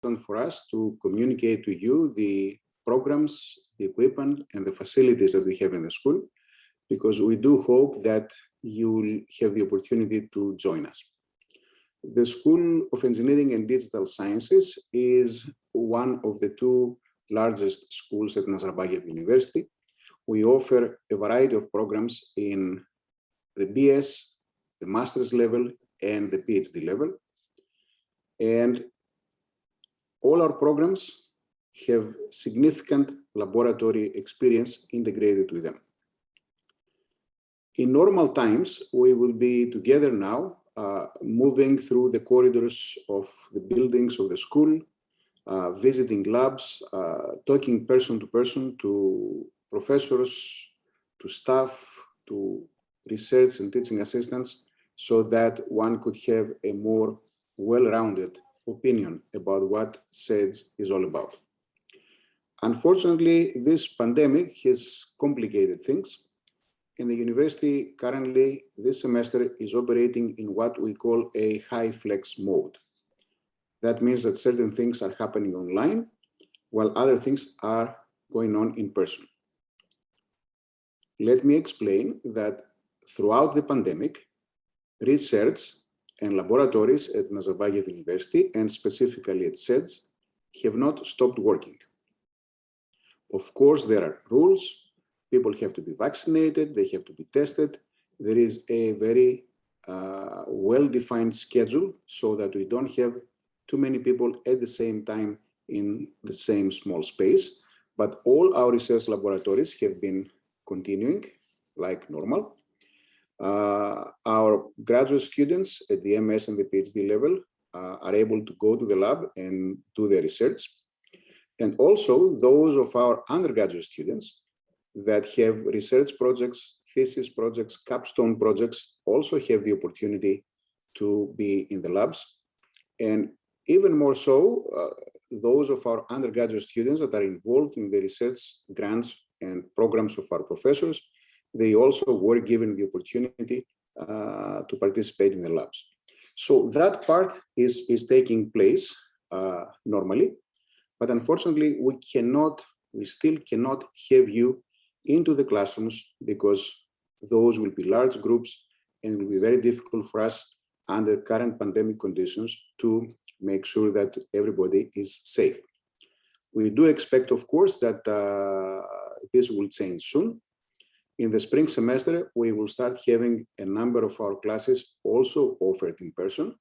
for us to communicate to you the programs, the equipment, and the facilities that we have in the school, because we do hope that you will have the opportunity to join us. The School of Engineering and Digital Sciences is one of the two largest schools at Azerbaija University. We offer a variety of programs in the BS, the master's level, and the PhD level. And all our programs have significant laboratory experience integrated with them. In normal times, we will be together now, moving through the corridors of the buildings of the school, visiting labs, talking person to person, to professors, to staff, to research and teaching assistants, so that one could have a more well-rounded opinion about what SEDS is all about. Unfortunately, this pandemic has complicated things. And the university currently, this semester, is operating in what we call a high flex mode. That means that certain things are happening online, while other things are going on in person. Let me explain that throughout the pandemic, research and laboratories at Azerbaija University, and specifically at SEDS, have not stopped working. Of course, there are rules. People have to be vaccinated, they have to be tested. There is a very well-defined schedule so that we don't have too many people at the same time in the same small space. But all our research laboratories have been continuing like normal. Our graduate students at the MS and the PhD level are able to go to the lab and do their research. And also those of our undergraduate students that have research projects, thesis projects, capstone projects also have the opportunity to be in the labs. And even more so, those of our undergraduate students that are involved in the research grants and programs of our professors, they also were given the opportunity to participate in the labs. So that part is taking place normally, but unfortunately we still cannot have you into the classrooms because those will be large groups and it will be very difficult for us under current pandemic conditions to make sure that everybody is safe. We do expect, of course, that this will change soon. In the spring semester, we will start having a number of our classes also offered in person.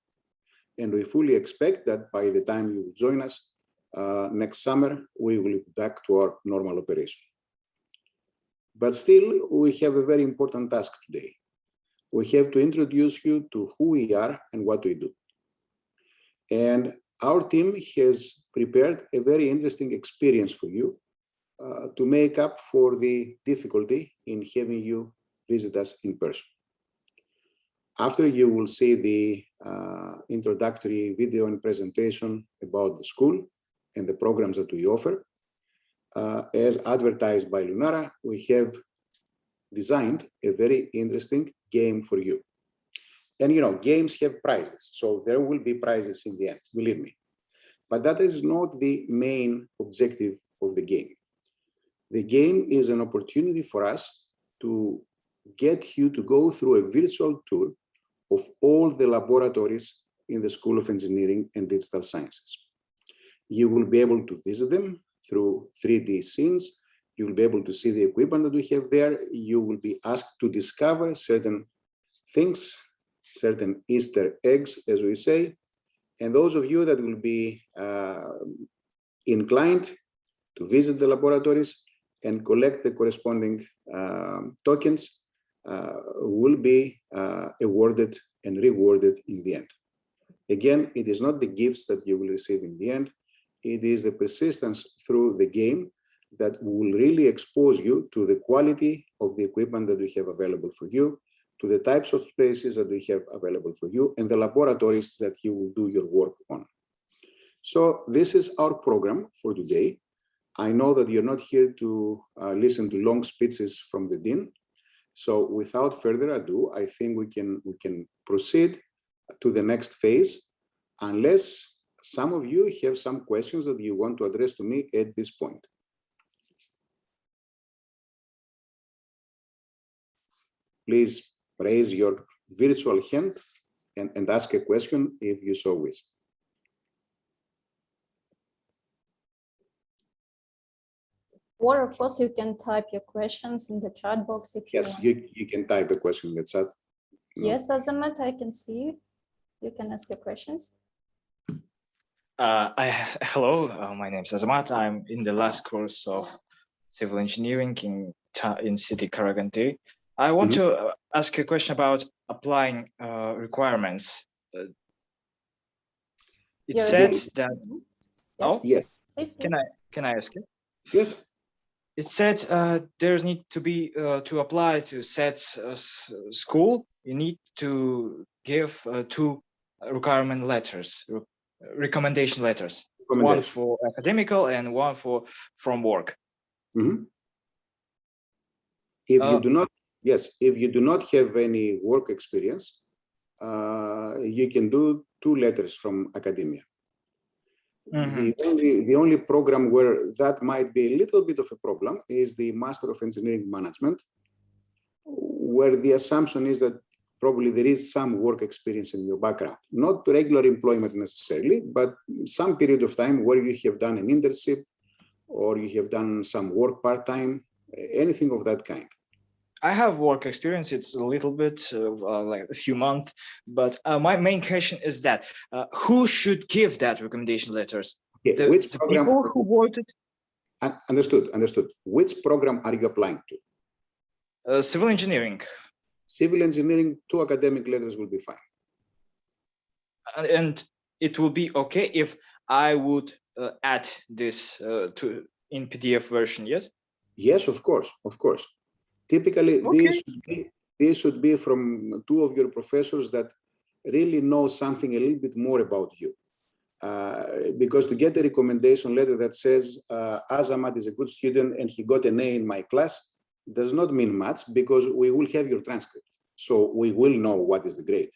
And we fully expect that by the time you will join us next summer, we will be back to our normal operation. But still, we have a very important task today. We have to introduce you to who we are and what we do. And our team has prepared a very interesting experience for you to make up for the difficulty in having you visit us in person. After you will see the introductory video and presentation about the school and the programs that we offer, as advertised by Lunara, we have designed a very interesting game for you. And you know, games have prizes, so there will be prizes in the end, believe me. But that is not the main objective of the game. The game is an opportunity for us to get you to go through a virtual tour of all the laboratories in the School of Engineering and Digital Sciences. You will be able to visit them through 3D scenes. You will be able to see the equipment that we have there. You will be asked to discover certain things, certain Easter eggs, as we say. And those of you that will be inclined to visit the laboratories and collect the corresponding tokens will be awarded and rewarded in the end. Again, it is not the gifts that you will receive in the end. It is the persistence through the game that will really expose you to the quality of the equipment that we have available for you, to the types of spaces that we have available for you, and the laboratories that you will do your work on. So this is our program for today. I know that you're not here to listen to long speeches from the dean. So without further ado, I think we can proceed to the next phase, unless some of you have some questions that you want to address to me at this point. Please raise your virtual hand and ask a question if you so wish. Or of course you can type your questions in the chat box if you want. Yes, you can type a question in the chat. No. Yes, Azamat, I can see you. You can ask your questions. Hello, my name is Azamat. I'm in the last course of civil engineering in city Karagandhi. I want to ask a question about applying requirements. It says that. Yes. Oh, yes. Please. Can I ask it? Yes. It said there's need to be to apply to SEDS school. You need to give 2 requirement letters, recommendation letters. One for academical and one from work. If you do not, yes, if you do not have any work experience, you can do 2 letters from academia. The only program where that might be a little bit of a problem is the Master of Engineering Management, where the assumption is that probably there is some work experience in your background, not regular employment necessarily, but some period of time where you have done an internship or you have done some work part-time, anything of that kind. I have work experience. It's a little bit like a few months, but my main question is that who should give that recommendation letters? Okay. Which program? People who voted. Understood. Which program are you applying to? Civil engineering. Civil engineering, 2 academic letters will be fine. And it will be okay if I would add this in PDF version, yes? Yes, of course. Typically, okay. These should be from 2 of your professors that really know something a little bit more about you. Because to get a recommendation letter that says, Azamat is a good student and he got an A in my class, does not mean much because we will have your transcript. So we will know what is the grade.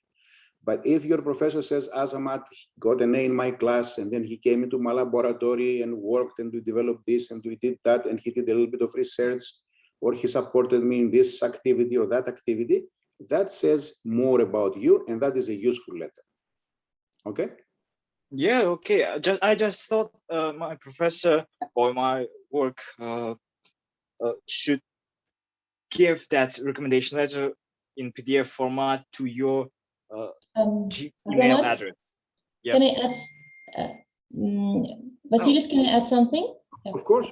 But if your professor says, Azamat got an A in my class and then he came into my laboratory and worked and we developed this and we did that and he did a little bit of research, or he supported me in this activity or that activity, that says more about you, and that is a useful letter. Okay? Yeah, okay. I just thought my professor or my work should give that recommendation letter in PDF format to your email address. Yep. Can I add, Vasilis, can I add something? Of course.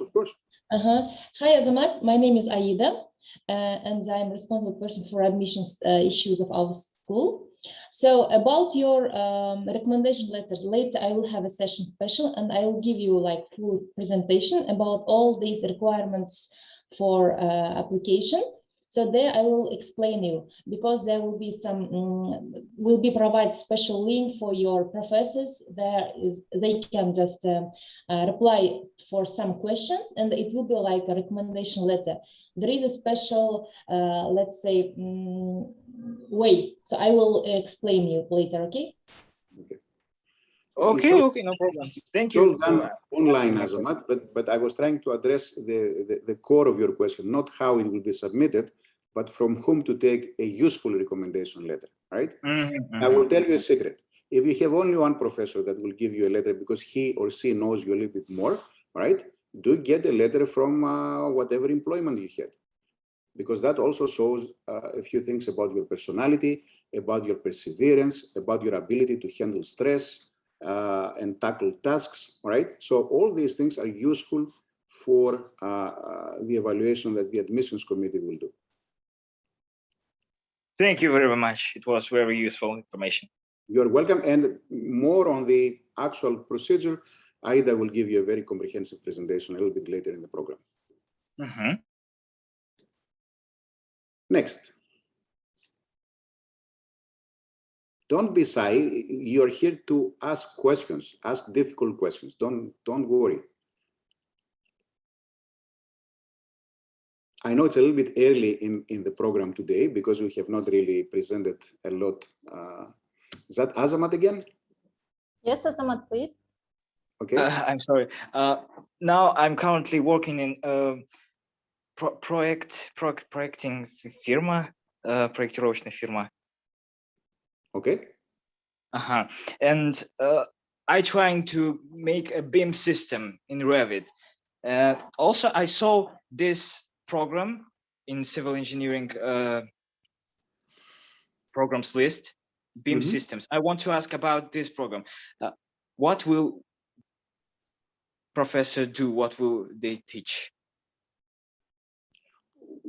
Hi, Azamat. My name is Aida, and I'm responsible person for admissions issues of our school. So about your recommendation letters, later I will have a session special, and I will give you like full presentation about all these requirements for application. So there I will explain you, because there will be some, will be provide special link for your professors. They can just reply for some questions, and it will be like a recommendation letter. There is a special, let's say, way. So I will explain you later, okay? Okay, no problem. Thank you. It's all done online, Azamat, but I was trying to address the core of your question, not how it will be submitted, but from whom to take a useful recommendation letter, right? I will tell you a secret. If you have only one professor that will give you a letter because he or she knows you a little bit more, right? Do get a letter from whatever employment you had, because that also shows a few things about your personality, about your perseverance, about your ability to handle stress, and tackle tasks, right? So all these things are useful for the evaluation that the admissions committee will do. Thank you very much. It was very useful information. You're welcome. And more on the actual procedure, Aida will give you a very comprehensive presentation a little bit later in the program. Next. Don't be shy. You're here to ask questions, ask difficult questions. Don't worry. I know it's a little bit early in the program today because we have not really presented a lot. Is that Azamat again? Yes, Azamat, please. Okay. I'm sorry. Now I'm currently working in проектing фирма, проектировочная фирма. Okay. And I trying to make a BIM system in Revit. Also, I saw this program in civil engineering programs list, BIM systems. I want to ask about this program. What will professor do? What will they teach?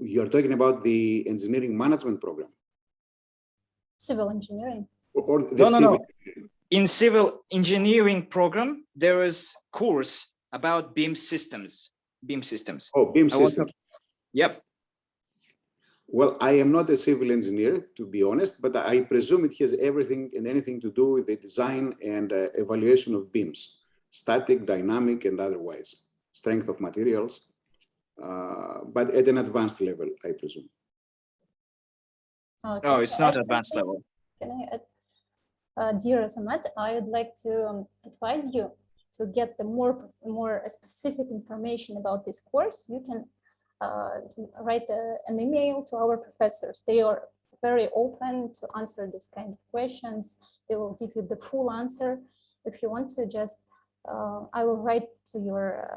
You're talking about the engineering management program? Civil engineering. Or the No. In civil engineering program, there is course about BIM systems. BIM systems. Oh, BIM systems. Yep. Well, I am not a civil engineer, to be honest, but I presume it has everything and anything to do with the design and evaluation of beams, static, dynamic, and otherwise, strength of materials, but at an advanced level, I presume. Okay. No, it's not advanced level. Can I add? Dear Azamat, I would like to advise you to get the more specific information about this course. You can write an email to our professors. They are very open to answer this kind of questions. They will give you the full answer. If you want to just, I will write to your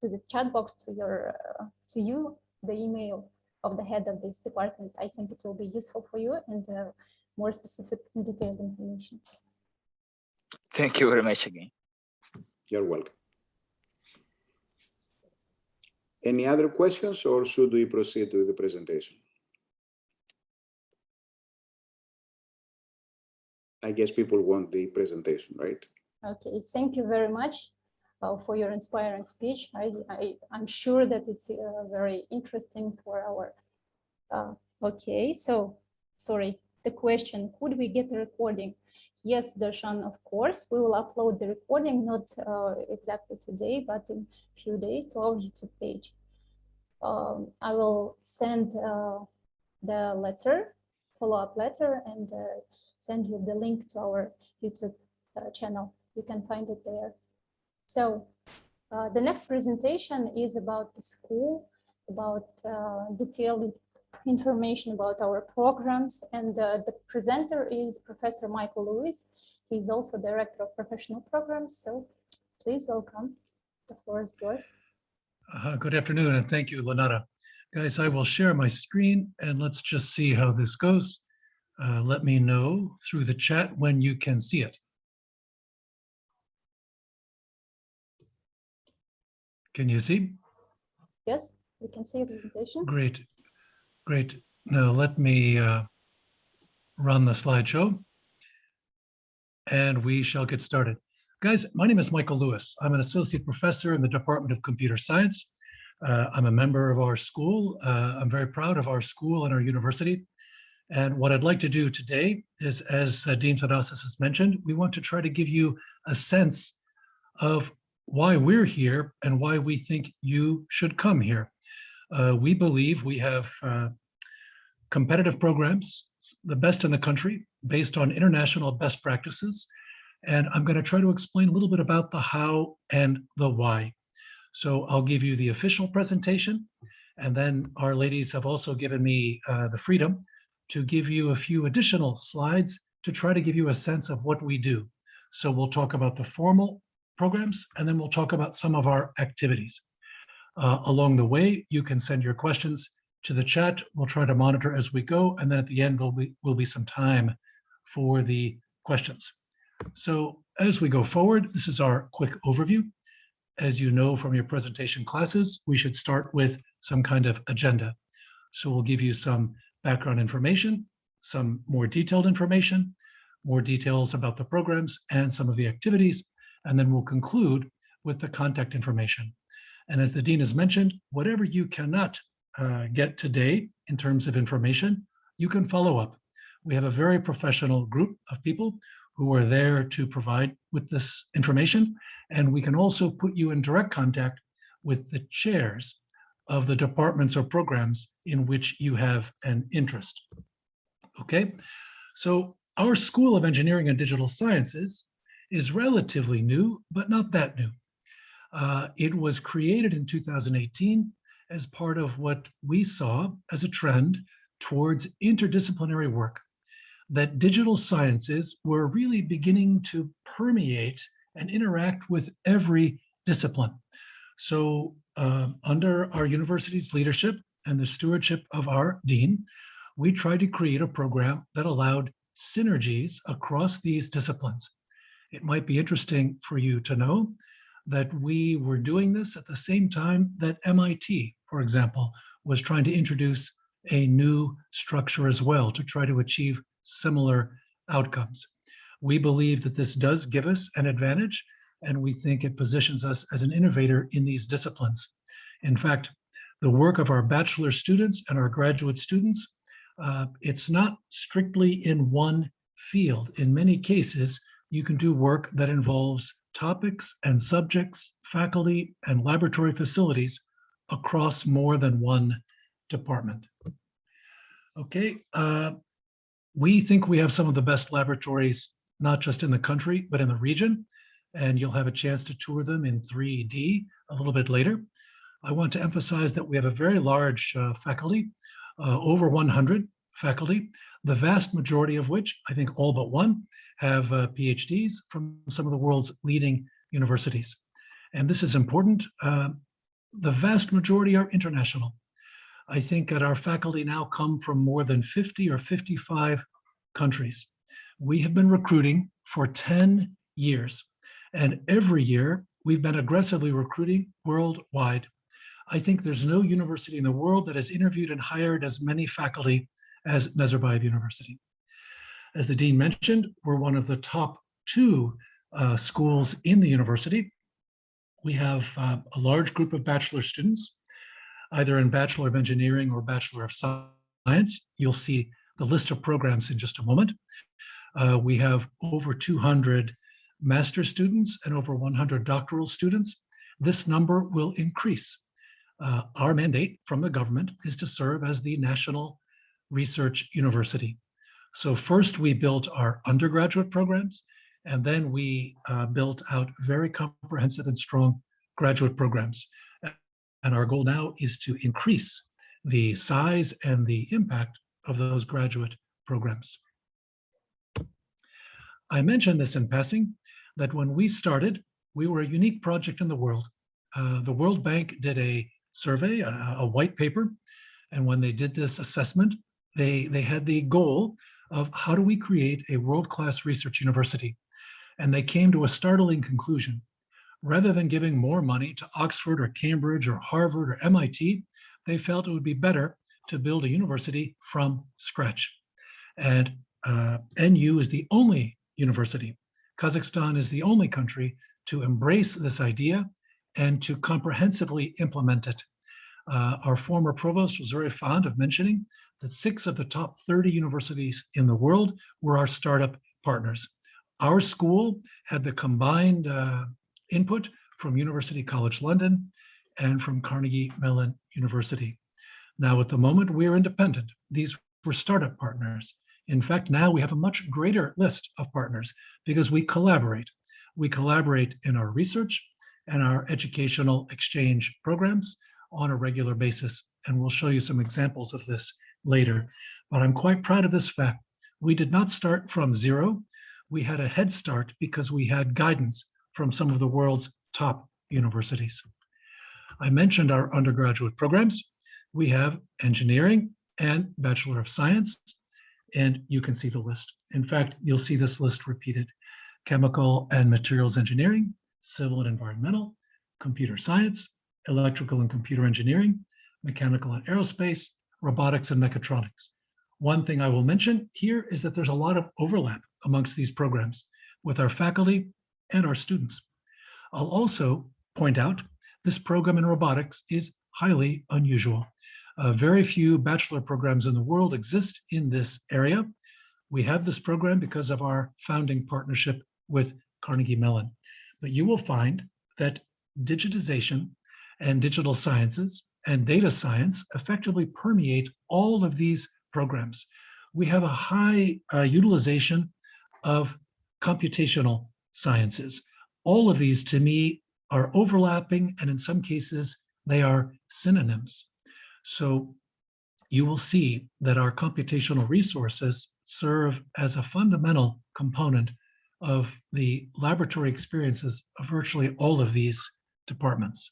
to the chat box to you the email of the head of this department. I think it will be useful for you and more specific and detailed information. Thank you very much again. You're welcome. Any other questions, or should we proceed with the presentation? I guess people want the presentation, right? Okay, thank you very much for your inspiring speech. I'm sure that it's very interesting for our, okay, so, sorry, the question, could we get a recording? Yes, Darshan, of course, we will upload the recording, not exactly today, but in a few days to our YouTube page. I will send the letter, follow-up letter, and send you the link to our YouTube channel. You can find it there. So the next presentation is about the school, about detailed information about our programs, and the presenter is Professor Michael Lewis. He's also Director of Professional Programs, so please welcome. The floor is yours. Good afternoon, and thank you, Lenata. Guys, I will share my screen, and let's just see how this goes. Let me know through the chat when you can see it. Can you see? Yes, we can see a presentation. Great, great. Now let me run the slideshow, and we shall get started. Guys, my name is Michael Lewis. I'm an associate professor in the Department of Computer Science. I'm a member of our school. I'm very proud of our school and our university. And what I'd like to do today is, as Dean Thanasis has mentioned, we want to try to give you a sense of why we're here and why we think you should come here. We believe we have competitive programs, the best in the country, based on international best practices. And I'm going to try to explain a little bit about the how and the why. So I'll give you the official presentation, and then our ladies have also given me the freedom to give you a few additional slides to try to give you a sense of what we do. So we'll talk about the formal programs, and then we'll talk about some of our activities. Along the way, you can send your questions to the chat. We'll try to monitor as we go, and then at the end, will be some time for the questions. So as we go forward, this is our quick overview. As you know from your presentation classes, we should start with some kind of agenda. So we'll give you some background information, some more detailed information, more details about the programs and some of the activities, and then we'll conclude with the contact information. And as the Dean has mentioned, whatever you cannot get today in terms of information, you can follow up. We have a very professional group of people who are there to provide with this information, and we can also put you in direct contact with the chairs of the departments or programs in which you have an interest. Okay, so our School of Engineering and Digital Sciences is relatively new, but not that new. It was created in 2018 as part of what we saw as a trend towards interdisciplinary work, that digital sciences were really beginning to permeate and interact with every discipline. So under our university's leadership and the stewardship of our dean, we tried to create a program that allowed synergies across these disciplines. It might be interesting for you to know that we were doing this at the same time that MIT, for example, was trying to introduce a new structure as well to try to achieve similar outcomes. We believe that this does give us an advantage, and we think it positions us as an innovator in these disciplines. In fact, the work of our bachelor students and our graduate students, it's not strictly in one field. In many cases, you can do work that involves topics and subjects, faculty, and laboratory facilities across more than one department. Okay, we think we have some of the best laboratories, not just in the country, but in the region, and you'll have a chance to tour them in 3D a little bit later. I want to emphasize that we have a very large faculty, over 100 faculty, the vast majority of which, I think all but one, have PhDs from some of the world's leading universities. And this is important. The vast majority are international. I think that our faculty now come from more than 50 or 55 countries. We have been recruiting for 10 years, and every year we've been aggressively recruiting worldwide. I think there's no university in the world that has interviewed and hired as many faculty as Nazarbayev University. As the dean mentioned, we're one of the top 2 schools in the university. We have a large group of bachelor students, either in Bachelor of Engineering or Bachelor of Science. You'll see the list of programs in just a moment. We have over 200 master's students and over 100 doctoral students. This number will increase. Our mandate from the government is to serve as the national research university. So first we built our undergraduate programs, and then we built out very comprehensive and strong graduate programs. And our goal now is to increase the size and the impact of those graduate programs. I mentioned this in passing, that when we started, we were a unique project in the world. The World Bank did a survey, a white paper, and when they did this assessment, they had the goal of how do we create a world-class research university? And they came to a startling conclusion. Rather than giving more money to Oxford or Cambridge or Harvard or MIT, they felt it would be better to build a university from scratch. And NU is the only university. Kazakhstan is the only country to embrace this idea and to comprehensively implement it. Our former provost was very fond of mentioning that 6 of the top 30 universities in the world were our startup partners. Our school had the combined input from University College London and from Carnegie Mellon University. Now, at the moment, we are independent. These were startup partners. In fact, now we have a much greater list of partners because we collaborate. We collaborate in our research and our educational exchange programs on a regular basis. And we'll show you some examples of this later. But I'm quite proud of this fact. We did not start from zero. We had a head start because we had guidance from some of the world's top universities. I mentioned our undergraduate programs. We have engineering and Bachelor of Science, and you can see the list. In fact, you'll see this list repeated. Chemical and Materials Engineering, Civil and Environmental, Computer Science, Electrical and Computer Engineering, Mechanical and Aerospace, Robotics and Mechatronics. One thing I will mention here is that there's a lot of overlap amongst these programs with our faculty and our students. I'll also point out this program in robotics is highly unusual. Very few bachelor programs in the world exist in this area. We have this program because of our founding partnership with Carnegie Mellon. But you will find that digitization and digital sciences and data science effectively permeate all of these programs. We have a high utilization of computational sciences. All of these, to me, are overlapping, and in some cases, they are synonyms. So you will see that our computational resources serve as a fundamental component of the laboratory experiences of virtually all of these departments.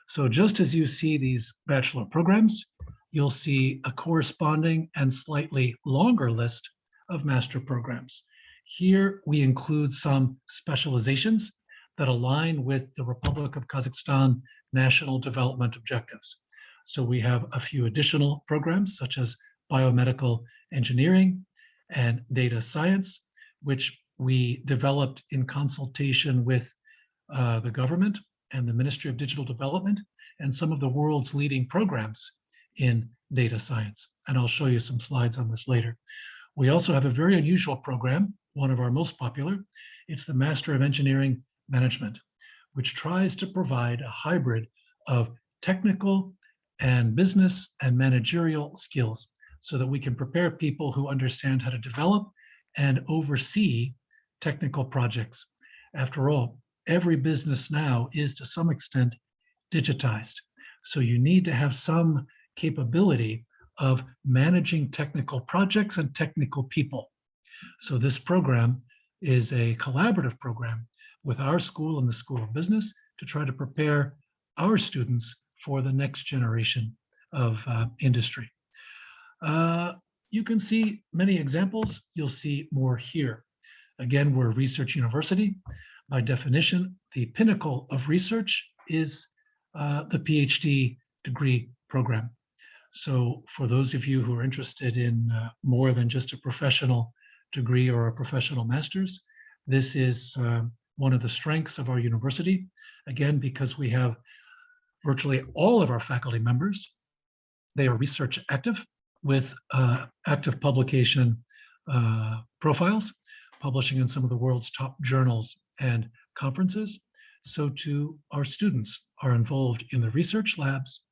So just as you see these bachelor programs, you'll see a corresponding and slightly longer list of master programs. Here we include some specializations that align with the Republic of Kazakhstan national development objectives. So we have a few additional programs such as biomedical engineering and data science, which we developed in consultation with the government and the Ministry of Digital Development and some of the world's leading programs in data science. And I'll show you some slides on this later. We also have a very unusual program, one of our most popular. It's the Master of Engineering Management, which tries to provide a hybrid of technical and business and managerial skills so that we can prepare people who understand how to develop and oversee technical projects. After all, every business now is to some extent digitized. So you need to have some capability of managing technical projects and technical people. So this program is a collaborative program with our school and the School of Business to try to prepare our students for the next generation of industry. You can see many examples. You'll see more here. Again, we're a research university. By definition, the pinnacle of research is the PhD degree program. So for those of you who are interested in more than just a professional degree or a professional master's, this is one of the strengths of our university. Again, because we have virtually all of our faculty members, they are research active with active publication profiles, publishing in some of the world's top journals and conferences. So too, our students are involved in the research labs,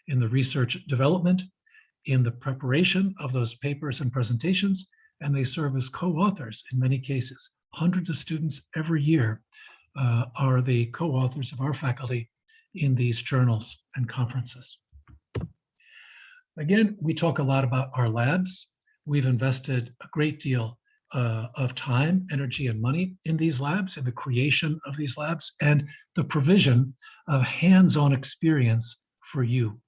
in the research development, in the preparation of those papers and presentations, and they serve as co-authors in many cases. Hundreds of students every year are the co-authors of our faculty in these journals and conferences. Again, we talk a lot about our labs. We've invested a great deal of time, energy, and money in these labs, in the creation of these labs, and the provision of hands-on experience for you.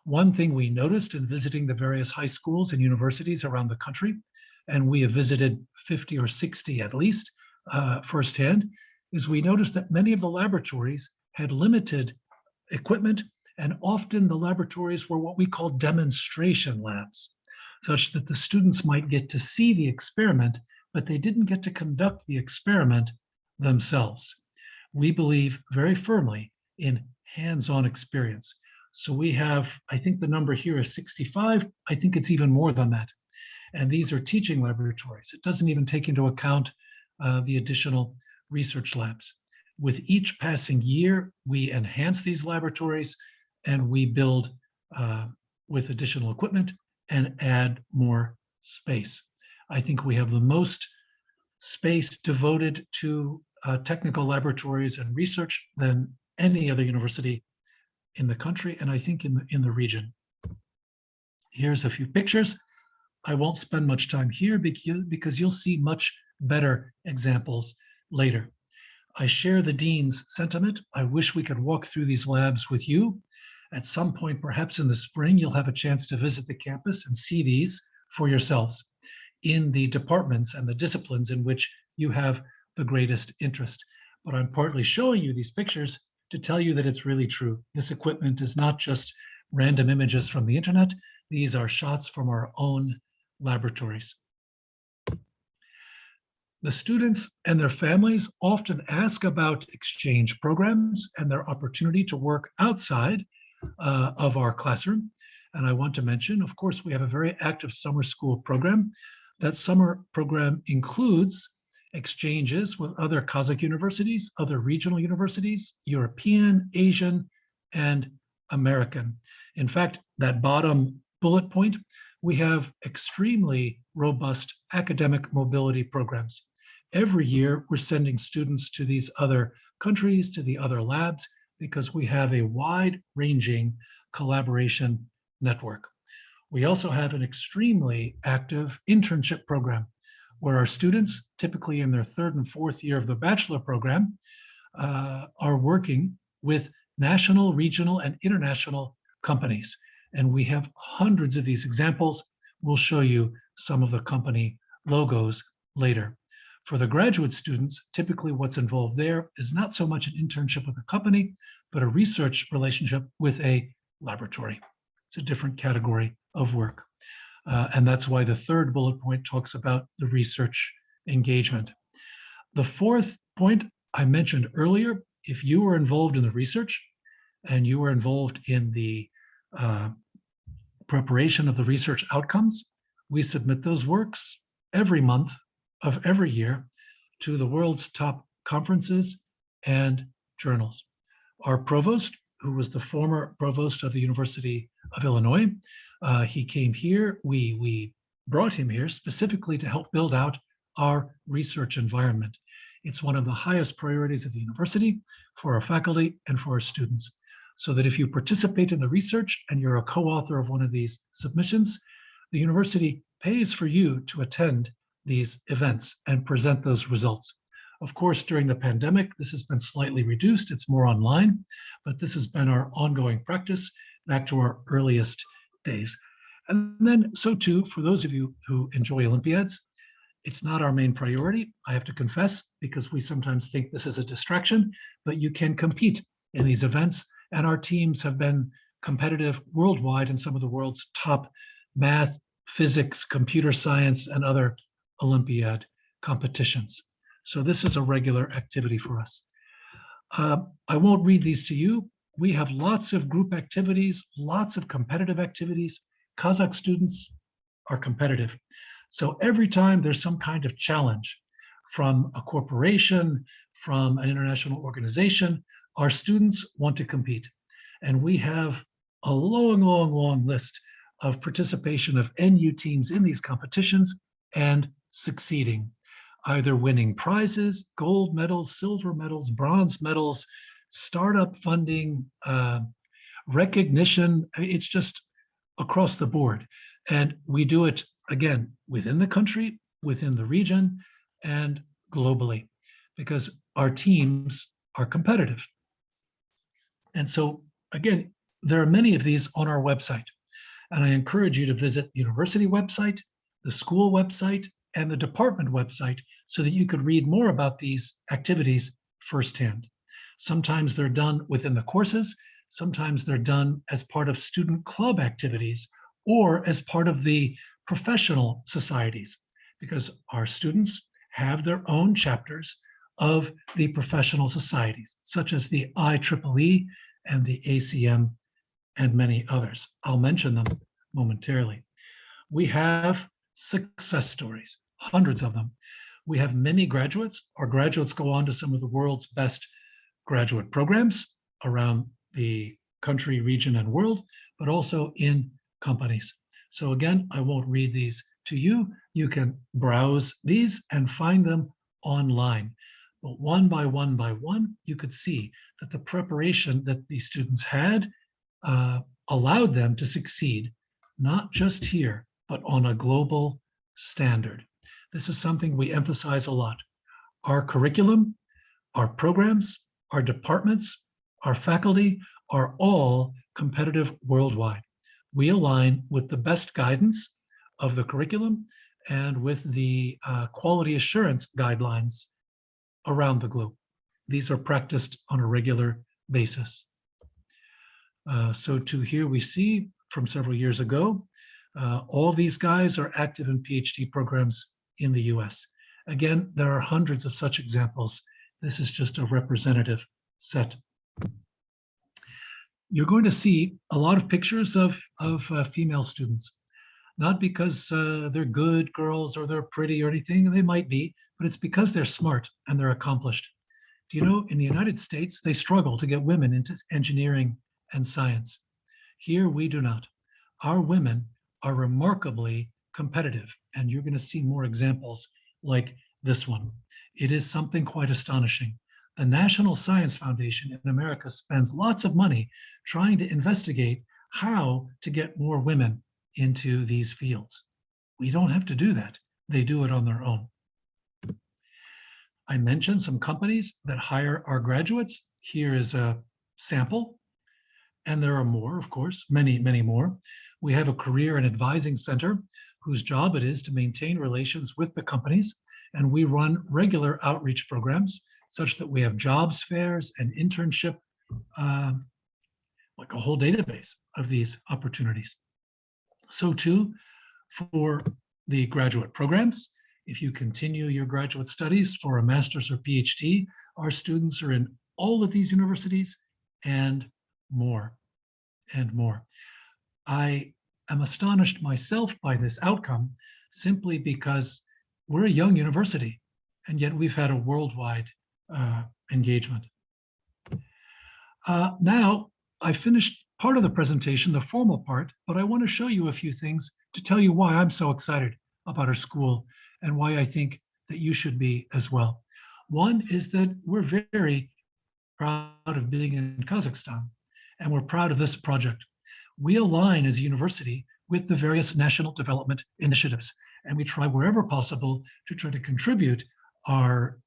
One thing we noticed in visiting the various high schools and universities around the country, and we have visited 50 or 60 at least firsthand, is we noticed that many of the laboratories had limited equipment, and often the laboratories were what we call demonstration labs, such that the students might get to see the experiment, but they didn't get to conduct the experiment themselves. We believe very firmly in hands-on experience. So we have, I think the number here is 65. I think it's even more than that. And these are teaching laboratories. It doesn't even take into account the additional research labs. With each passing year, we enhance these laboratories and we build with additional equipment and add more space. I think we have the most space devoted to technical laboratories and research than any other university in the country, and I think in the region. Here's a few pictures. I won't spend much time here because you'll see much better examples later. I share the dean's sentiment. I wish we could walk through these labs with you. At some point, perhaps in the spring, you'll have a chance to visit the campus and see these for yourselves in the departments and the disciplines in which you have the greatest interest. But I'm partly showing you these pictures to tell you that it's really true. This equipment is not just random images from the internet. These are shots from our own laboratories. The students and their families often ask about exchange programs and their opportunity to work outside of our classroom. And I want to mention, of course, we have a very active summer school program. That summer program includes exchanges with other Kazakh universities, other regional universities, European, Asian, and American. In fact, that bottom bullet point, we have extremely robust academic mobility programs. Every year, we're sending students to these other countries, to the other labs, because we have a wide-ranging collaboration network. We also have an extremely active internship program where our students, typically in their 3rd and 4th year of the bachelor program, are working with national, regional, and international companies. And we have hundreds of these examples. We'll show you some of the company logos later. For the graduate students, typically what's involved there is not so much an internship with a company, but a research relationship with a laboratory. It's a different category of work. And that's why the 3rd bullet point talks about the research engagement. The 4th point I mentioned earlier, if you were involved in the research and you were involved in the preparation of the research outcomes, we submit those works every month of every year to the world's top conferences and journals. Our provost, who was the former provost of the University of Illinois, he came here. We brought him here specifically to help build out our research environment. It's one of the highest priorities of the university for our faculty and for our students, so that if you participate in the research and you're a co-author of one of these submissions, the university pays for you to attend these events and present those results. Of course, during the pandemic, this has been slightly reduced. It's more online, but this has been our ongoing practice back to our earliest days. And then so too, for those of you who enjoy Olympiads, it's not our main priority, I have to confess, because we sometimes think this is a distraction, but you can compete in these events. And our teams have been competitive worldwide in some of the world's top math, physics, computer science, and other Olympiad competitions. So this is a regular activity for us. I won't read these to you. We have lots of group activities, lots of competitive activities. Kazakh students are competitive. So every time there's some kind of challenge from a corporation, from an international organization, our students want to compete. And we have a long list of participation of NU teams in these competitions and succeeding, either winning prizes, gold medals, silver medals, bronze medals, startup funding, recognition. It's just across the board. And we do it, again, within the country, within the region, and globally, because our teams are competitive. And so, again, there are many of these on our website. And I encourage you to visit the university website, the school website, and the department website so that you could read more about these activities firsthand. Sometimes they're done within the courses, sometimes they're done as part of student club activities or as part of the professional societies, because our students have their own chapters of the professional societies, such as the IEEE and the ACM and many others. I'll mention them momentarily. We have success stories, hundreds of them. We have many graduates. Our graduates go on to some of the world's best graduate programs around the country, region, and world, but also in companies. So again, I won't read these to you. You can browse these and find them online. But one by one, you could see that the preparation that these students had allowed them to succeed, not just here, but on a global standard. This is something we emphasize a lot. Our curriculum, our programs, our departments, our faculty are all competitive worldwide. We align with the best guidance of the curriculum and with the quality assurance guidelines around the globe. These are practiced on a regular basis. So to here we see from several years ago, all these guys are active in PhD programs in the US. Again, there are hundreds of such examples. This is just a representative set. You're going to see a lot of pictures of female students, not because they're good girls or they're pretty or anything, they might be, but it's because they're smart and they're accomplished. Do you know, in the United States, they struggle to get women into engineering and science. Here we do not. Our women are remarkably competitive, and you're going to see more examples like this one. It is something quite astonishing. The National Science Foundation in America spends lots of money trying to investigate how to get more women into these fields. We don't have to do that. They do it on their own. I mentioned some companies that hire our graduates. Here is a sample, and there are more, of course, many, many more. We have a career and advising center whose job it is to maintain relations with the companies, and we run regular outreach programs such that we have jobs fairs and internship, like a whole database of these opportunities. So too, for the graduate programs, if you continue your graduate studies for a master's or PhD, our students are in all of these universities and more and more. I am astonished myself by this outcome simply because we're a young university, and yet we've had a worldwide engagement. Now, I finished part of the presentation, the formal part, but I want to show you a few things to tell you why I'm so excited about our school and why I think that you should be as well. One is that we're very proud of being in Kazakhstan, and we're proud of this project. We align as a university with the various national development initiatives, and we try wherever possible to try to contribute our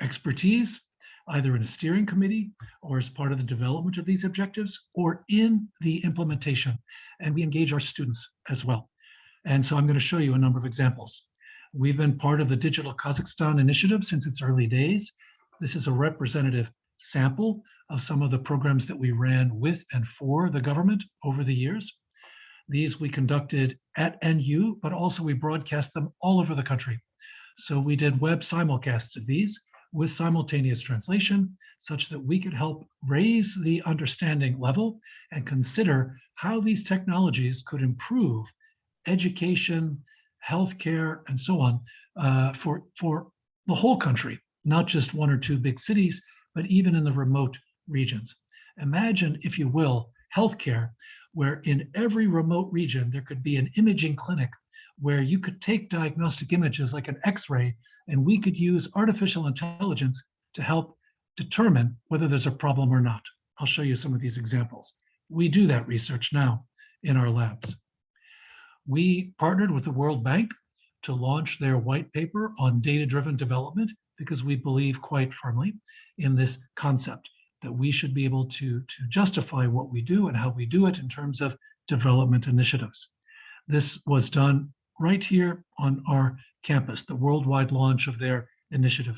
expertise, either in a steering committee or as part of the development of these objectives or in the implementation. And we engage our students as well. And so I'm going to show you a number of examples. We've been part of the Digital Kazakhstan initiative since its early days. This is a representative sample of some of the programs that we ran with and for the government over the years. These we conducted at NU, but also we broadcast them all over the country. So we did web simulcasts of these with simultaneous translation, such that we could help raise the understanding level and consider how these technologies could improve education, healthcare, and so on for the whole country, not just one or two big cities, but even in the remote regions. Imagine, if you will, healthcare, where in every remote region, there could be an imaging clinic where you could take diagnostic images like an X-ray, and we could use artificial intelligence to help determine whether there's a problem or not. I'll show you some of these examples. We do that research now in our labs. We partnered with the World Bank to launch their white paper on data-driven development because we believe quite firmly in this concept that we should be able to justify what we do and how we do it in terms of development initiatives. This was done right here on our campus, the worldwide launch of their initiative.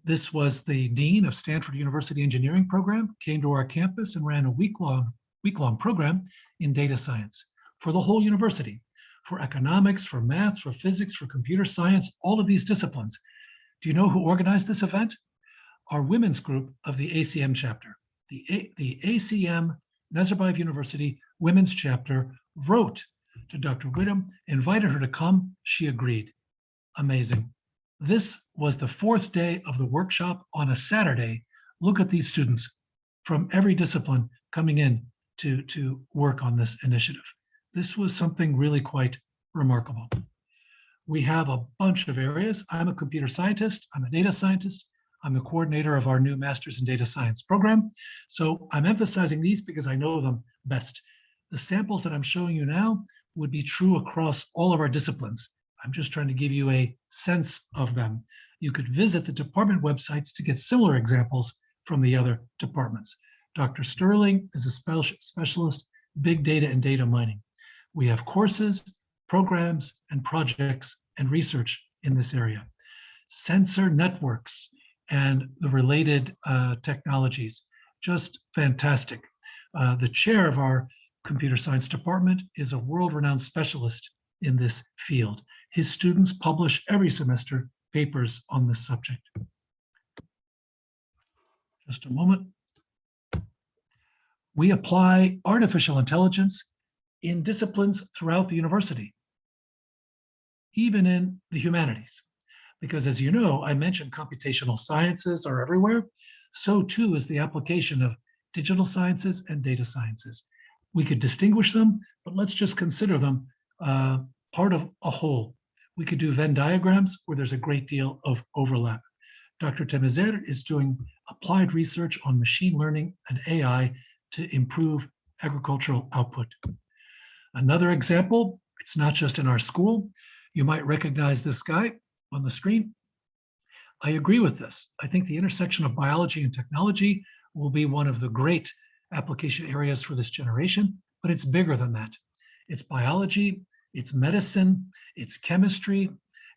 This was the dean of Stanford University Engineering program, came to our campus and ran a week-long program in data science for the whole university, for economics, for math, for physics, for computer science, all of these disciplines. Do you know who organized this event? Our women's group of the ACM chapter. The ACM, Nazarbayev University Women's Chapter, wrote to Dr. Whittam, invited her to come, she agreed. Amazing. This was the fourth day of the workshop on a Saturday. Look at these students from every discipline coming in to work on this initiative. This was something really quite remarkable. We have a bunch of areas. I'm a computer scientist, I'm a data scientist, I'm the coordinator of our new Master's in Data Science program. So I'm emphasizing these because I know them best. The samples that I'm showing you now would be true across all of our disciplines. I'm just trying to give you a sense of them. You could visit the department websites to get similar examples from the other departments. Dr. Sterling is a specialist, big data and data mining. We have courses, programs, and projects and research in this area. Sensor networks and the related technologies, just fantastic. The chair of our computer science department is a world-renowned specialist in this field. His students publish every semester papers on this subject. Just a moment. We apply artificial intelligence in disciplines throughout the university, even in the humanities. Because as you know, I mentioned computational sciences are everywhere. So too is the application of digital sciences and data sciences. We could distinguish them, but let's just consider them part of a whole. We could do Venn diagrams where there's a great deal of overlap. Dr. Temizer is doing applied research on machine learning and AI to improve agricultural output. Another example, it's not just in our school. You might recognize this guy on the screen. I agree with this. I think the intersection of biology and technology will be one of the great application areas for this generation, but it's bigger than that. It's biology, it's medicine, it's chemistry,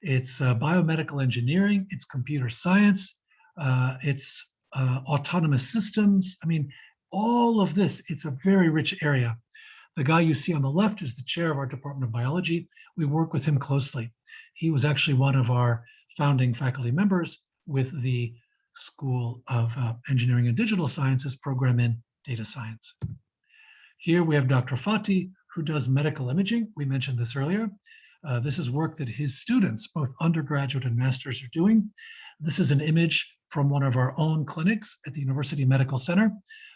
it's biomedical engineering, it's computer science, it's autonomous systems. I mean, all of this, it's a very rich area. The guy you see on the left is the chair of our Department of Biology. We work with him closely. He was actually one of our founding faculty members with the School of Engineering and Digital Sciences program in data science. Here we have Dr. Fati, who does medical imaging. We mentioned this earlier. This is work that his students, both undergraduate and masters, are doing. This is an image from one of our own clinics at the University Medical Center.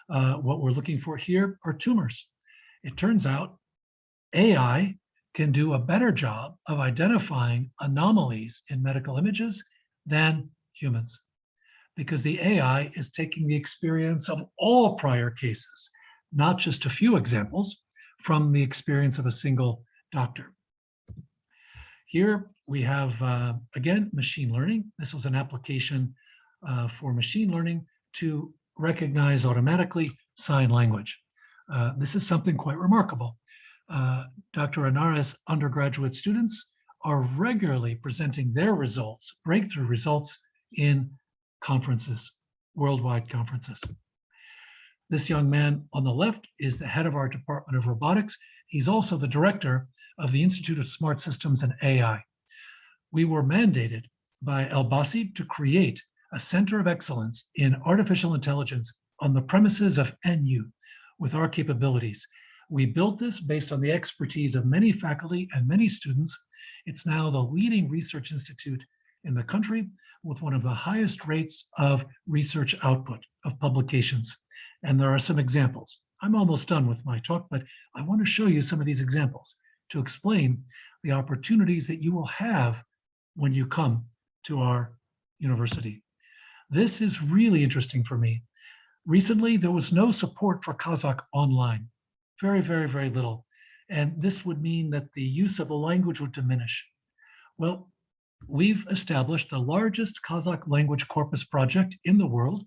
What we're looking for here are tumors. It turns out AI can do a better job of identifying anomalies in medical images than humans, because the AI is taking the experience of all prior cases, not just a few examples from the experience of a single doctor. Here we have, again, machine learning. This was an application for machine learning to recognize automatically sign language. This is something quite remarkable. Dr. Anara's undergraduate students are regularly presenting their results, breakthrough results, in conferences, worldwide conferences. This young man on the left is the head of our Department of Robotics. He's also the director of the Institute of Smart Systems and AI. We were mandated by El Basi to create a center of excellence in artificial intelligence on the premises of NU with our capabilities. We built this based on the expertise of many faculty and many students. It's now the leading research institute in the country with one of the highest rates of research output of publications. And there are some examples. I'm almost done with my talk, but I want to show you some of these examples to explain the opportunities that you will have when you come to our university. This is really interesting for me. Recently, there was no support for Kazakh online. Very, very, very little. And this would mean that the use of the language would diminish. Well, we've established the largest Kazakh language corpus project in the world.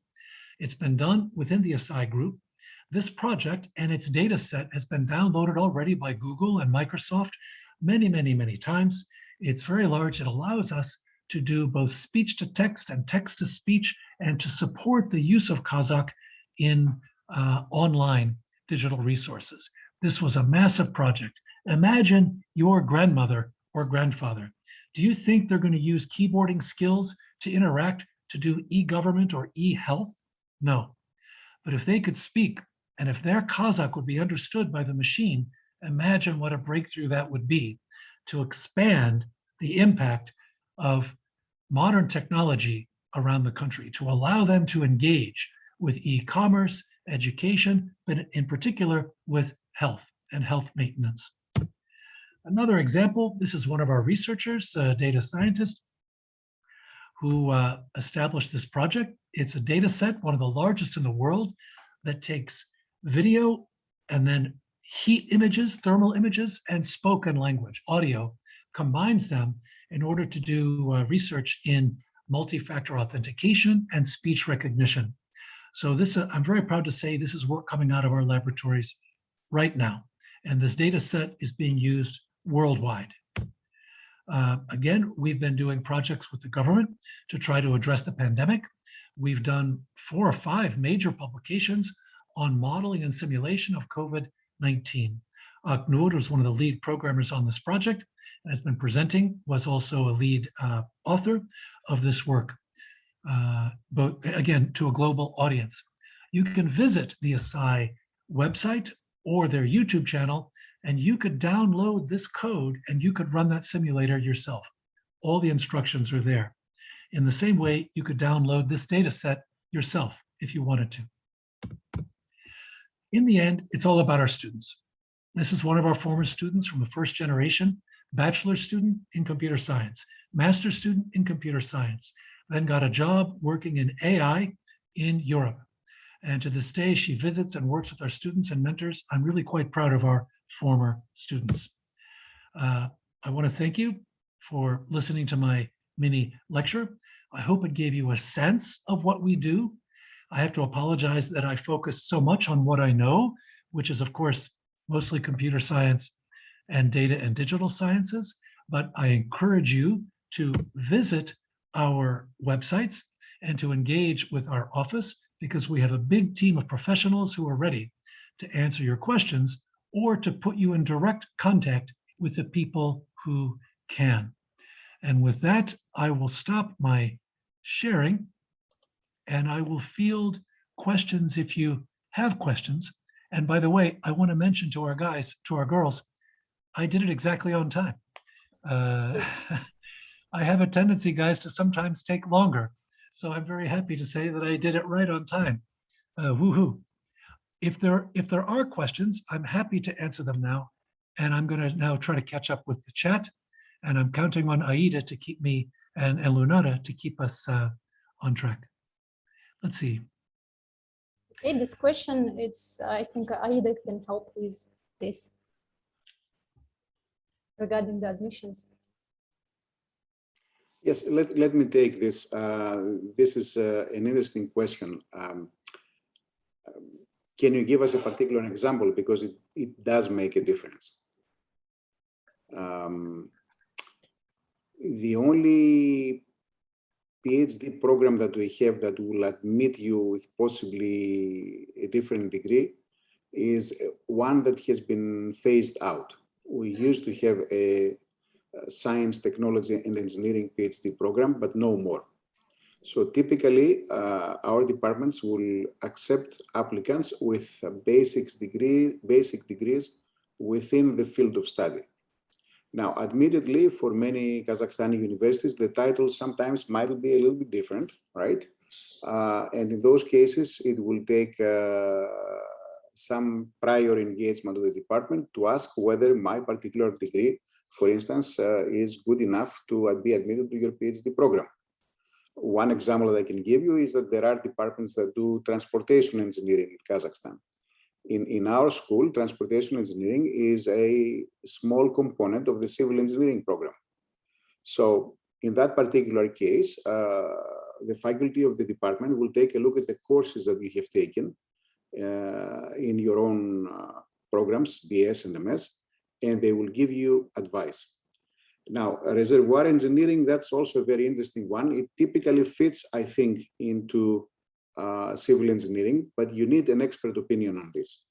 It's been done within the ASI group. This project and its data set has been downloaded already by Google and Microsoft many, many, many times. It's very large. It allows us to do both speech to text and text to speech, and to support the use of Kazakh in online digital resources. This was a massive project. Imagine your grandmother or grandfather. Do you think they're going to use keyboarding skills to interact, to do e-government or e-health? No. But if they could speak, and if their Kazakh would be understood by the machine, imagine what a breakthrough that would be to expand the impact of modern technology around the country, to allow them to engage with e-commerce, education, but in particular with health and health maintenance. Another example, this is one of our researchers, a data scientist, who established this project. It's a data set, one of the largest in the world, that takes video and then heat images, thermal images, and spoken language, audio, combines them in order to do research in multi-factor authentication and speech recognition. So this, I'm very proud to say, this is work coming out of our laboratories right now. And this data set is being used worldwide. Again, we've been doing projects with the government to try to address the pandemic. We've done 4 or 5 major publications on modeling and simulation of COVID-19. Aknur was one of the lead programmers on this project, and has been presenting, was also a lead author of this work, but again, to a global audience. You can visit the ASI website or their YouTube channel, and you could download this code and you could run that simulator yourself. All the instructions are there. In the same way, you could download this data set yourself if you wanted to. In the end, it's all about our students. This is one of our former students from the first generation, bachelor student in computer science, master student in computer science, then got a job working in AI in Europe. And to this day, she visits and works with our students and mentors. I'm really quite proud of our former students. I want to thank you for listening to my mini lecture. I hope it gave you a sense of what we do. I have to apologize that I focus so much on what I know, which is, of course, mostly computer science and data and digital sciences. But I encourage you to visit our websites and to engage with our office, because we have a big team of professionals who are ready to answer your questions or to put you in direct contact with the people who can. And with that, I will stop my sharing and I will field questions if you have questions. And by the way, I want to mention to our guys, to our girls, I did it exactly on time. I have a tendency, guys, to sometimes take longer. So I'm very happy to say that I did it right on time. Woohoo. If there are questions, I'm happy to answer them now. And I'm going to now try to catch up with the chat. And I'm counting on Aida to keep me and Lunara to keep us on track. Let's see. Okay, this question, it's I think Aida can help with this regarding the admissions. Yes, let me take this. This is an interesting question. Can you give us a particular example? Because it does make a difference. The only PhD program that we have that will admit you with possibly a different degree is one that has been phased out. We used to have a science, technology, and engineering PhD program, but no more. So typically, our departments will accept applicants with basic degrees within the field of study. Now, admittedly, for many Kazakhstani universities, the title sometimes might be a little bit different, right? And in those cases, it will take some prior engagement with the department to ask whether my particular degree, for instance, is good enough to be admitted to your PhD program. One example that I can give you is that there are departments that do transportation engineering in Kazakhstan. In our school, transportation engineering is a small component of the civil engineering program. So in that particular case, the faculty of the department will take a look at the courses that you have taken in your own programs, BS and MS, and they will give you advice. Now, reservoir engineering, that's also a very interesting one. It typically fits, I think, into civil engineering, but you need an expert opinion on this,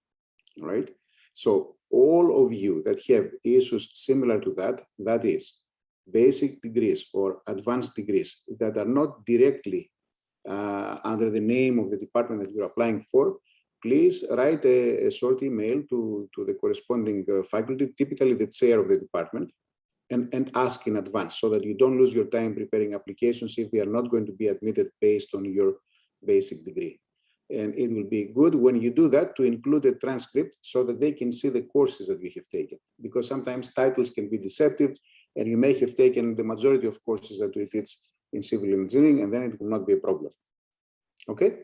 right? So all of you that have issues similar to that, that is basic degrees or advanced degrees that are not directly under the name of the department that you're applying for, please write a short email to the corresponding faculty, typically the chair of the department, and ask in advance so that you don't lose your time preparing applications if they are not going to be admitted based on your basic degree. And it will be good when you do that to include a transcript so that they can see the courses that you have taken, because sometimes titles can be deceptive and you may have taken the majority of courses that we teach in civil engineering, and then it will not be a problem. Okay?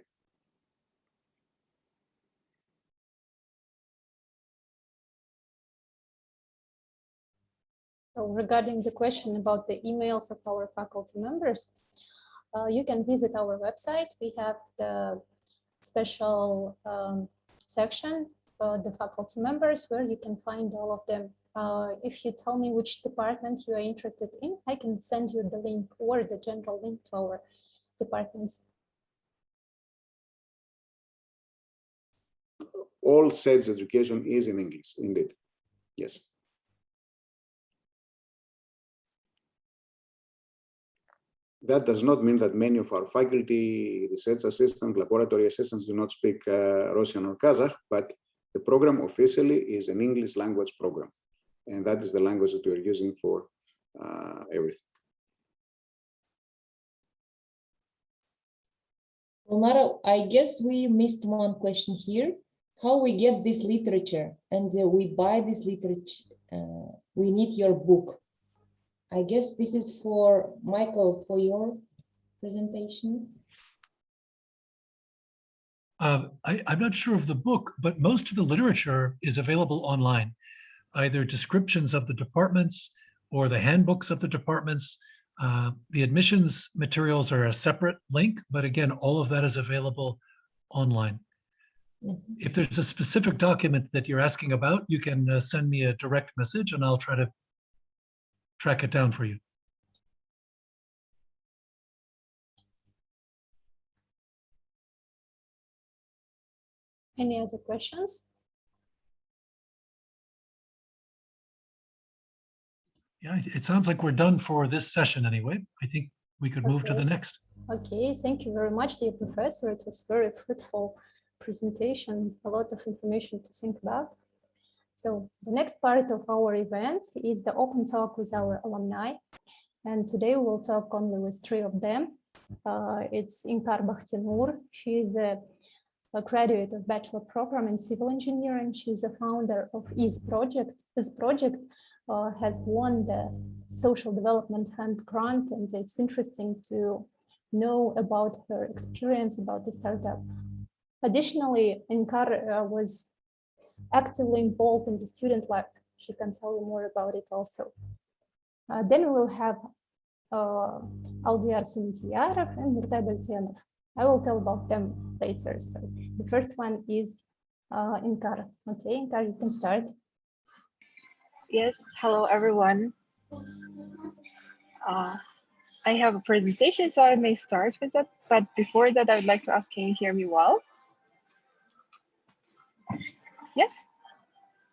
So regarding the question about the emails of our faculty members, you can visit our website. We have the special section, the faculty members, where you can find all of them. If you tell me which department you are interested in, I can send you the link or the general link to our departments. All SEDS education is in English, indeed. Yes. That does not mean that many of our faculty, research assistants, laboratory assistants do not speak Russian or Kazakh, but the program officially is an English language program. And that is the language that we are using for everything. Well, Nara, I guess we missed one question here. How we get this literature, and we buy this literature, we need your book. I guess this is for Michael for your presentation. I'm not sure of the book, but most of the literature is available online, either descriptions of the departments or the handbooks of the departments. The admissions materials are a separate link, but again, all of that is available online. If there's a specific document that you're asking about, you can send me a direct message and I'll try to track it down for you. Any other questions? Yeah, it sounds like we're done for this session anyway. I think we could move to the next. Okay, thank you very much, dear professor. It was very fruitful presentation, a lot of information to think about. So the next part of our event is the open talk with our alumni. And today we'll talk only with 3 of them. It's Inkar Bakhtinur. She is a graduate of bachelor program in civil engineering. She's a founder of EASE project. This project has won the Social Development Fund grant, and it's interesting to know about her experience about the startup. Additionally, Inkar was actively involved in the student life. She can tell you more about it also. Then we will have Aldir Simigiara and Untitled Chapter. I will tell about them later. So the first one is Inkar. Okay, Inkar, you can start. Yes, hello everyone. I have a presentation, so I may start with that. But before that, I would like to ask, can you hear me well? Yes?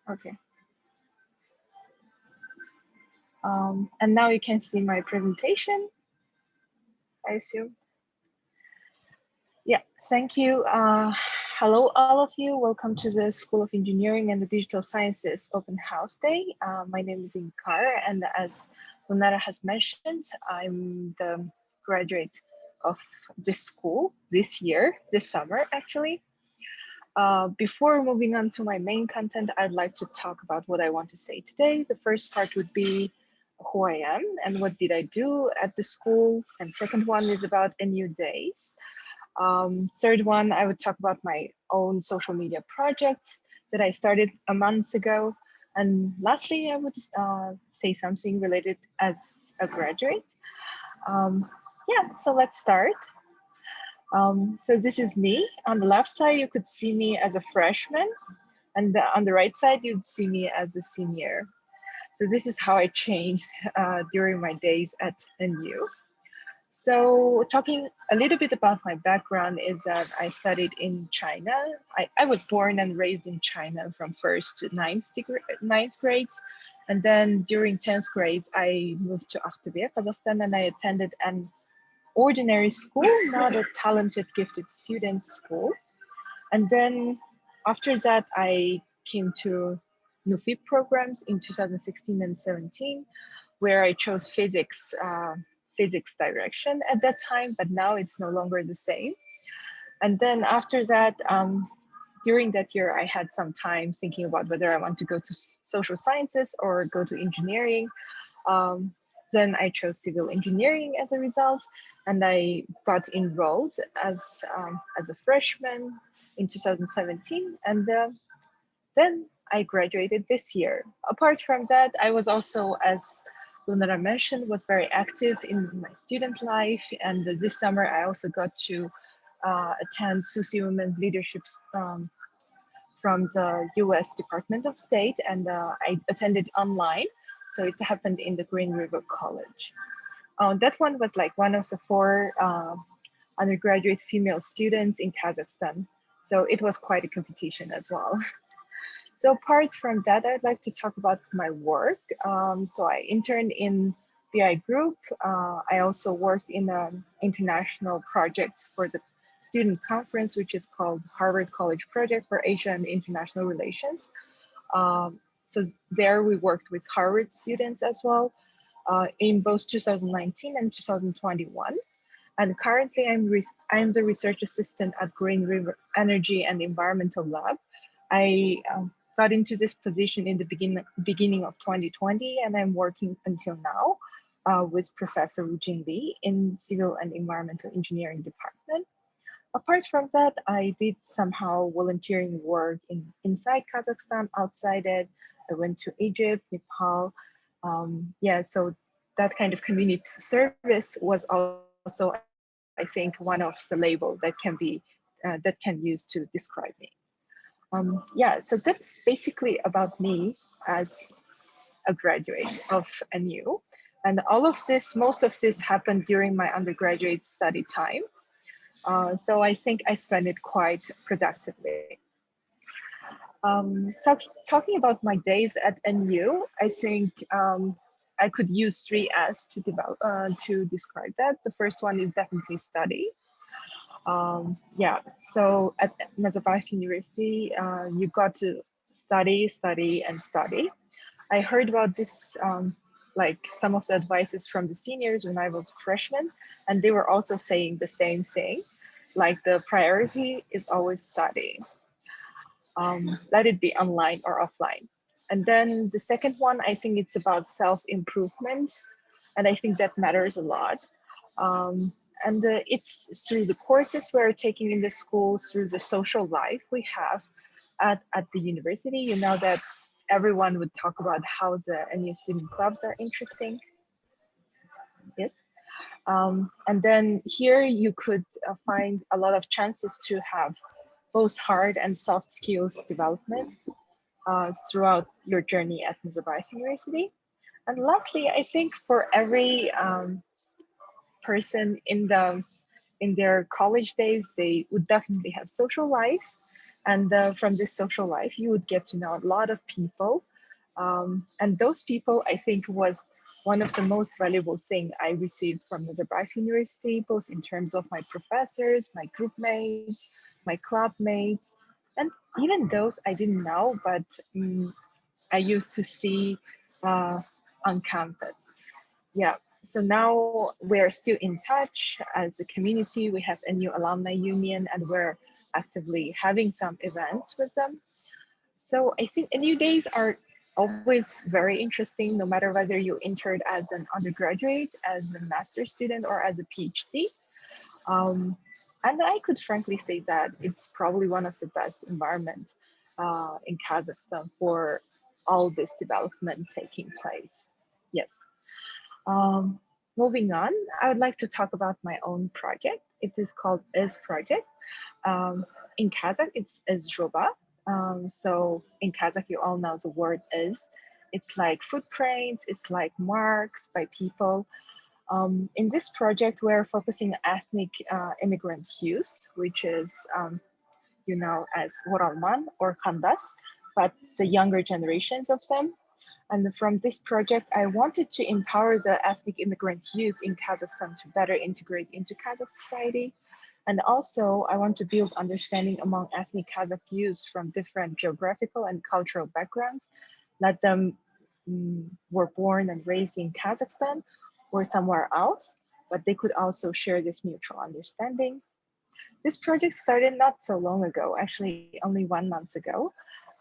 Okay. And now you can see my presentation, I assume. Yeah, thank you. Hello, all of you. Welcome to the School of Engineering and the Digital Sciences Open House Day. My name is Inkar, and as Lunara has mentioned, I'm the graduate of this school this year, this summer, actually. Before moving on to my main content, I'd like to talk about what I want to say today. The first part would be who I am and what did I do at the school. And second one is about NU days. Third one, I would talk about my own social media projects that I started a month ago. And lastly, I would say something related as a graduate. Yeah, so let's start. So this is me. On the left side, you could see me as a freshman, and on the right side, you'd see me as a senior. So this is how I changed during my days at NU. So talking a little bit about my background is that I studied in China. I was born and raised in China from 1st to 9th grades. And then during 10th grades, I moved to Akhtebe, Kazakhstan, and I attended an ordinary school, not a talented, gifted student school. And then after that, I came to NUFIB programs in 2016 and 17, where I chose physics direction at that time, but now it's no longer the same. And then after that, during that year, I had some time thinking about whether I want to go to social sciences or go to engineering. Then I chose civil engineering as a result, and I got enrolled as a freshman in 2017, and then I graduated this year. Apart from that, I was also, as Lunara mentioned, was very active in my student life, and this summer I also got to attend Susi Women's Leadership from the US Department of State, and I attended online. So it happened in the Green River College. That one was like one of the 4 undergraduate female students in Kazakhstan. So it was quite a competition as well. So apart from that, I'd like to talk about my work. So I interned in BI Group. I also worked in international projects for the student conference, which is called Harvard College Project for Asia and International Relations. So there we worked with Harvard students as well in both 2019 and 2021. And currently I'm the research assistant at Green River Energy and Environmental Lab. I got into this position in the beginning of 2020, and I'm working until now. with Professor Wujin Lee in Civil and Environmental Engineering Department. Apart from that, I did somehow volunteering work inside Kazakhstan, outside it. I went to Egypt, Nepal. Yeah, so that kind of community service was also, I think, one of the labels that can be that can use to describe me. Yeah, so that's basically about me as a graduate of NU. And all of this, most of this happened during my undergraduate study time. So I think I spent it quite productively. So talking about my days at NU, I think I could use 3 S's to describe that. The first one is definitely study. Yeah, so at Nazarbayev University, you got to study, study, and study. I heard about this, like some of the advices from the seniors when I was a freshman, and they were also saying the same thing, like the priority is always study. Let it be online or offline. And then the second one, I think it's about self-improvement, and I think that matters a lot. And it's through the courses we're taking in the school, through the social life we have at the university. You know that everyone would talk about how the NU student clubs are interesting. Yes. And then here you could find a lot of chances to have both hard and soft skills development throughout your journey at Nazarbayev University. And lastly, I think for every person in their college days, they would definitely have social life. And from this social life, you would get to know a lot of people. And those people, I think, was one of the most valuable things I received from Nazarbayev University, both in terms of my professors, my group mates, my club mates, and even those I didn't know, but I used to see on campus. Yeah, so now we're still in touch as a community. We have a new alumni union and we're actively having some events with them. So I think NU days are always very interesting, no matter whether you entered as an undergraduate, as a master's student, or as a PhD. And I could frankly say that it's probably one of the best environments in Kazakhstan for all this development taking place. Yes. Moving on, I would like to talk about my own project. It is called IS project. In Kazakh, it's Izroba. So in Kazakh, you all know the word is. It's like footprints, it's like marks by people. In this project, we're focusing on ethnic immigrant youth, which is, you know, as Oralman or Khandas, but the younger generations of them. And from this project, I wanted to empower the ethnic immigrant youth in Kazakhstan to better integrate into Kazakh society. And also, I want to build understanding among ethnic Kazakh youth from different geographical and cultural backgrounds. Let them were born and raised in Kazakhstan or somewhere else, but they could also share this mutual understanding. This project started not so long ago, actually only 1 month ago.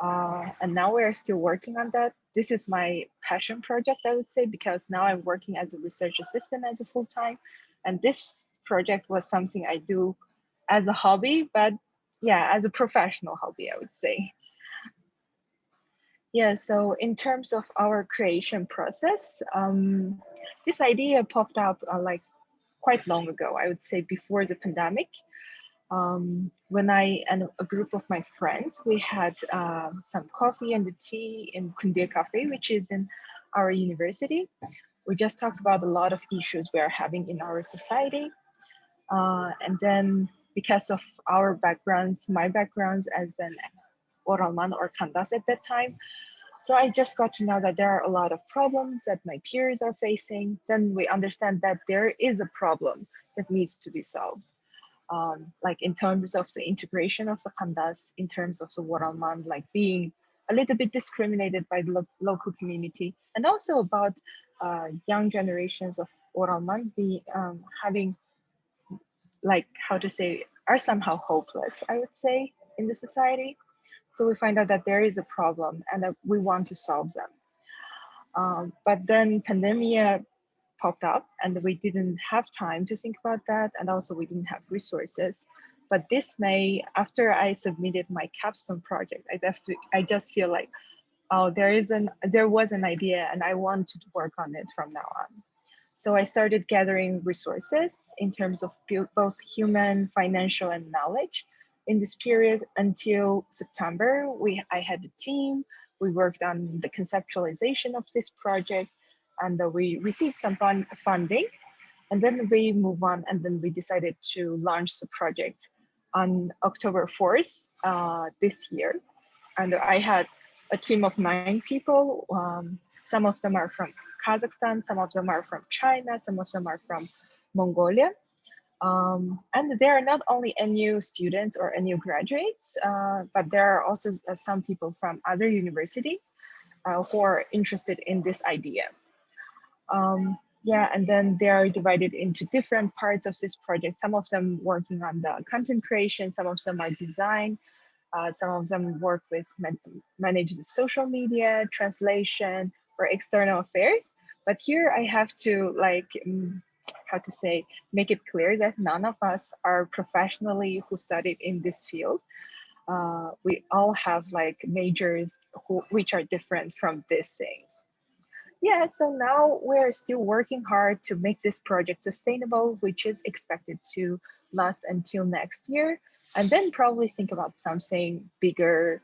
And now we're still working on that. This is my passion project, I would say, because now I'm working as a research assistant as a full-time. And this project was something I do as a hobby, but yeah, as a professional hobby, I would say. Yeah, so in terms of our creation process, this idea popped up like quite long ago, I would say before the pandemic. When I and a group of my friends, we had some coffee and tea in Kunde Cafe, which is in our university. We just talked about a lot of issues we are having in our society. And then because of our backgrounds, my backgrounds as an Oralman or Khandas at that time, so I just got to know that there are a lot of problems that my peers are facing. Then we understand that there is a problem that needs to be solved. Like in terms of the integration of the Khandas, in terms of the Oralman, like being a little bit discriminated by the local community, and also about young generations of Oralman having, like, how to say, are somehow hopeless, I would say, in the society. So we find out that there is a problem and that we want to solve them. But then pandemia popped up, and we didn't have time to think about that, and also we didn't have resources. But this May, after I submitted my capstone project, I just feel like, oh, there was an idea, and I want to work on it from now on. So I started gathering resources in terms of both human, financial, and knowledge. In this period until September, I had a team. We worked on the conceptualization of this project, and we received some funding. And then we move on, and then we decided to launch the project on October 4th this year. And I had a team of 9 people. Some of them are from Kazakhstan, some of them are from China, some of them are from Mongolia. And there are not only NU students or NU graduates, but there are also some people from other universities who are interested in this idea. Yeah, and then they are divided into different parts of this project. Some of them working on the content creation, some of them are design, some of them work with manage the social media, translation, or external affairs. But here I have to how to say, make it clear that none of us are professionally who studied in this field. We all have like majors which are different from these things. Yeah, so now we're still working hard to make this project sustainable, which is expected to last until next year, and then probably think about something bigger,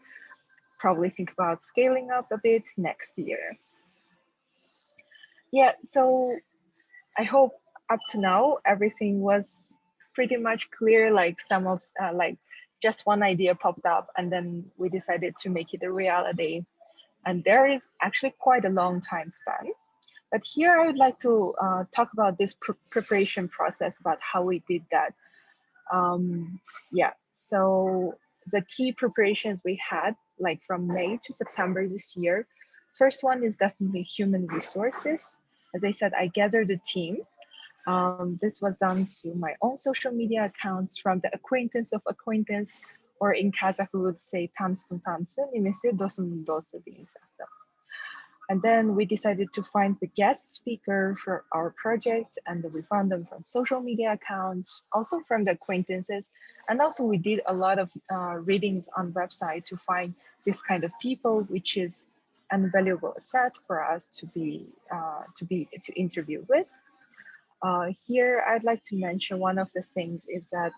probably think about scaling up a bit next year. Yeah, so I hope up to now, everything was pretty much clear, like some of, just one idea popped up and then we decided to make it a reality. And there is actually quite a long time span. But here I would like to talk about this preparation process, about how we did that. Yeah, so the key preparations we had, like from May to September this year, first one is definitely human resources. As I said, I gathered a team. This was done through my own social media accounts, from the acquaintance of acquaintance, or in Kazakh we would say tanısın tanısı, nemesi dosumun dostu diye insafta. And then we decided to find the guest speaker for our project, and we found them from social media accounts, also from the acquaintances, and also we did a lot of readings on website to find this kind of people, which is an invaluable asset for us to interview with. Here, I'd like to mention one of the things is that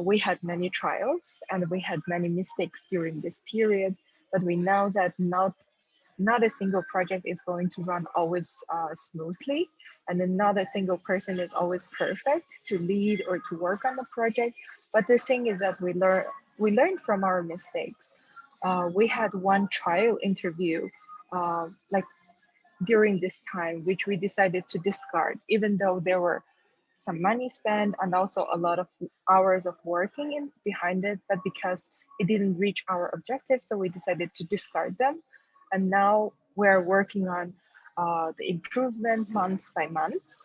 we had many trials and we had many mistakes during this period, but we know that not a single project is going to run always smoothly, and then not a single person is always perfect to lead or to work on the project. But the thing is that we learn from our mistakes. We had one trial interview during this time, which we decided to discard, even though there were some money spent and also a lot of hours of working behind it, but because it didn't reach our objectives, so we decided to discard them. And now we're working on the improvement month by month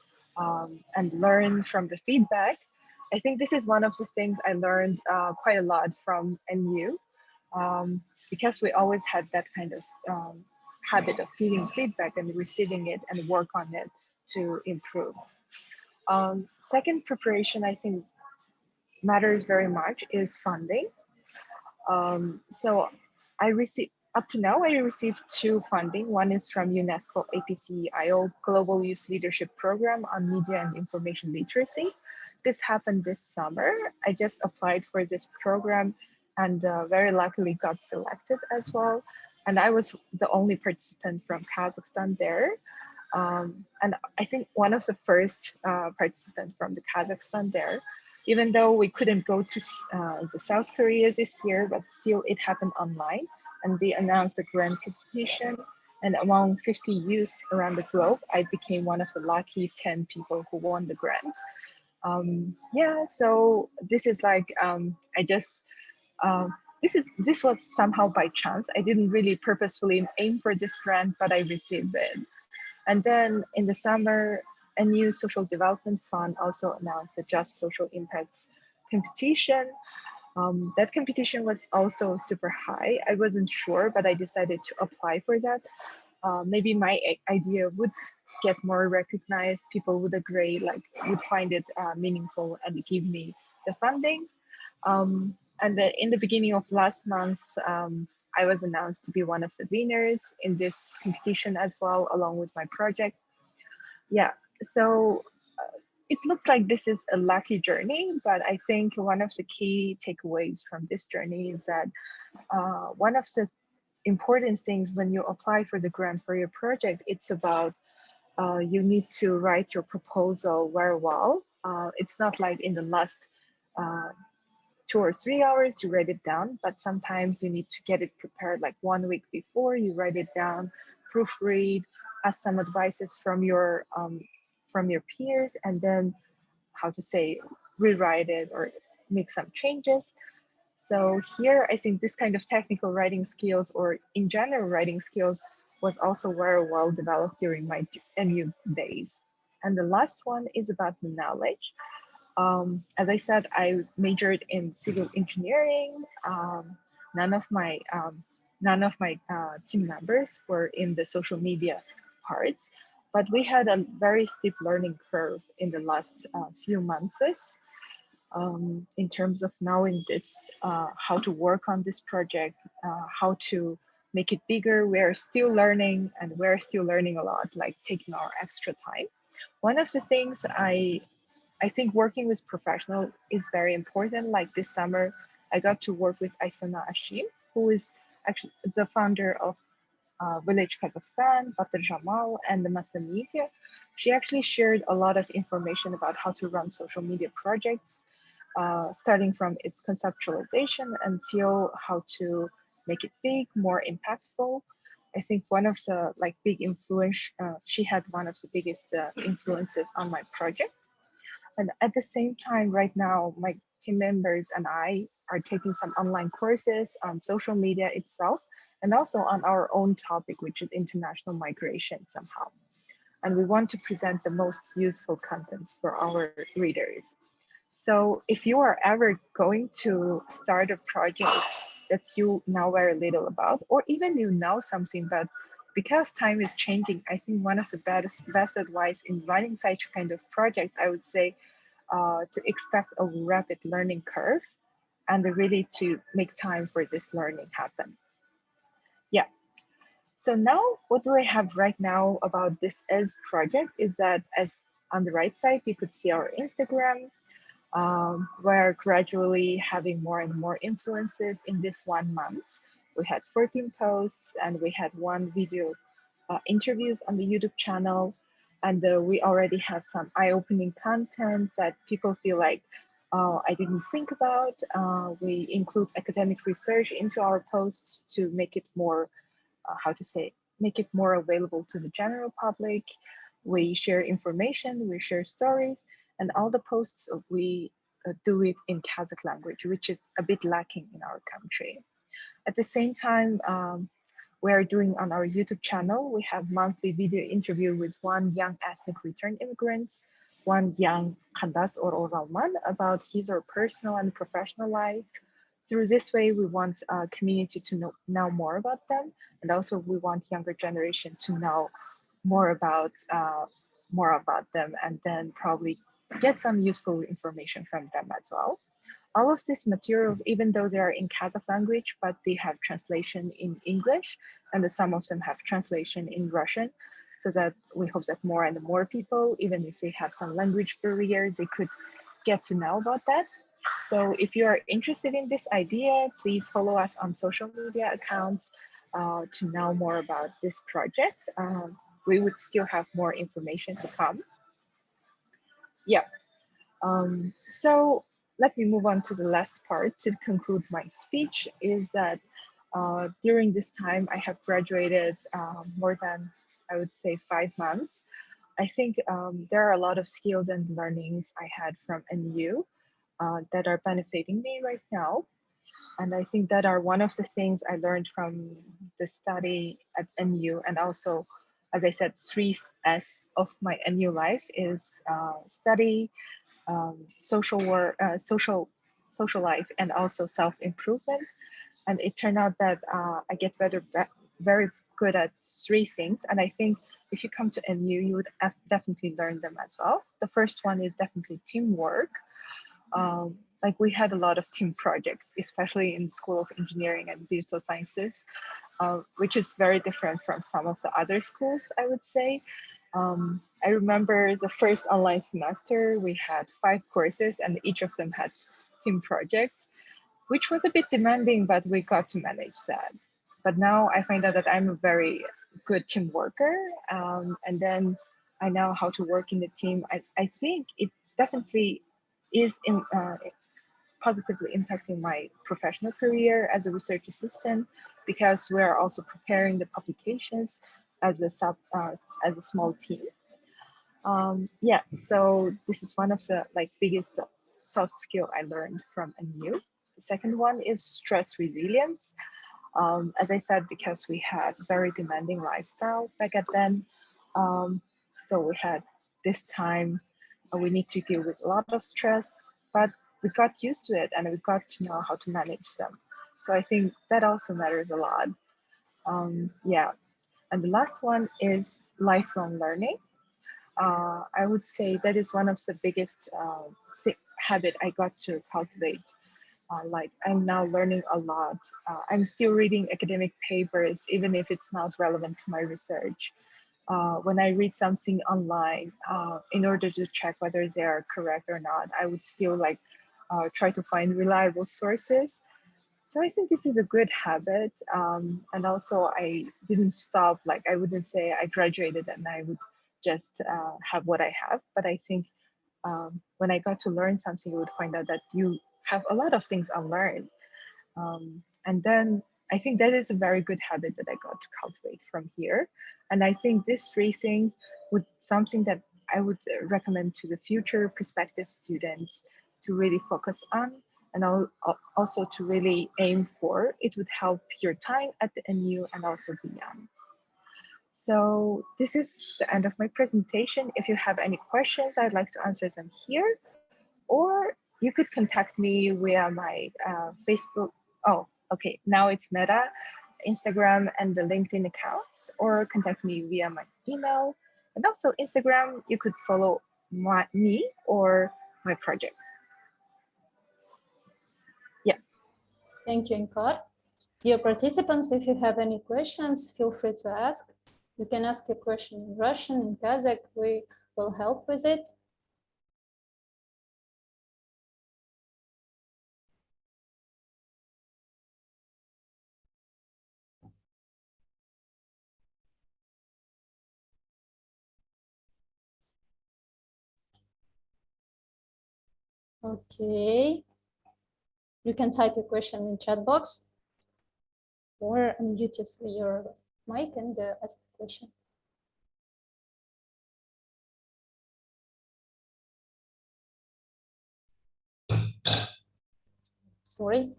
and learn from the feedback. I think this is one of the things I learned quite a lot from NU, because we always had that kind of habit of giving feedback and receiving it and work on it to improve. Second preparation, I think, matters very much is funding. So up to now, I received 2 funding. One is from UNESCO APCIO Global Youth Leadership Program on Media and Information Literacy. This happened this summer. I just applied for this program and very luckily got selected as well. And I was the only participant from Kazakhstan there. And I think one of the first participants from the Kazakhstan there, even though we couldn't go to the South Korea this year, but still it happened online. And they announced the grant competition. And among 50 youth around the globe, I became one of the lucky 10 people who won the grant. Yeah, so this is like, this was somehow by chance. I didn't really purposefully aim for this grant, but I received it. And then in the summer, a new social development fund also announced the Just Social Impacts competition. That competition was also super high. I wasn't sure, but I decided to apply for that. Maybe my idea would get more recognized. People would agree, like would find it meaningful and give me the funding. And then in the beginning of last month, I was announced to be one of the winners in this competition as well, along with my project. Yeah, so it looks like this is a lucky journey, but I think one of the key takeaways from this journey is that one of the important things when you apply for the grant for your project, it's about you need to write your proposal very well. It's not like in the last 2 or 3 hours you write it down, but sometimes you need to get it prepared like 1 week before. You write it down, proofread, ask some advices from your peers, and then rewrite it or make some changes. So here, I think this kind of technical writing skills, or in general writing skills, was also very well developed during my NU days. And the last one is about the knowledge. As I said, I majored in civil engineering. None of my team members were in the social media parts, but we had a very steep learning curve in the last few months in terms of knowing this, how to work on this project, how to make it bigger. We're still learning, and we're still learning a lot, like taking our extra time. One of the things I think working with professionals is very important. Like this summer, I got to work with Aysana Ashim, who is actually the founder of Village Kazakhstan, Batr Jamal, and the Master Media. She actually shared a lot of information about how to run social media projects, starting from its conceptualization until how to make it big, more impactful. I think one of the big influence, she had one of the biggest influences on my project. And at the same time, right now, my team members and I are taking some online courses on social media itself, and also on our own topic, which is international migration somehow. And we want to present the most useful contents for our readers. So if you are ever going to start a project that you know very little about, or even you know something, but because time is changing, I think one of the best advice in running such kind of project, I would say, to expect a rapid learning curve and really to make time for this learning happen. Yeah. So now what do I have right now about this ES project is that, as on the right side, you could see our Instagram. We're gradually having more and more influences in this 1 month. We had 14 posts and we had 1 video interviews on the YouTube channel. And we already have some eye-opening content that people feel like, I didn't think about. We include academic research into our posts to make it more, make it more available to the general public. We share information, we share stories, and all the posts we do it in Kazakh language, which is a bit lacking in our country. At the same time, we're doing on our YouTube channel, we have monthly video interview with 1 young ethnic return immigrants, 1 young Khandas or Oralman about his or personal and professional life. Through this way, we want community to know more about them, and also we want younger generation to know more about them, and then probably get some useful information from them as well. All of these materials, even though they are in Kazakh language, but they have translation in English, and some of them have translation in Russian, so that we hope that more and more people, even if they have some language barriers, they could get to know about that. So if you are interested in this idea, please follow us on social media accounts to know more about this project. We would still have more information to come. Yeah. So let me move on to the last part to conclude my speech, is that during this time I have graduated more than, I would say, 5 months. I think there are a lot of skills and learnings I had from NU that are benefiting me right now. And I think that are one of the things I learned from the study at NU, and also, as I said, 3 S of my NU life is study, social work, social life, and also self-improvement. And it turned out that I get very good at 3 things. And I think if you come to NU, you would definitely learn them as well. The first one is definitely teamwork. Like we had a lot of team projects, especially in School of Engineering and Digital Sciences, which is very different from some of the other schools, I would say. I remember the first online semester, we had 5 courses and each of them had team projects, which was a bit demanding, but we got to manage that. But now I find out that I'm a very good team worker, and then I know how to work in the team. I think it definitely is positively impacting my professional career as a research assistant, because we're also preparing the publications as a small team. Yeah, so this is one of the biggest soft skill I learned from NU. The second one is stress resilience. As I said, because we had very demanding lifestyle back at then, so we had this time we need to deal with a lot of stress, but we got used to it and we got to know how to manage them. So I think that also matters a lot. Yeah, and the last one is lifelong learning. I would say that is one of the biggest habit I got to cultivate. Like I'm now learning a lot. I'm still reading academic papers, even if it's not relevant to my research. When I read something online, in order to check whether they are correct or not, I would still try to find reliable sources. So I think this is a good habit. And also I didn't stop, I wouldn't say I graduated and I would just have what I have, but I think when I got to learn something, you would find out that you have a lot of things unlearned. And then I think that is a very good habit that I got to cultivate from here. And I think these 3 things would something that I would recommend to the future prospective students to really focus on, and also to really aim for. It would help your time at the NU and also beyond. So this is the end of my presentation. If you have any questions, I'd like to answer them here, or you could contact me via my Facebook. Oh, okay, now it's Meta, Instagram, and the LinkedIn accounts, or contact me via my email. And also Instagram, you could follow me or my project. Yeah. Thank you, Inkar. Dear participants, if you have any questions, feel free to ask. You can ask a question in Russian, in Kazakh, we will help with it. Okay. You can type your question in chat box or unmute your mic and ask the question. Sorry.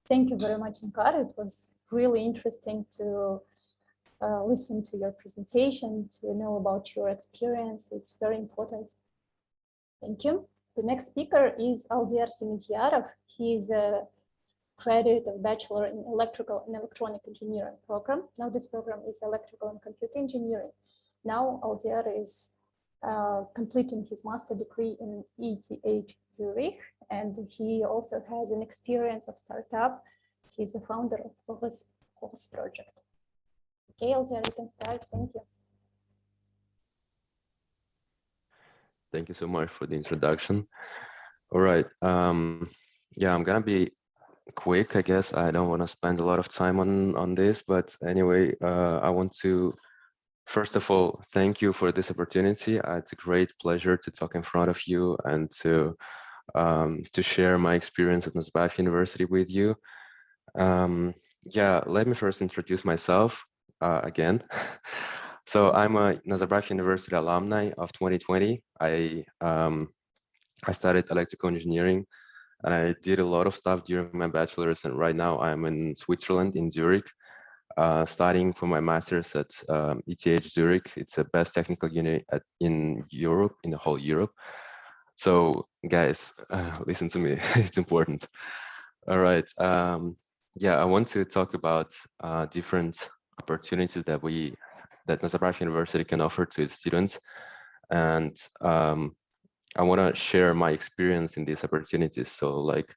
Thank you very much, Inkar. It was really interesting to listen to your presentation, to know about your experience. It's very important. Thank you. The next speaker is Aldir Simigiara. He is a graduate of Bachelor in Electrical and Electronic Engineering program. Now this program is Electrical and Computer Engineering. Now Aldir is completing his master degree in ETH Zurich, and he also has an experience of startup. He's a founder of Corpus project. Okay, Aldir, you can start. Thank you. Thank you so much for the introduction. All right. Yeah, I'm gonna be quick, I guess. I don't want to spend a lot of time on this, but anyway, I want to first of all thank you for this opportunity. It's a great pleasure to talk in front of you and to share my experience at Nazarbayev University with you. Yeah, let me first introduce myself again. So I'm a Nazarbayev University alumni of 2020. I studied electrical engineering and I did a lot of stuff during my bachelor's, and right now I'm in Switzerland, in Zurich, studying for my master's at ETH Zurich. It's the best technical unit in Europe, in the whole Europe. So guys, listen to me, it's important. All right, yeah, I want to talk about different opportunities that Nazarbayev University can offer to its students. And I want to share my experience in these opportunities. So like,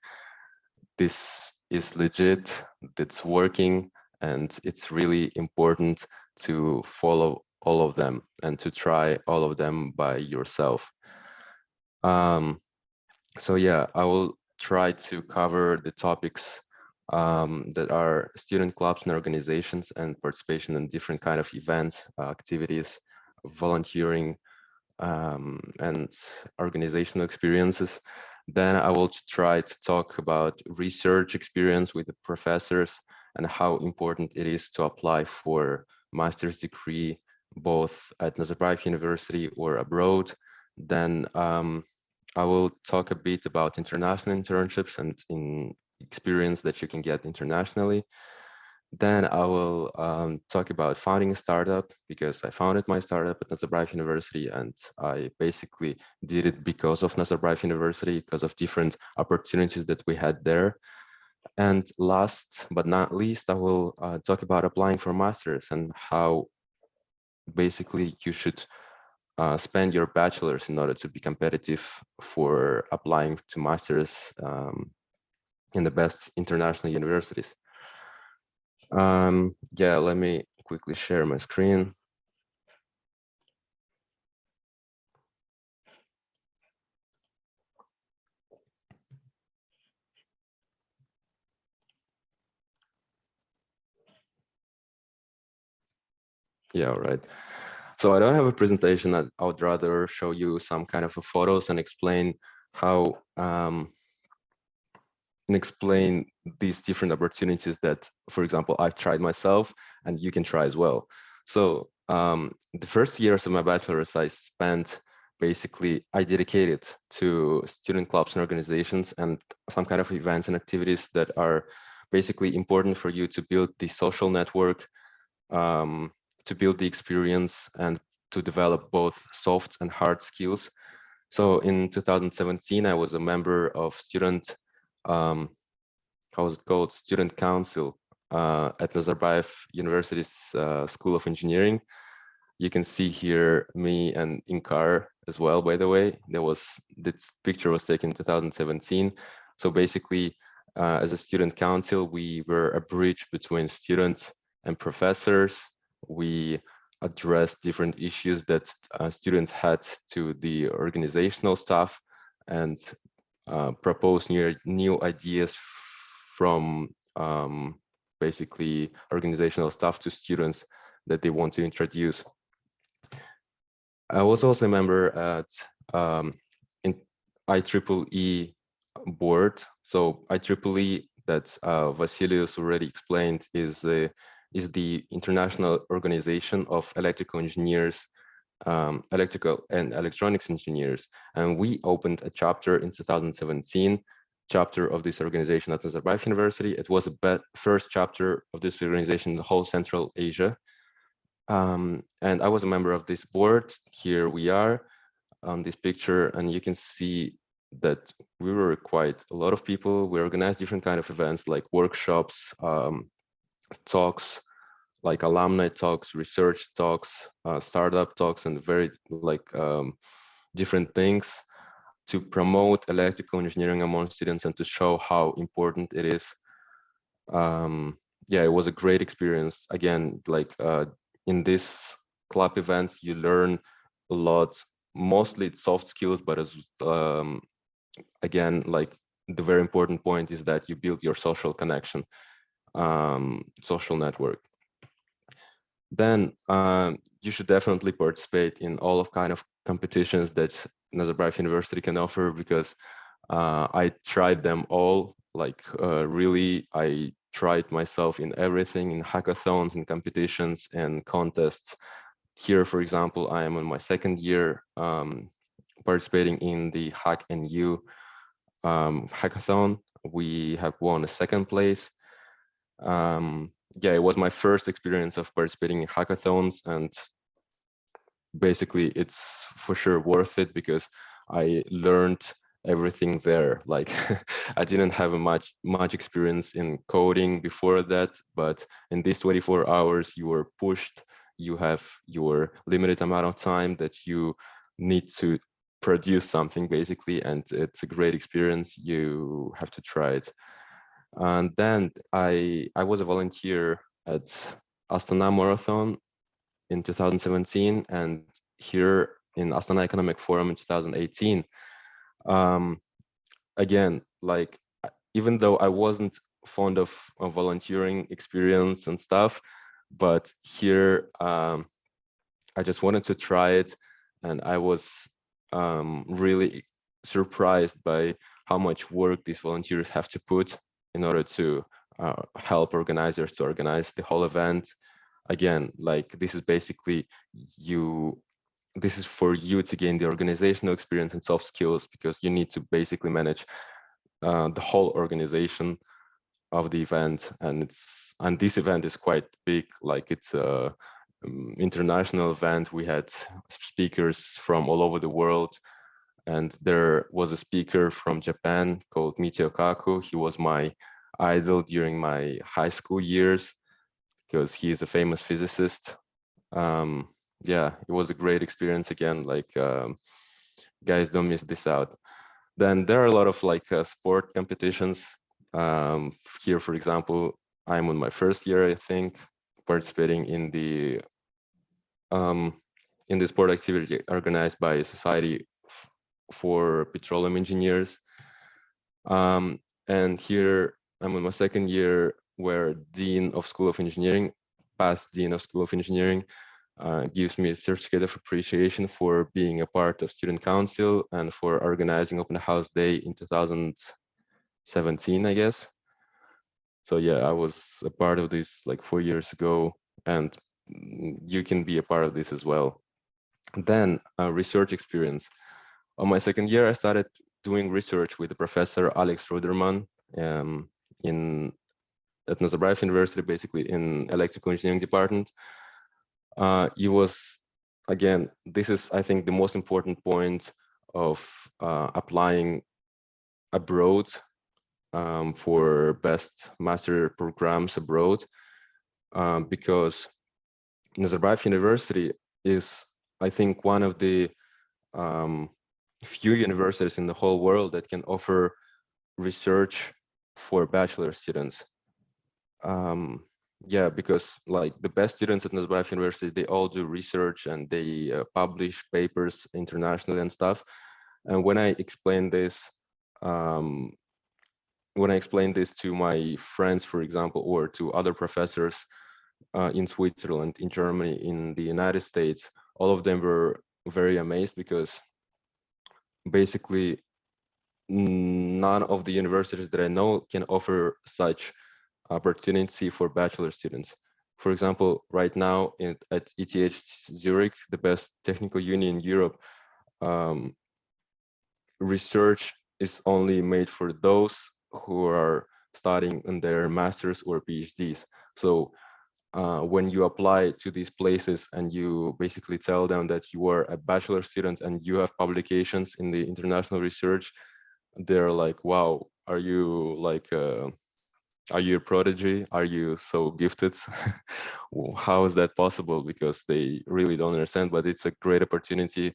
this is legit, it's working, and it's really important to follow all of them and to try all of them by yourself. So yeah, I will try to cover the topics that are student clubs and organizations and participation in different kind of events, activities, volunteering, and organizational experiences. Then I will try to talk about research experience with the professors and how important it is to apply for master's degree, both at Nazarbayev University or abroad. Then I will talk a bit about international internships and in experience that you can get internationally. Then I will talk about founding a startup, because I founded my startup at Nazarbayev University, and I basically did it because of Nazarbayev University, because of different opportunities that we had there. And last but not least, I will talk about applying for masters and how basically you should spend your bachelor's in order to be competitive for applying to masters in the best international universities. Yeah, let me quickly share my screen. Yeah, all right. So I don't have a presentation. I would rather show you some kind of photos and explain how and explain these different opportunities that, for example, I've tried myself and you can try as well. So the first years of my bachelor's, I spent basically, I dedicated to student clubs and organizations and some kind of events and activities that are basically important for you to build the social network, to build the experience, and to develop both soft and hard skills. So in 2017, I was a member of student, how was it called? Student Council at Nazarbayev University's School of Engineering. You can see here me and Inkar as well, by the way. This picture was taken in 2017. So basically, as a student council, we were a bridge between students and professors. We addressed different issues that students had to the organizational staff and propose new ideas from basically organizational staff to students that they want to introduce. I was also a member at in IEEE board. So IEEE, that Vasilius already explained, is the international organization of electrical engineers, electrical and electronics engineers. And we opened a chapter in 2017, chapter of this organization at Azerbaija University. It was the first chapter of this organization in the whole Central Asia. And I was a member of this board. Here we are on this picture, and you can see that we were quite a lot of people. We organized different kind of events like workshops, talks, like alumni talks, research talks, startup talks, and very different things to promote electrical engineering among students and to show how important it is. Yeah, it was a great experience. Again, in this club events, you learn a lot. Mostly it's soft skills, but as again, the very important point is that you build your social connection, social network. Then you should definitely participate in all of kind of competitions that Nazarbayev University can offer, because I tried them all. Really, I tried myself in everything, in hackathons, in competitions and contests. Here, for example, I am in my second year participating in the Hack NU hackathon. We have won a second place. Yeah, it was my first experience of participating in hackathons, and basically it's for sure worth it, because I learned everything there. Like I didn't have much experience in coding before that, but in these 24 hours you were pushed. You have your limited amount of time that you need to produce something basically, and it's a great experience. You have to try it. And then I was a volunteer at Astana Marathon in 2017, and here in Astana Economic Forum in 2018. Again, like, even though I wasn't fond of volunteering experience and stuff, but here I just wanted to try it, and I was really surprised by how much work these volunteers have to put in order to help organizers to organize the whole event. Again, like, this is basically this is for you to gain the organizational experience and soft skills, because you need to basically manage the whole organization of the event, and this event is quite big. Like, it's a international event. We had speakers from all over the world, and there was a speaker from Japan called Michio Kaku. He was my idol during my high school years because he is a famous physicist. Yeah, it was a great experience again. Like, guys, don't miss this out. Then there are a lot of like sport competitions. Here, for example, I'm on my first year, I think, participating in the sport activity organized by a society for petroleum engineers. And here I'm on my second year, where Dean of School of Engineering, past Dean of School of Engineering, gives me a certificate of appreciation for being a part of Student Council and for organizing Open House Day in 2017, I guess. So yeah, I was a part of this like 4 years ago, and you can be a part of this as well. Then research experience. On my second year, I started doing research with the professor Alex Ruderman at Nazarbayev University, basically in electrical engineering department. It was, again, this is, I think, the most important point of applying abroad for best master programs abroad, because Nazarbayev University is, I think, one of the few universities in the whole world that can offer research for bachelor students. Yeah, because like the best students at Nazarbayev University, they all do research and they publish papers internationally and stuff. And when I explain this, to my friends, for example, or to other professors in Switzerland, in Germany, in the United States, all of them were very amazed, because basically none of the universities that I know can offer such opportunity for bachelor students. For example, right now at ETH Zurich, the best technical uni in Europe, research is only made for those who are studying in their masters or PhDs. So when you apply to these places and you basically tell them that you are a bachelor student and you have publications in the international research, they're like, wow, are you like are you a prodigy? Are you so gifted? How is that possible? Because they really don't understand, but it's a great opportunity,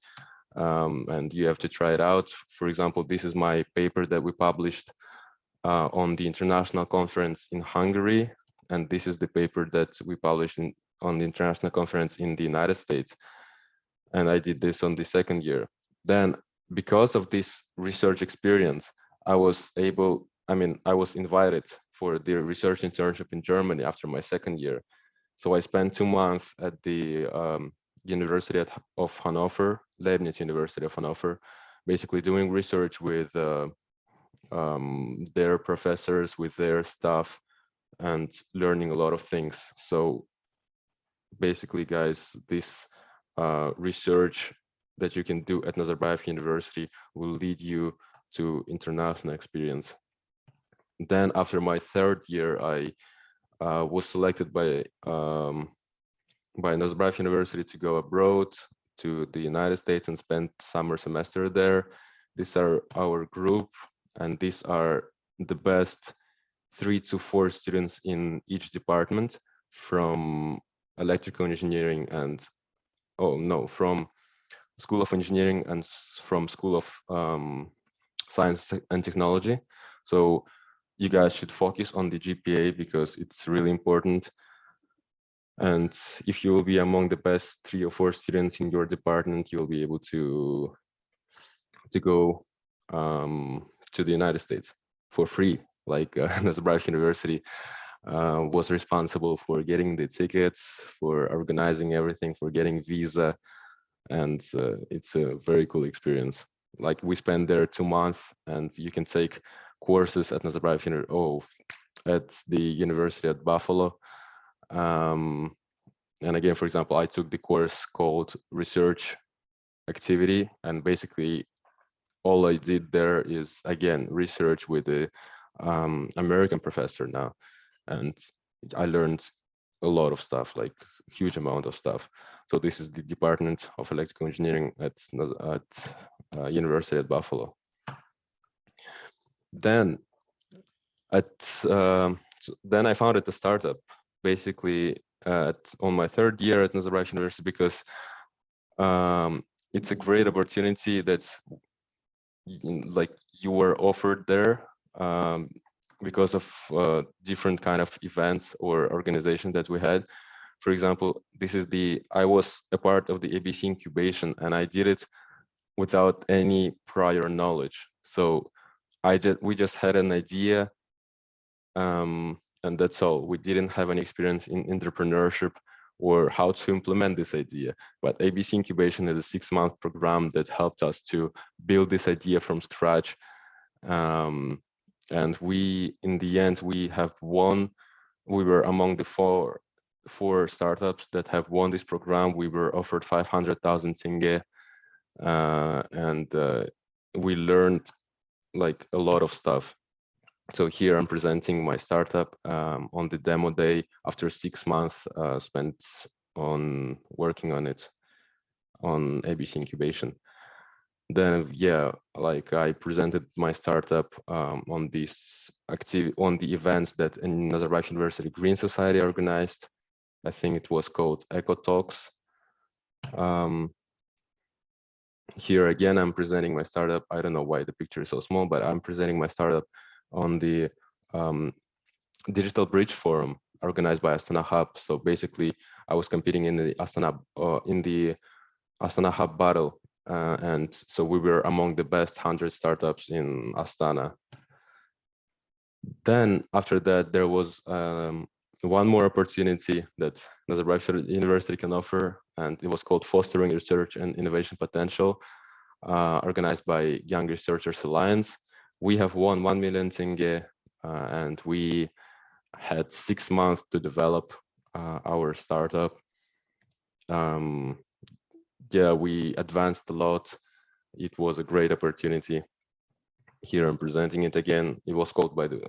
and you have to try it out. For example, this is my paper that we published on the international conference in Hungary, and this is the paper that we published on the international conference in the United States. And I did this on the second year. Then, because of this research experience, I was invited for the research internship in Germany after my second year. So I spent 2 months at the University of Hanover, Leibniz University of Hanover, basically doing research with their professors, with their staff, and learning a lot of things. So basically, guys, this research that you can do at Nazarbayev University will lead you to international experience. Then after my third year, I was selected by Nazarbayev University to go abroad to the United States and spend summer semester there, these are our group, and these are the best 3 to 4 students in each department from electrical engineering and, from School of Engineering and from School of Science and Technology. So you guys should focus on the GPA because it's really important. And if you will be among the best 3 or 4 students in your department, you'll be able to go to the United States for free. Like Azerbaija University was responsible for getting the tickets, for organizing everything, for getting visa, and it's a very cool experience. Like we spent there 2 months, and you can take courses at Azerbaija at the University at Buffalo. And again, for example, I took the course called Research Activity, and basically all I did there is, again, research with the American professor now. And I learned a lot of stuff, like huge amount of stuff. So this is the Department of Electrical Engineering at University at Buffalo. Then then I founded a startup, basically on my 3rd year at Azerbaija University, because it's a great opportunity that's like you were offered there because of different kind of events or organizations that we had. For example, I was a part of the ABC incubation, and I did it without any prior knowledge. So we just had an idea, and that's all. We didn't have any experience in entrepreneurship or how to implement this idea. But ABC incubation is a 6-month program that helped us to build this idea from scratch. And in the end, we have won. We were among the four startups that have won this program. We were offered 500,000 tenge, and we learned like a lot of stuff. So here I'm presenting my startup on the demo day after 6 months spent on working on it on ABC incubation. Then like I presented my startup on the events that in Azerbaija University Green Society organized. I think it was called Eco Talks. Here again, I'm presenting my startup. I don't know why the picture is so small, but I'm presenting my startup on the Digital Bridge Forum organized by Astana Hub. So basically, I was competing in the Astana Hub battle, and so we were among the best 100 startups in Astana. Then after that, there was one more opportunity that Azerbaija University can offer, and it was called Fostering Research and Innovation Potential, organized by Young Researchers Alliance. We have won 1 million tenge, and we had 6 months to develop our startup. We advanced a lot. It was a great opportunity. Here I'm presenting it again. It was called by the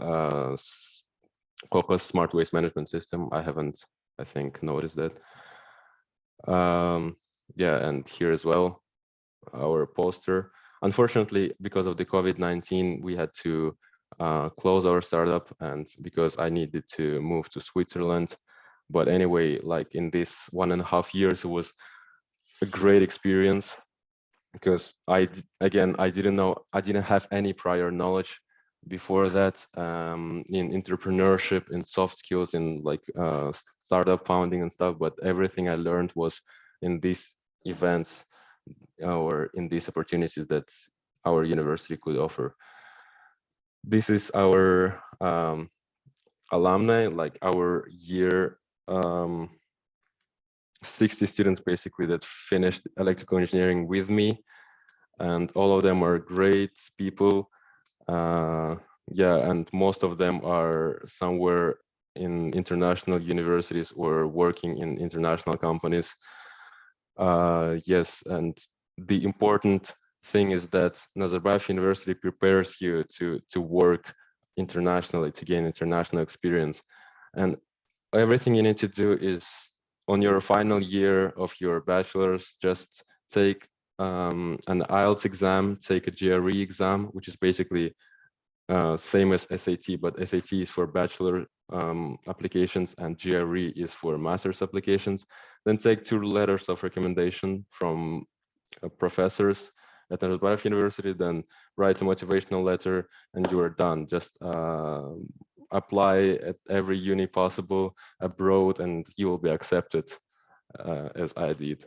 Corpus Smart Waste Management System. I haven't, I think, noticed that. And here as well, our poster. Unfortunately, because of the COVID-19, we had to close our startup, and because I needed to move to Switzerland. But anyway, like in this 1.5 years, it was a great experience because I didn't have any prior knowledge before that in entrepreneurship, in soft skills, in like startup founding and stuff. But everything I learned was in these events or in these opportunities that our university could offer. This is our alumni, like our year, 60 students basically that finished electrical engineering with me, and all of them are great people. And most of them are somewhere in international universities or working in international companies. Yes, and the important thing is that Azerbaija University prepares you to work internationally, to gain international experience. And everything you need to do is on your final year of your bachelor's, just take an Ielts exam, take a GRE exam, which is basically same as SAT, but SAT is for bachelor applications and GRE is for master's applications. Then take 2 letters of recommendation from professors at Azerbaija University, then write a motivational letter, and you are done. Just apply at every uni possible abroad, and you will be accepted, as I did,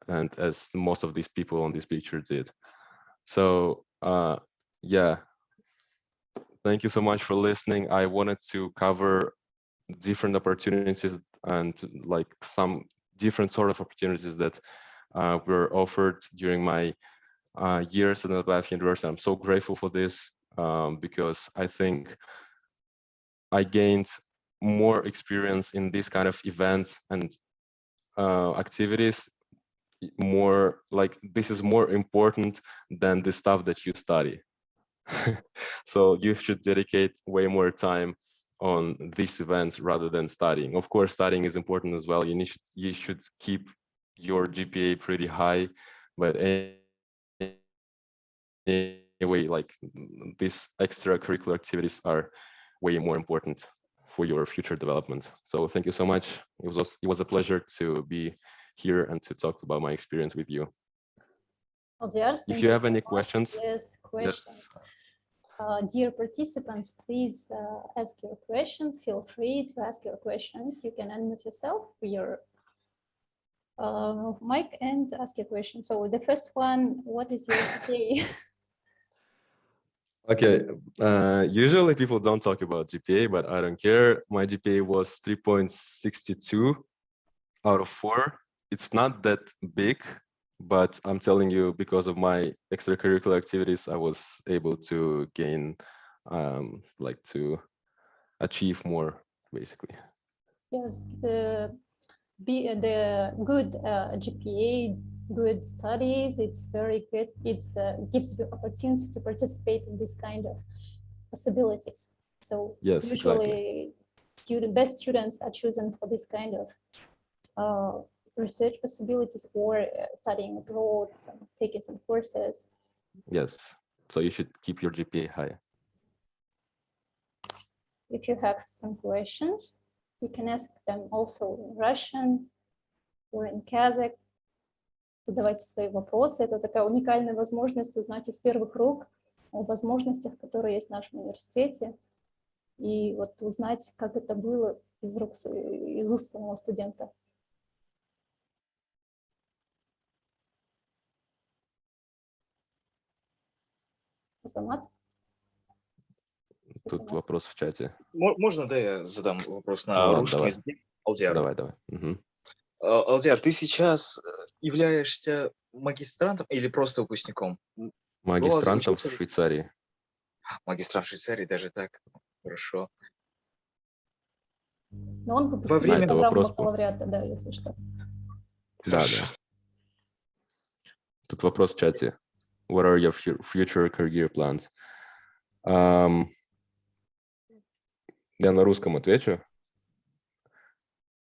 and as most of these people on this picture did. So yeah, thank you so much for listening. I wanted to cover different opportunities and like some different sort of opportunities that were offered during my years at Azerbaija University. I'm so grateful for this because I think I gained more experience in these kind of events and activities. More like this is more important than the stuff that you study. So you should dedicate way more time on these events rather than studying. Of course, studying is important as well. You should keep your GPA pretty high, but anyway, like these extracurricular activities are way more important for your future development. So thank you so much. It was a pleasure to be here and to talk about my experience with you. Aldir, If you have any questions, yes, questions. Dear participants, please ask your questions. Feel free to ask your questions. You can unmute yourself with your mic and ask your question. So the first one, what is your GPA? Okay, usually people don't talk about GPA, but I don't care. My GPA was 3.62 out of 4. It's not that big, but I'm telling you, because of my extracurricular activities, I was able to gain, like to achieve more, basically. Yes, the good GPA, good studies, it's very good. It gives you opportunity to participate in this kind of possibilities. So yes, usually exactly. best students are chosen for this kind of research possibilities or studying abroad, taking some courses. Yes, so you should keep your GPA high. If you have some questions, you can ask them also in Russian or in Kazakh. Задавайте свои вопросы. Это такая уникальная возможность узнать из первых рук о возможностях, которые есть в нашем университете, и вот узнать, как это было из уст самого студента. Азамат? Тут вопрос в чате. Можно, да, я задам вопрос на Ладно, русском давай. языке? Алдир. Давай. Угу. Алдир, ты сейчас являешься магистрантом или просто выпускником? Магистрантом в Швейцарии. Магистрант в Швейцарии, даже так. Хорошо. Но он выпускник программы бакалавриата, да, если что. Да. Тут вопрос в чате. What are your future career plans? Я на русском отвечу.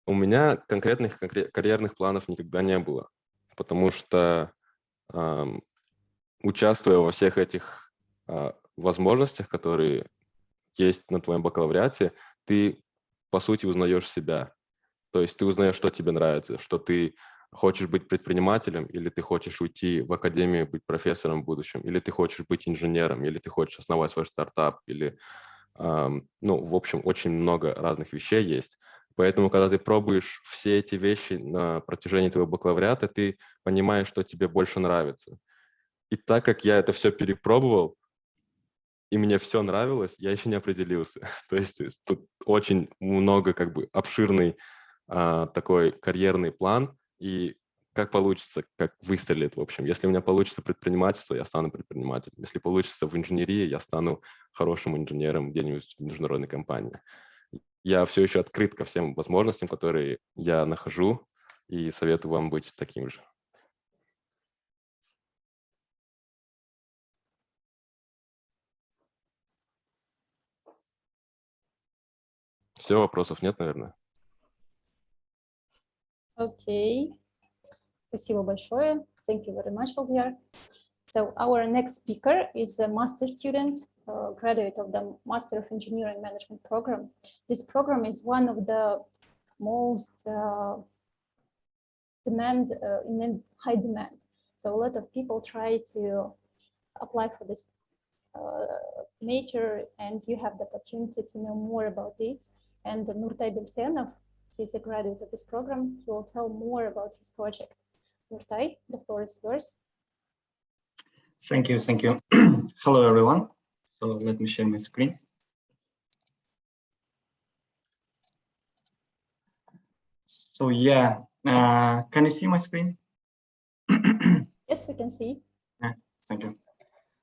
У меня конкретных карьерных планов никогда не было, потому что участвуя во всех этих возможностях, которые есть на твоем бакалавриате, ты, по сути, узнаешь себя. То есть ты узнаешь, что тебе нравится, что ты хочешь быть предпринимателем, или ты хочешь уйти в академию, быть профессором в будущем, или ты хочешь быть инженером, или ты хочешь основать свой стартап, или, ну, в общем, очень много разных вещей есть. Поэтому, когда ты пробуешь все эти вещи на протяжении твоего бакалавриата, ты понимаешь, что тебе больше нравится. И так как я это все перепробовал, и мне все нравилось, я еще не определился. То есть тут очень много, как бы, обширный такой карьерный план, и как получится, как выстрелит, в общем. Если у меня получится предпринимательство, я стану предпринимателем. Если получится в инженерии, я стану хорошим инженером где-нибудь в международной компании. Я все еще открыт ко всем возможностям, которые я нахожу, и советую вам быть таким же. Все, вопросов нет, наверное? Окей. Спасибо большое. Thank you very much, Aldir. So our next speaker is a master student, graduate of the Master of Engineering Management program. This program is one of the most in high demand. So a lot of people try to apply for this major, and you have the opportunity to know more about it. And Nurtay Beltenov, he's a graduate of this program. He will tell more about his project. Nurtay, the floor is yours. Thank you, thank you. Hello, everyone. So let me share my screen. So yeah, can you see my screen? Yes, we can see. Thank you.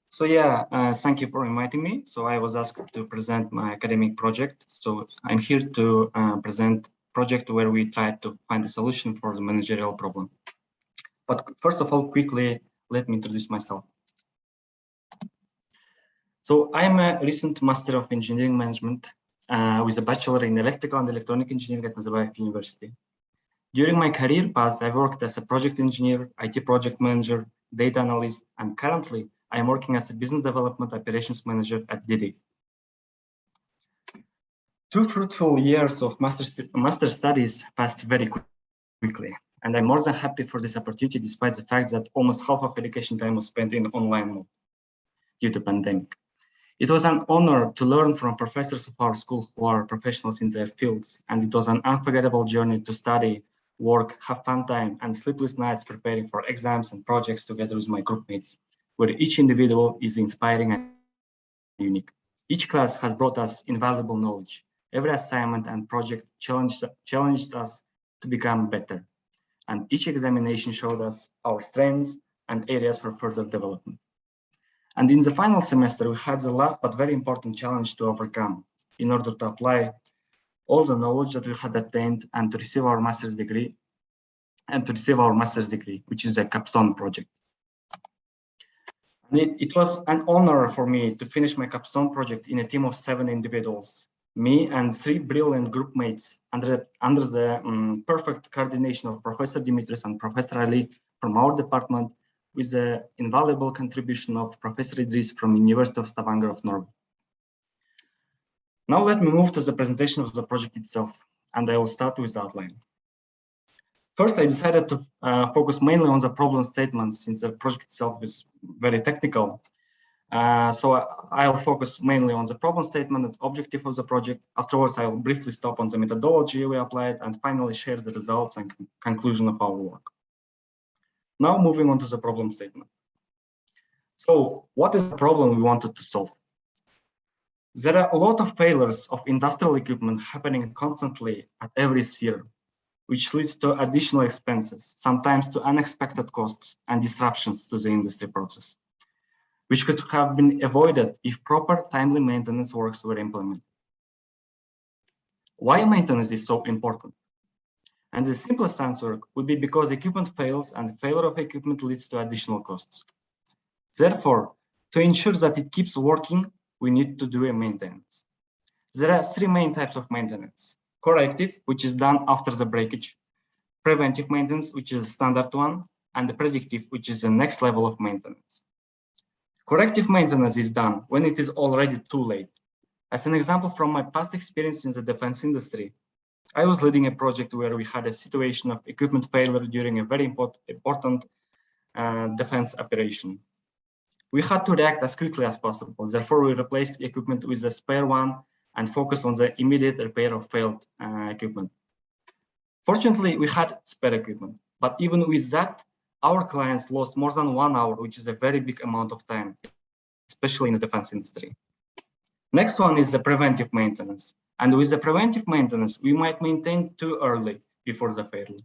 So yeah, thank you for inviting me. So I was asked to present my academic project. So I'm here to present project where we try to find a solution for the managerial problem. But first of all, quickly, let me introduce myself. So I'm a recent Master of Engineering Management with a Bachelor in Electrical and Electronic Engineering at Azerbaija University. During my career path, I worked as a project engineer, IT project manager, data analyst, and currently I am working as a business development operations manager at Didi. 2 fruitful years of master studies passed very quickly, and I'm more than happy for this opportunity despite the fact that almost half of education time was spent in online mode due to pandemic. It was an honor to learn from professors of our school who are professionals in their fields, and it was an unforgettable journey to study, work, have fun time, and sleepless nights preparing for exams and projects together with my groupmates, where each individual is inspiring and unique. Each class has brought us invaluable knowledge. Every assignment and project challenged us to become better, and each examination showed us our strengths and areas for further development. And in the final semester, we had the last but very important challenge to overcome in order to apply all the knowledge that we had obtained and to receive our master's degree, which is a capstone project. And it was an honor for me to finish my capstone project in a team of 7 individuals, me and 3 brilliant group mates under the perfect coordination of Professor Dimitris and Professor Ali from our department, with the invaluable contribution of Professor Idris from University of Stavanger of Norway. Now let me move to the presentation of the project itself, and I will start with the outline. First, I decided to focus mainly on the problem statements since the project itself is very technical. So I'll focus mainly on the problem statement and objective of the project. Afterwards, I will briefly stop on the methodology we applied and finally share the results and conclusion of our work. Now moving on to the problem statement. So what is the problem we wanted to solve? There are a lot of failures of industrial equipment happening constantly at every sphere, which leads to additional expenses, sometimes to unexpected costs and disruptions to the industry process, which could have been avoided if proper timely maintenance works were implemented. Why maintenance is so important? And the simplest answer would be because equipment fails and failure of equipment leads to additional costs. Therefore, to ensure that it keeps working, we need to do a maintenance. There are 3 main types of maintenance: corrective, which is done after the breakage; preventive maintenance, which is a standard one; and the predictive, which is the next level of maintenance. Corrective maintenance is done when it is already too late. As an example from my past experience in the defense industry, I was leading a project where we had a situation of equipment failure during a very important defense operation. We had to react as quickly as possible. Therefore, we replaced equipment with a spare one and focused on the immediate repair of failed equipment. Fortunately, we had spare equipment, but even with that, our clients lost more than 1 hour, which is a very big amount of time, especially in the defense industry. Next one is the preventive maintenance. And with the preventive maintenance, we might maintain too early before the failure.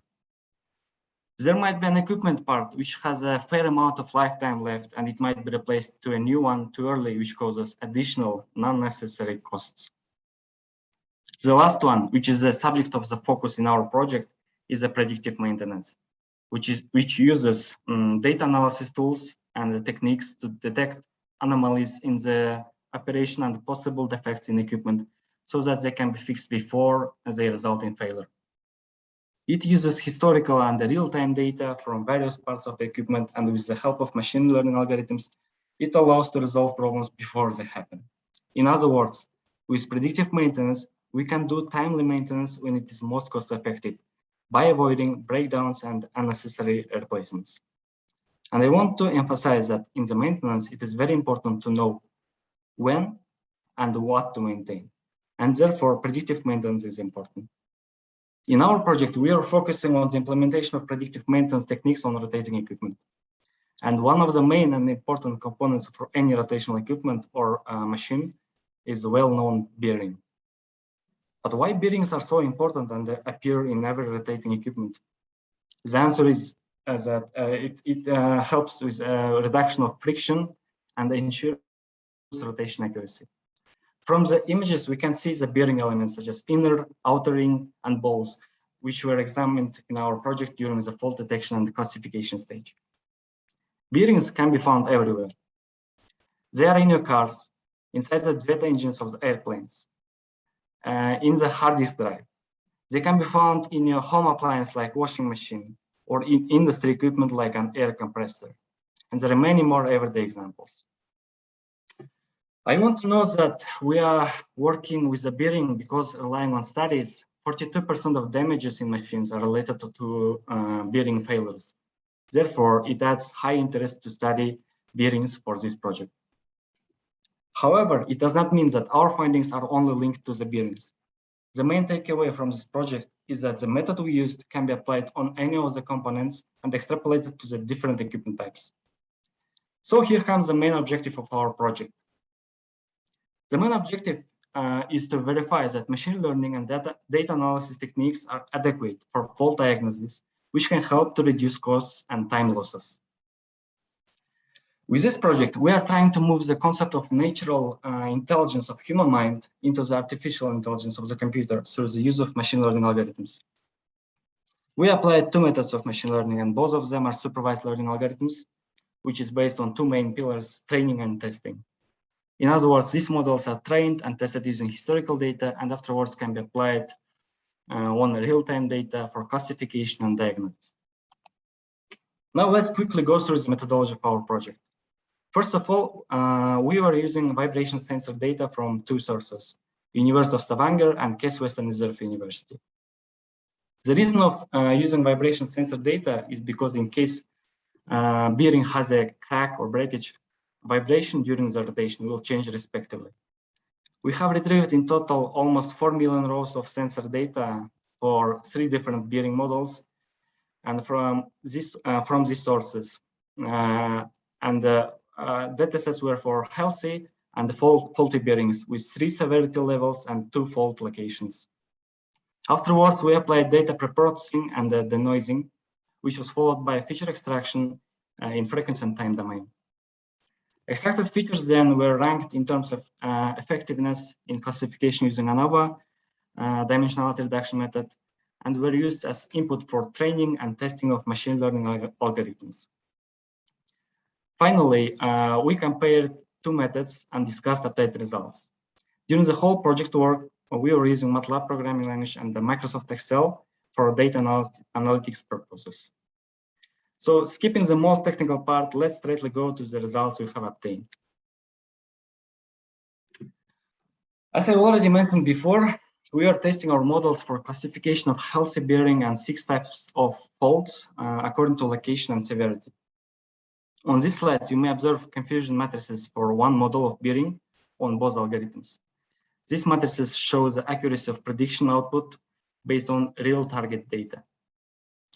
There might be an equipment part which has a fair amount of lifetime left, and it might be replaced to a new one too early, which causes additional non-necessary costs. The last one, which is the subject of the focus in our project, is the predictive maintenance, which uses data analysis tools and the techniques to detect anomalies in the operation and possible defects in equipment, so that they can be fixed before they result in failure. It uses historical and real-time data from various parts of the equipment, and with the help of machine learning algorithms, it allows to resolve problems before they happen. In other words, with predictive maintenance, we can do timely maintenance when it is most cost-effective by avoiding breakdowns and unnecessary replacements. And I want to emphasize that in the maintenance, it is very important to know when and what to maintain. And therefore, predictive maintenance is important. In our project, we are focusing on the implementation of predictive maintenance techniques on rotating equipment. And one of the main and important components for any rotational equipment or machine is well-known bearing. But why bearings are so important and appear in every rotating equipment? The answer is that it helps with reduction of friction and ensures rotation accuracy. From the images, we can see the bearing elements such as inner, outer ring, and balls, which were examined in our project during the fault detection and classification stage. Bearings can be found everywhere. They are in your cars, inside the jet engines of the airplanes, in the hard disk drive. They can be found in your home appliance like washing machine, or in industry equipment like an air compressor. And there are many more everyday examples. I want to note that we are working with the bearing because, relying on studies, 42% of damages in machines are related to bearing failures. Therefore, it adds high interest to study bearings for this project. However, it does not mean that our findings are only linked to the bearings. The main takeaway from this project is that the method we used can be applied on any of the components and extrapolated to the different equipment types. So here comes the main objective of our project. The main objective is to verify that machine learning and data analysis techniques are adequate for fault diagnosis, which can help to reduce costs and time losses. With this project, we are trying to move the concept of natural intelligence of human mind into the artificial intelligence of the computer through the use of machine learning algorithms. We applied two methods of machine learning, and both of them are supervised learning algorithms, which is based on two main pillars, training and testing. In other words, these models are trained and tested using historical data, and afterwards can be applied on real-time data for classification and diagnosis. Now let's quickly go through the methodology of our project. First of all, we were using vibration sensor data from two sources, University of Stavanger and Case Western Reserve University. The reason of using vibration sensor data is because in case bearing has a crack or breakage, vibration during the rotation will change respectively. We have retrieved in total almost 4 million rows of sensor data for 3 different bearing models, and from these sources. Datasets were for healthy and faulty bearings with 3 severity levels and 2 fault locations. Afterwards, we applied data preprocessing and denoising, which was followed by feature extraction in frequency and time domain. Extracted features then were ranked in terms of effectiveness in classification using ANOVA dimensionality reduction method, and were used as input for training and testing of machine learning algorithms. Finally, we compared 2 methods and discussed updated results. During the whole project work, we were using MATLAB programming language and the Microsoft Excel for data analytics purposes. So skipping the most technical part, let's straightly go to the results we have obtained. As I already mentioned before, we are testing our models for classification of healthy bearing and 6 types of faults according to location and severity. On these slides, you may observe confusion matrices for one model of bearing on both algorithms. These matrices show the accuracy of prediction output based on real target data.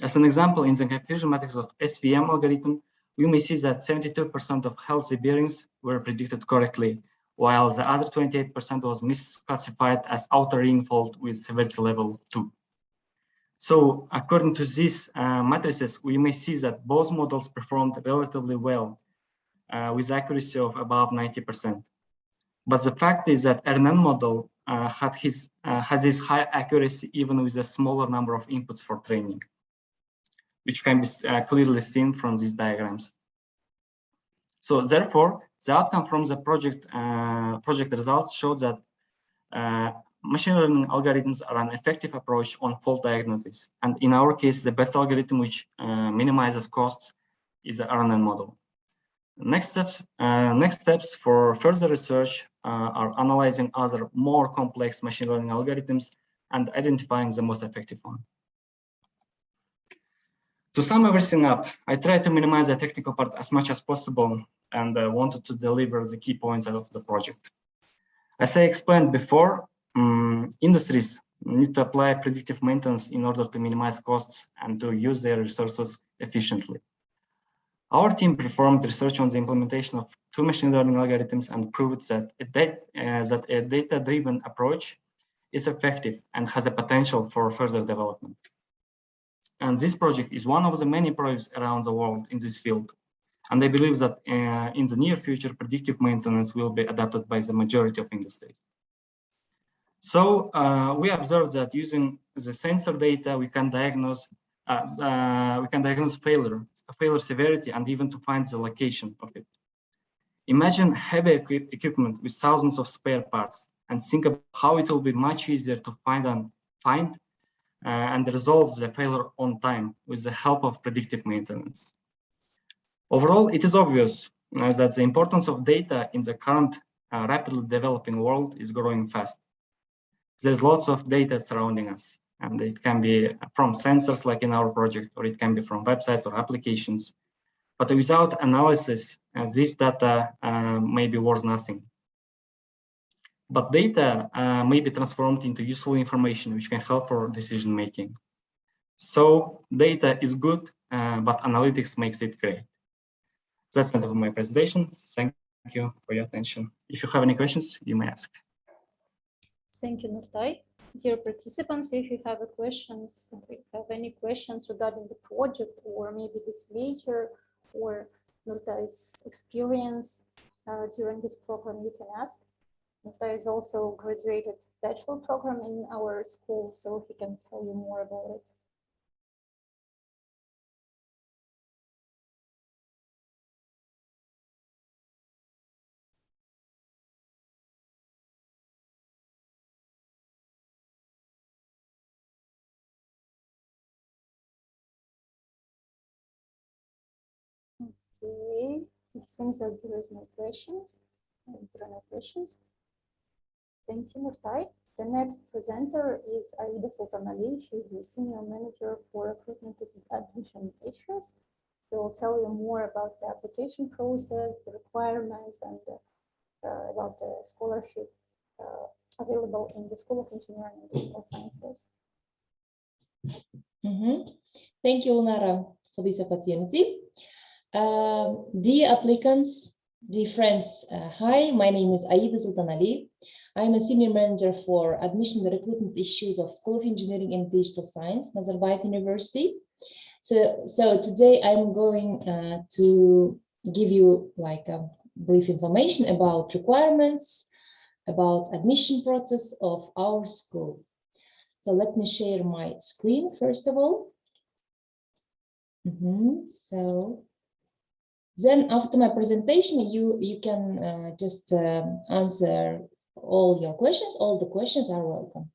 As an example, in the confusion matrix of SVM algorithm, we may see that 72% of healthy bearings were predicted correctly, while the other 28% was misclassified as outer ring fault with severity level 2. So according to these matrices, we may see that both models performed relatively well with accuracy of above 90%. But the fact is that RNN model has this high accuracy even with a smaller number of inputs for training, which can be clearly seen from these diagrams. So therefore, the outcome from the project results showed that machine learning algorithms are an effective approach on fault diagnosis. And in our case, the best algorithm which minimizes costs is the RNN model. Next steps for further research are analyzing other more complex machine learning algorithms and identifying the most effective one. To sum everything up, I tried to minimize the technical part as much as possible and wanted to deliver the key points of the project. As I explained before, industries need to apply predictive maintenance in order to minimize costs and to use their resources efficiently. Our team performed research on the implementation of 2 machine learning algorithms and proved that a data-driven approach is effective and has a potential for further development. And this project is one of the many projects around the world in this field. And I believe that in the near future, predictive maintenance will be adopted by the majority of industries. So we observed that using the sensor data, we can diagnose failure severity, and even to find the location of it. Imagine heavy equipment with thousands of spare parts, and think about how it will be much easier to find and resolve the failure on time with the help of predictive maintenance. Overall, it is obvious that the importance of data in the current rapidly developing world is growing fast. There's lots of data surrounding us, and it can be from sensors like in our project, or it can be from websites or applications. But without analysis, this data may be worth nothing. But data may be transformed into useful information which can help for decision making. So data is good, but analytics makes it great. That's the end of my presentation. Thank you for your attention. If you have any questions, you may ask. Thank you, Nurtai. Dear participants, if you have any questions regarding the project, or maybe this major, or Nurtai's experience during this program, you can ask. Nurtai is also graduated bachelor program in our school, so he can tell you more about it. Okay, it seems that there is no questions. There are no questions. Thank you, Nurtai. The next presenter is Aida Sultanali. She's the Senior Manager for Recruitment and Admission Issues. She will tell you more about the application process, the requirements, and about the scholarship available in the School of Engineering and Digital Sciences. Thank you, Lunara, for this opportunity. Dear applicants, dear friends, hi, my name is Aida Sultanali. I'm a Senior Manager for Admission and Recruitment Issues of School of Engineering and Digital Science, Nazarbayev University. So today I'm going to give you like a brief information about requirements, about admission process of our school. So let me share my screen first of all. So then after my presentation, you can just answer all your questions. All the questions are welcome.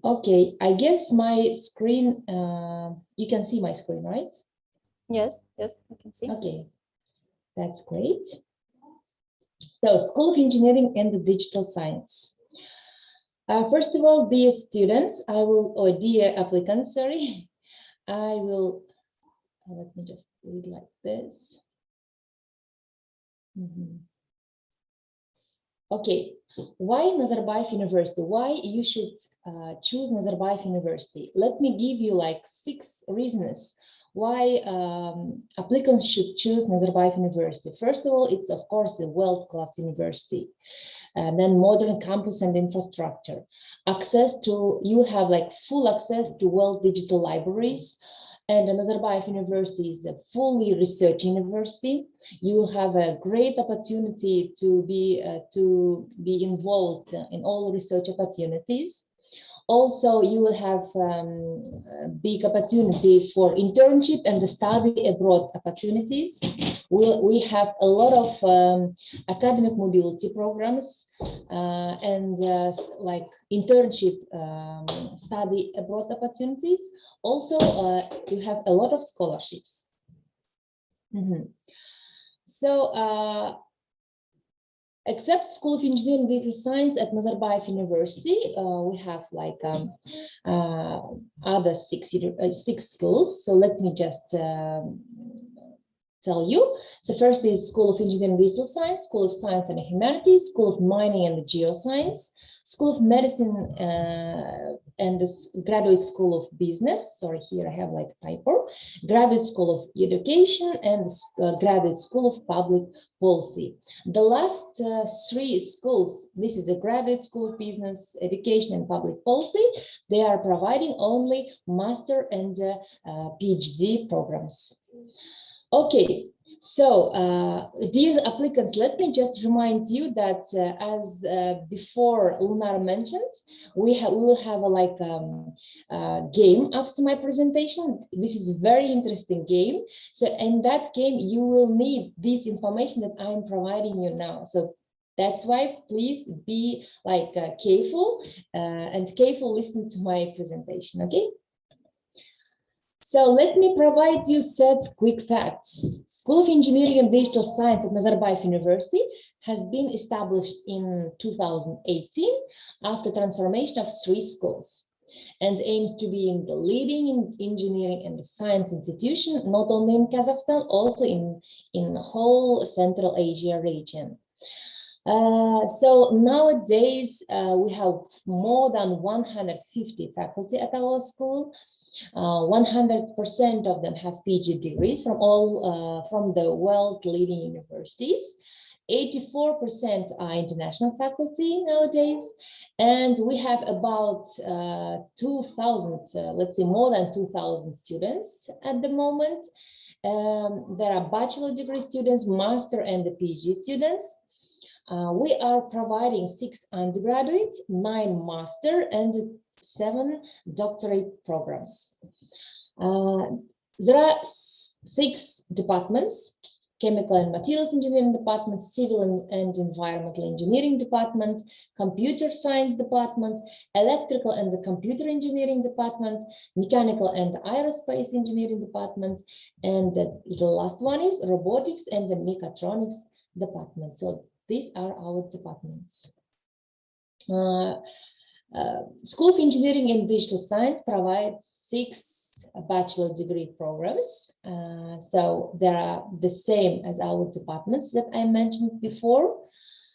Okay, I guess my screen, you can see my screen, right? Yes, I can see. Okay, that's great. So School of Engineering and Digital Science. First of all, dear students, dear applicants, sorry, I will, let me just read like this. Okay, why Nazarbayev University? Why you should choose Nazarbayev University? Let me give you like 6 reasons why applicants should choose Nazarbayev University. First of all, it's of course a world-class university. And then modern campus and infrastructure. You have like full access to world digital libraries. And Nazarbayev University is a fully research university. You have a great opportunity to be involved in all research opportunities. Also, you will have a big opportunity for internship and the study abroad opportunities. We have a lot of academic mobility programs and like internship study abroad opportunities. Also, you have a lot of scholarships. So, except School of Engineering and Data Science at Nazarbayev University, we have like other six schools. So let me just tell you. So first is School of Engineering and Digital Science, School of Science and Humanities, School of Mining and Geoscience, School of Medicine and the Graduate School of Business. Sorry, here I have like a typo. Graduate School of Education and Graduate School of Public Policy. The last three schools, this is a Graduate School of Business, Education and Public Policy. They are providing only master and PhD programs. Okay, so dear applicants, let me just remind you that as before Lunar mentioned, we will have a game after my presentation. This is a very interesting game. So in that game, you will need this information that I'm providing you now. So that's why please be careful and careful listening to my presentation, okay? So let me provide you SEDS quick facts. School of Engineering and Digital Science at Nazarbayev University has been established in 2018 after transformation of 3 schools and aims to be in the leading engineering and science institution, not only in Kazakhstan, also in the whole Central Asia region. So nowadays we have more than 150 faculty at our school. 100% of them have PhD degrees from the world leading universities. 84% are international faculty nowadays, and we have about 2,000, let's say more than 2,000 students at the moment. There are bachelor degree students, master and the PhD students. We are providing 6 undergraduate, 9 master, and 7 doctorate programs. There are 6 departments: Chemical and Materials Engineering Department, Civil and Environmental Engineering Department, Computer Science Department, Electrical and the Computer Engineering Department, Mechanical and Aerospace Engineering Department, and the last one is Robotics and the Mechatronics Department. So these are our departments. School of Engineering and Digital Science provides 6 bachelor degree programs. So they are the same as our departments that I mentioned before.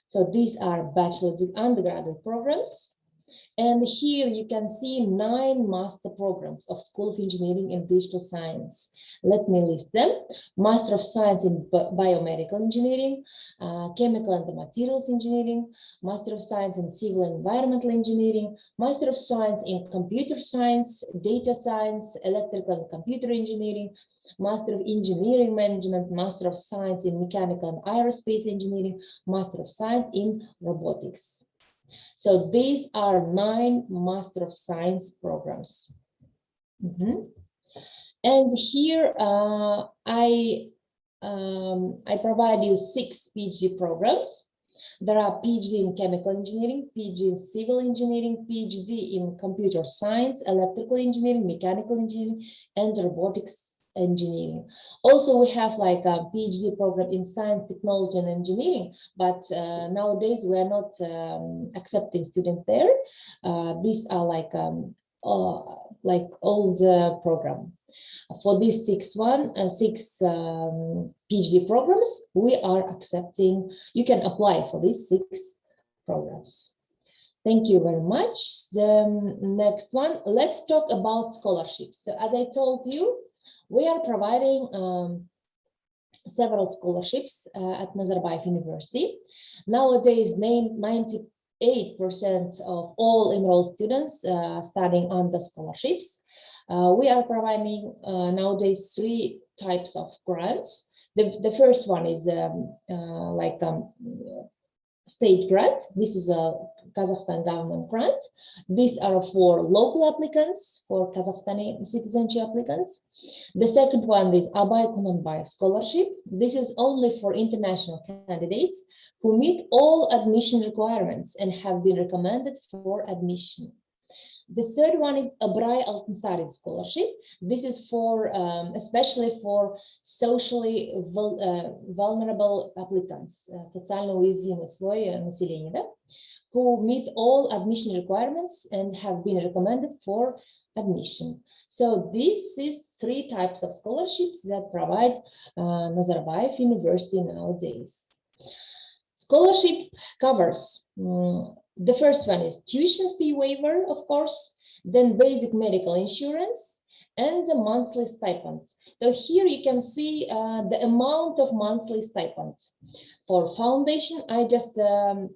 So these are bachelor undergraduate programs. And here you can see 9 master programs of School of Engineering and Digital Science. Let me list them: Master of Science in Biomedical Engineering, Chemical and Materials Engineering, Master of Science in Civil and Environmental Engineering, Master of Science in Computer Science, Data Science, Electrical and Computer Engineering, Master of Engineering Management, Master of Science in Mechanical and Aerospace Engineering, Master of Science in Robotics. So these are 9 Master of Science programs. And here I provide you 6 PhD programs. There are PhD in Chemical Engineering, PhD in Civil Engineering, PhD in Computer Science, Electrical Engineering, Mechanical Engineering, and Robotics Engineering. Also, we have like a PhD program in Science, Technology, and Engineering, but nowadays we are not accepting students there. These are like old program. For these 6 PhD programs, we are accepting. You can apply for these 6 programs. Thank you very much. The next one, let's talk about scholarships. So as I told you, we are providing several scholarships at Nazarbayev University. Nowadays, 98% of all enrolled students studying under scholarships. We are providing nowadays 3 types of grants. The first one is state grant. This is a Kazakhstan government grant. These are for local applicants, for Kazakhstani citizenship applicants. The second one is Abay Kunanbayev scholarship. This is only for international candidates who meet all admission requirements and have been recommended for admission. The third one is Abray Altınsarayı scholarship. This is for especially for socially vulnerable applicants, социально уязвимый слой населения, who meet all admission requirements and have been recommended for admission. So this is 3 types of scholarships that provide Nazarbayev University nowadays. Scholarship covers the first one is tuition fee waiver, of course, then basic medical insurance, and the monthly stipend. So here you can see the amount of monthly stipend. For foundation, I just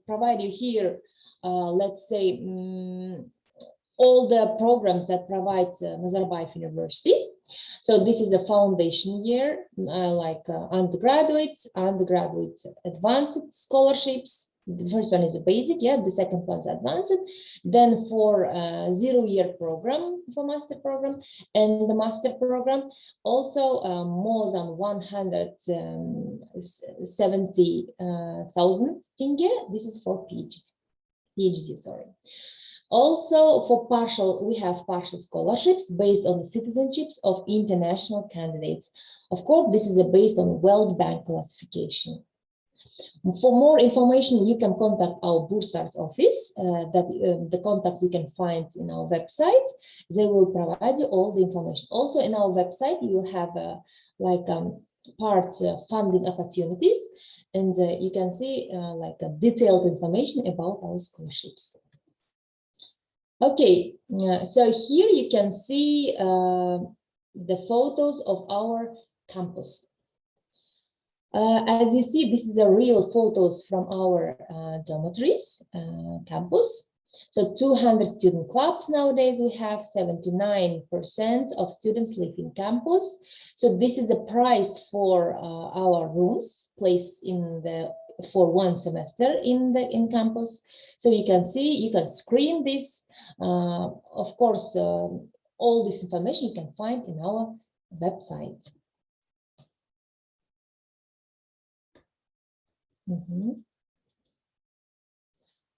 provide you here, let's say, all the programs that provide Nazarbayev University. So this is a foundation year, like undergraduate advanced scholarships. The first one is a basic, the second one's advanced. Then for 0-year program, for master program, and the master program, also more than 170,000 tenge. This is for PhD, sorry. Also for partial, we have partial scholarships based on the citizenships of international candidates. Of course, this is based on World Bank classification. For more information, you can contact our Bursars office, the contacts you can find in our website. They will provide you all the information. Also in our website, you will have funding opportunities, and you can see detailed information about our scholarships. Okay, so here you can see the photos of our campus. As you see, this is a real photos from our dormitories campus. So 200 student clubs nowadays. We have 79% of students live in campus. So this is a price for our rooms placed for 1 semester in campus. So you can see, you can screen this. Of course, all this information you can find in our website.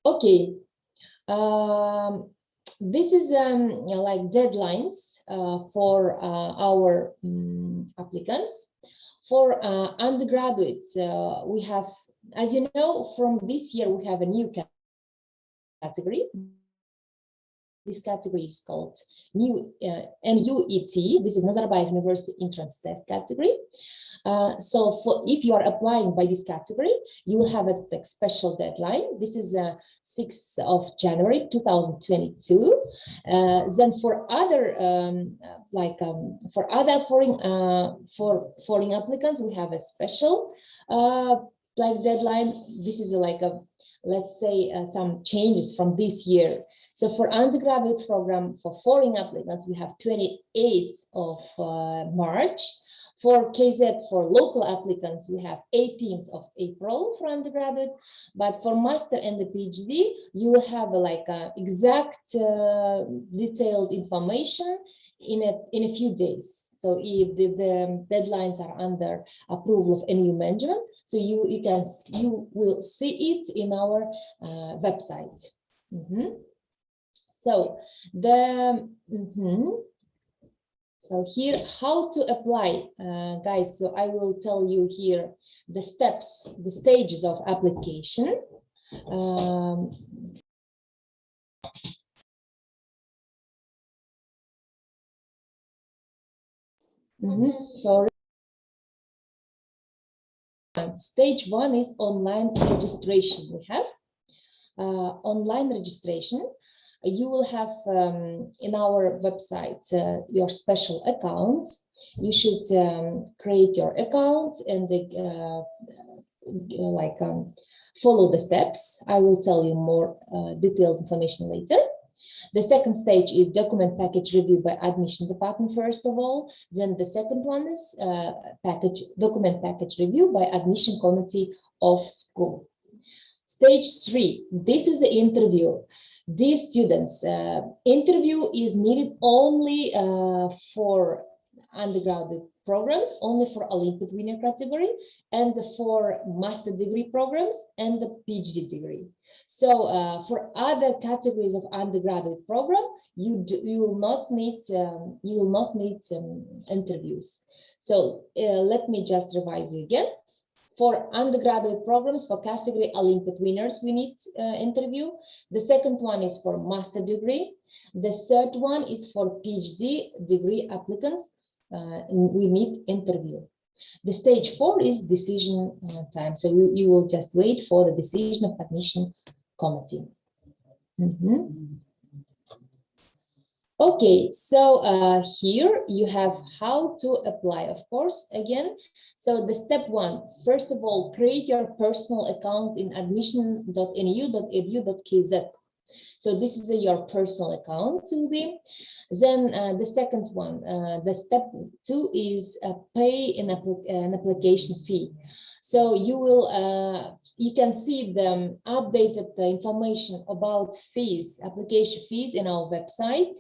Okay, this is like deadlines for our applicants. For undergraduates, we have, as you know, from this year we have a new category. This category is called NU SEDS. This is Nazarbayev University Entrance Test category. So if you are applying by this category, you will have a special deadline. This is 6th of January 2022. Then for other foreign applicants, we have a special deadline. This is let's say some changes from this year. So for undergraduate program for foreign applicants, we have 28th of March. For KZ, for local applicants, we have 18th of April for undergraduate, but for master and the PhD, you will have exact detailed information in a few days. So if the deadlines are under approval of NU management, so you will see it in our website. So So here, how to apply, guys. So I will tell you here the steps, the stages of application. Sorry. Stage 1 is online registration. We have online registration. You will have in our website your special account. You should create your account and follow the steps. I will tell you more detailed information later. The second stage is document package review by admission department first of all. Then the second one is document package review by admission committee of school. Stage 3, this is the interview. Dear students, interview is needed only for undergraduate programs, only for Olympic winner category, and for master degree programs and the PhD degree. So for other categories of undergraduate program, you will not need interviews. So let me just revise you again. For undergraduate programs, for category Olympic winners, we need interview. The second one is for master degree. The third one is for PhD degree applicants. We need interview. The stage 4 is decision time. So you will just wait for the decision of admission committee. Okay, so here you have how to apply, of course, again. So the step 1, first of all, create your personal account in admission.nu.edu.kz. So this is your personal account to be. Then the second one, the step 2 is pay an application fee. So you will, you can see the updated information about fees, application fees in our website.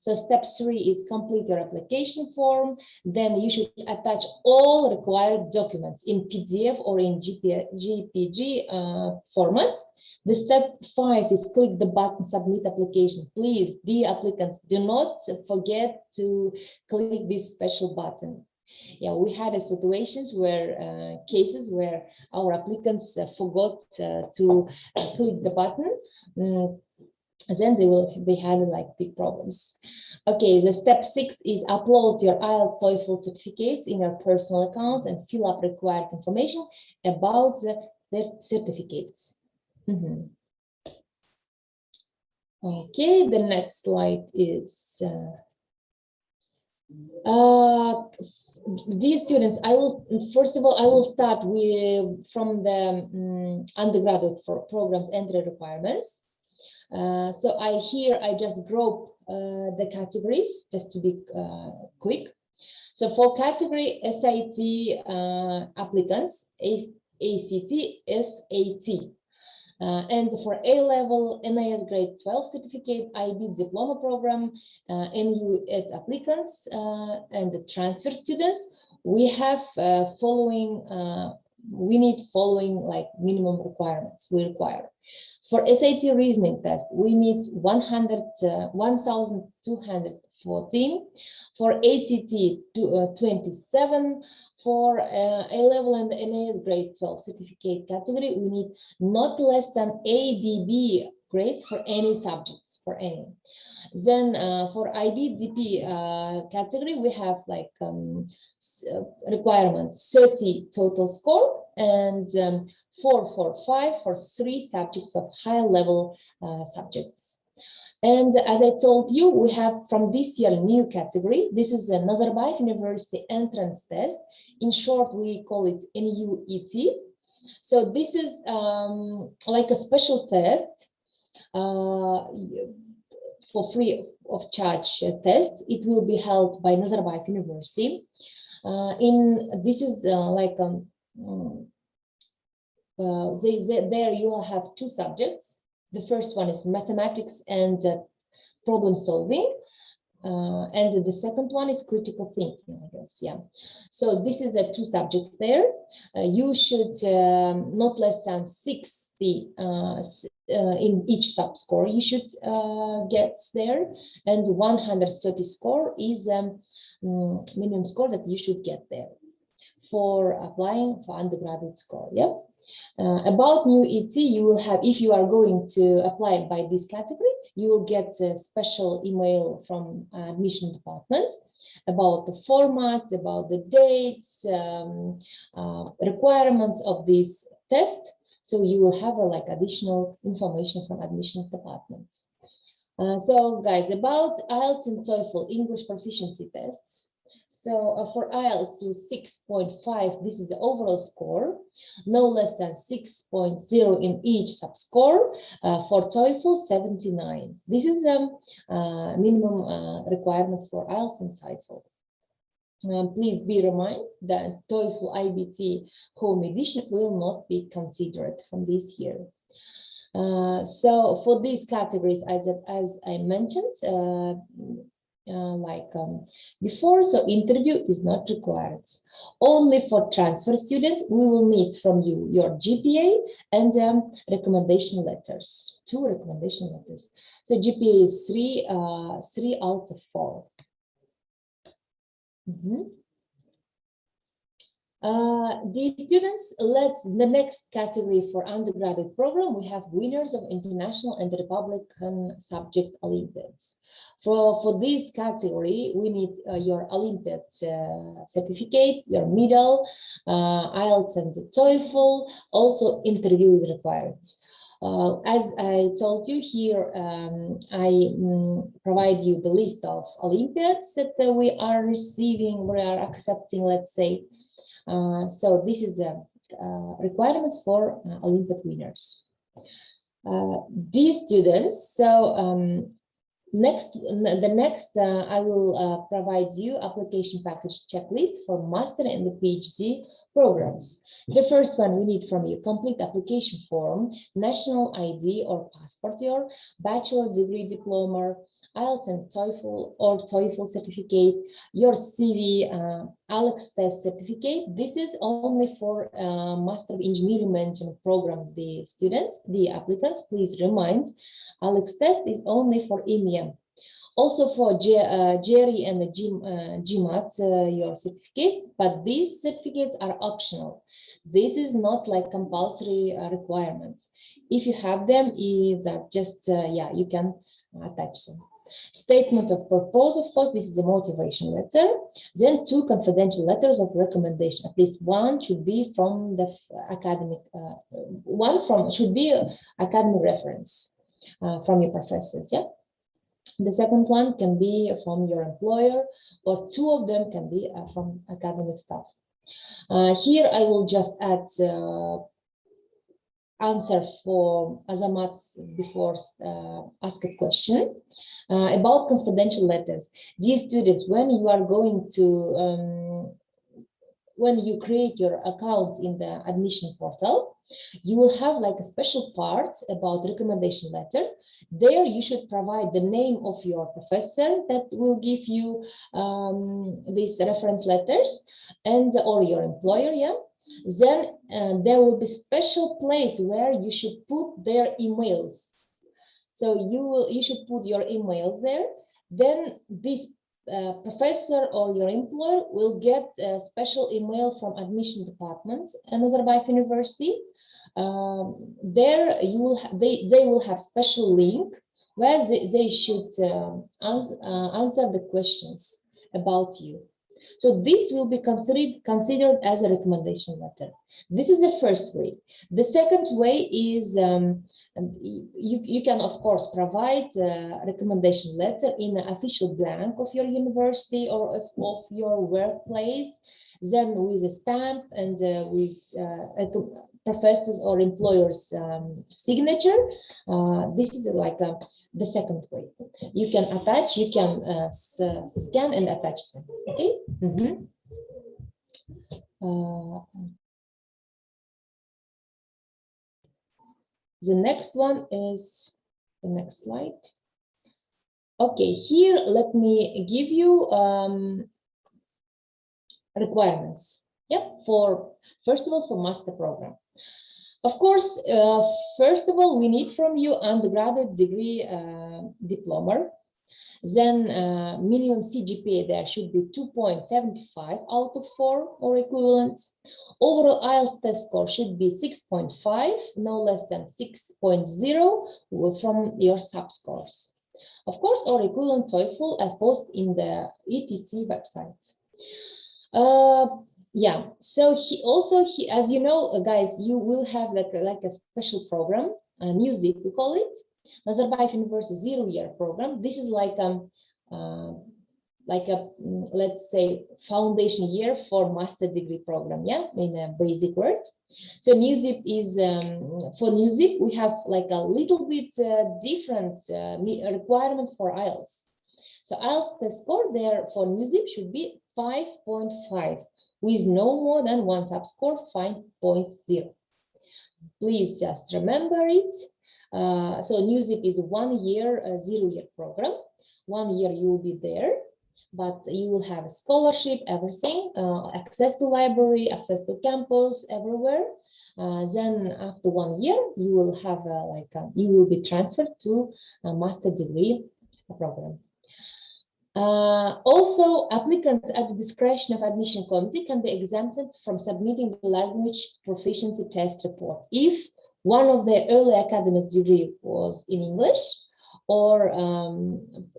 So step 3 is complete your application form. Then you should attach all required documents in PDF or in JPG format. The step 5 is click the button submit application. Please, dear applicants, do not forget to click this special button. Yeah, we had situations where cases where our applicants forgot to click the button. Then they had like big problems. Okay, the step 6 is upload your Ielts Toefl certificates in your personal account and fill up required information about the certificates. Okay, the next slide is dear students, I will first of all I will start with from the undergraduate programs entry requirements. So I just group the categories just to be quick. So for category SAT applicants, ACT, SAT. And for A-level NIS grade 12 certificate, IB diploma program, NU SEDS applicants, and the transfer students, we have we need following like minimum requirements we require. For SAT reasoning test, we need 1,214. For ACT, 27. For A-level and NIS grade 12 certificate category, we need not less than ABB grades for any subjects, for any. Then for IB DP category, we have like requirements 30 total score and 445 for 3 subjects of high level subjects. And as I told you, we have from this year new category. This is an Azerbaija University entrance test. In short, we call it NU ET. So this is like a special test for free of charge test. It will be held by Azerbaija University. This is like there you will have 2 subjects. The first one is mathematics and problem solving, and the second one is critical thinking, I guess. Yeah. So this is 2 subjects there. You should not less than 60 in each sub score. You should get there, and 130 score is minimum score that you should get there for applying for undergraduate score. Yeah. About new ET, you will have, if you are going to apply by this category, you will get a special email from admission department about the format, about the dates, requirements of this test. So you will have like additional information from admissions department. So guys, about IELTS and Toefl English proficiency tests. So for IELTS with 6.5, this is the overall score, no less than 6.0 in each sub-score. For Toefl, 79. This is a minimum requirement for IELTS and Toefl. Please be reminded that Toefl IBT home edition will not be considered from this year. So for these categories, as I mentioned, before, so interview is not required. Only for transfer students, we will need from you your GPA and recommendation letters, 2 recommendation letters. So GPA is 3 out of 4. Dear students, the next category for undergraduate program, we have winners of international and Republican subject Olympiads. For this category, we need your Olympiad certificate, your medal, Ielts and the Toefl, also interview is required. As I told you here, I provide you the list of Olympiads that we are receiving, we are accepting, let's say. So this is requirements for Olympiad winners. Dear students, so the next I will provide you application package checklist for master and the PhD programs. The first one we need from you complete application form, national ID or passport, your bachelor degree diploma, Ielts and Toefl or Toefl certificate, your CV, Alex test certificate. This is only for Master of Engineering Management program. The students, the applicants, please remind, Alex test is only for EMEA. Also for GRE and the GMAT, your certificates, but these certificates are optional. This is not like compulsory requirement. If you have them, just yeah, you can attach them. Statement of purpose, of course, this is a motivation letter. Then 2 confidential letters of recommendation. At least one should be from the academic, should be academic reference from your professors. Yeah. The second one can be from your employer, or 2 of them can be from academic staff. Here I will just add answer for Azamat's before asked question about confidential letters. Dear students, when you are going to when you create your account in the admission portal, you will have like a special part about recommendation letters. There you should provide the name of your professor that will give you these reference letters, and or your employer. Yeah. Then there will be special place where you should put their emails. So you should put your emails there. Then this professor or your employer will get a special email from admission department in Azerbaija University. There they will have special link where they should answer the questions about you. So this will be considered as a recommendation letter. This is the first way. The second way is you can, of course, provide a recommendation letter in an official blank of your university or of your workplace, then with a stamp and with professors or employers' signature. This is like the second way. You can attach, you can scan and attach them. Okay. The next one is the next slide. Okay, here let me give you requirements. Yep, for first of all for master program. Of course, first of all, we need from you undergraduate degree diploma. Then minimum CGPA there should be 2.75 out of 4 or equivalent. Overall IELTS test score should be 6.5, no less than 6.0 from your sub-scores. Of course, or equivalent TOEFL as posted in the ETC website. Yeah, so as you know, guys, you will have like a special program, NU SEDS we call it, Azerbaija University 0-year program. This is like a let's say foundation year for master degree program, yeah, in a basic word. So NU SEDS is for NU SEDS we have like a little bit different requirement for IELTS. So IELTS test score there for NU SEDS should be 5.5 with no more than 1 sub-score, 5.0. Please just remember it. So new ZIP is 1 year, 0-year program. 1 year you will be there, but you will have a scholarship, everything, access to library, access to campus, everywhere. Then after 1 year, you will have you will be transferred to a master degree program. Also, applicants at the discretion of admission committee can be exempted from submitting the language proficiency test report if one of their early academic degree was in English or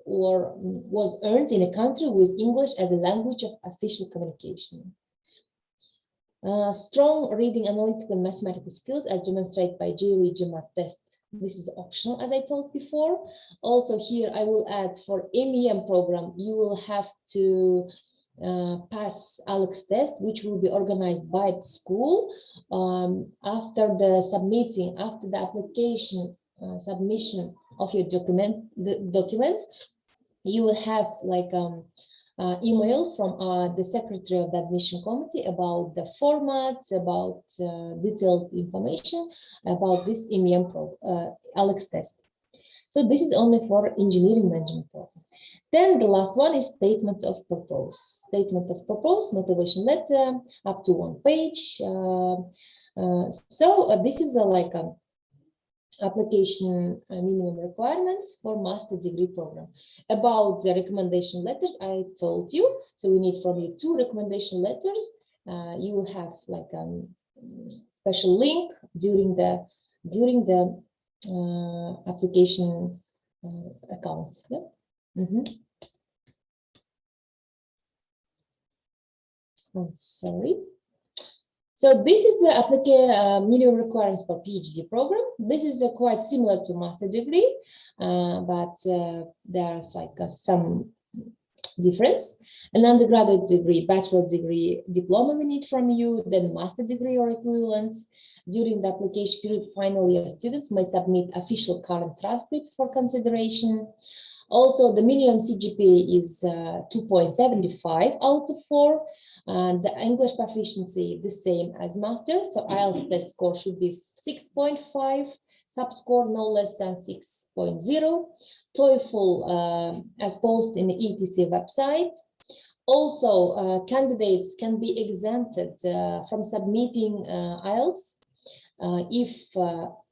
was earned in a country with English as a language of official communication. Strong reading, analytical, and mathematical skills as demonstrated by GRE GMAT test. This is optional, as I told before. Also here, I will add for MEM program, you will have to pass ALEX test, which will be organized by the school after the application submission of your documents. You will have email from the secretary of the admission committee about the format, about detailed information about this MEM ALEX test. So this is only for engineering management program. Then the last one is statement of purpose. Statement of purpose, motivation letter, up to 1 page. This is application minimum requirements for master degree program. About the recommendation letters, I told you. So we need from you 2 recommendation letters. You will have special link during the application account. Yeah? I'm sorry. So this is the minimum requirements for PhD program. This is quite similar to master degree, but there's some difference. An undergraduate degree, bachelor degree, diploma we need from you, then master degree or equivalents. During the application period, final year students may submit official current transcript for consideration. Also, the minimum CGPA is 2.75 out of 4. The English proficiency the same as master, so IELTS test score should be 6.5, sub-score no less than 6.0. Toefl as posted in the ETC website. Also, candidates can be exempted from submitting IELTS if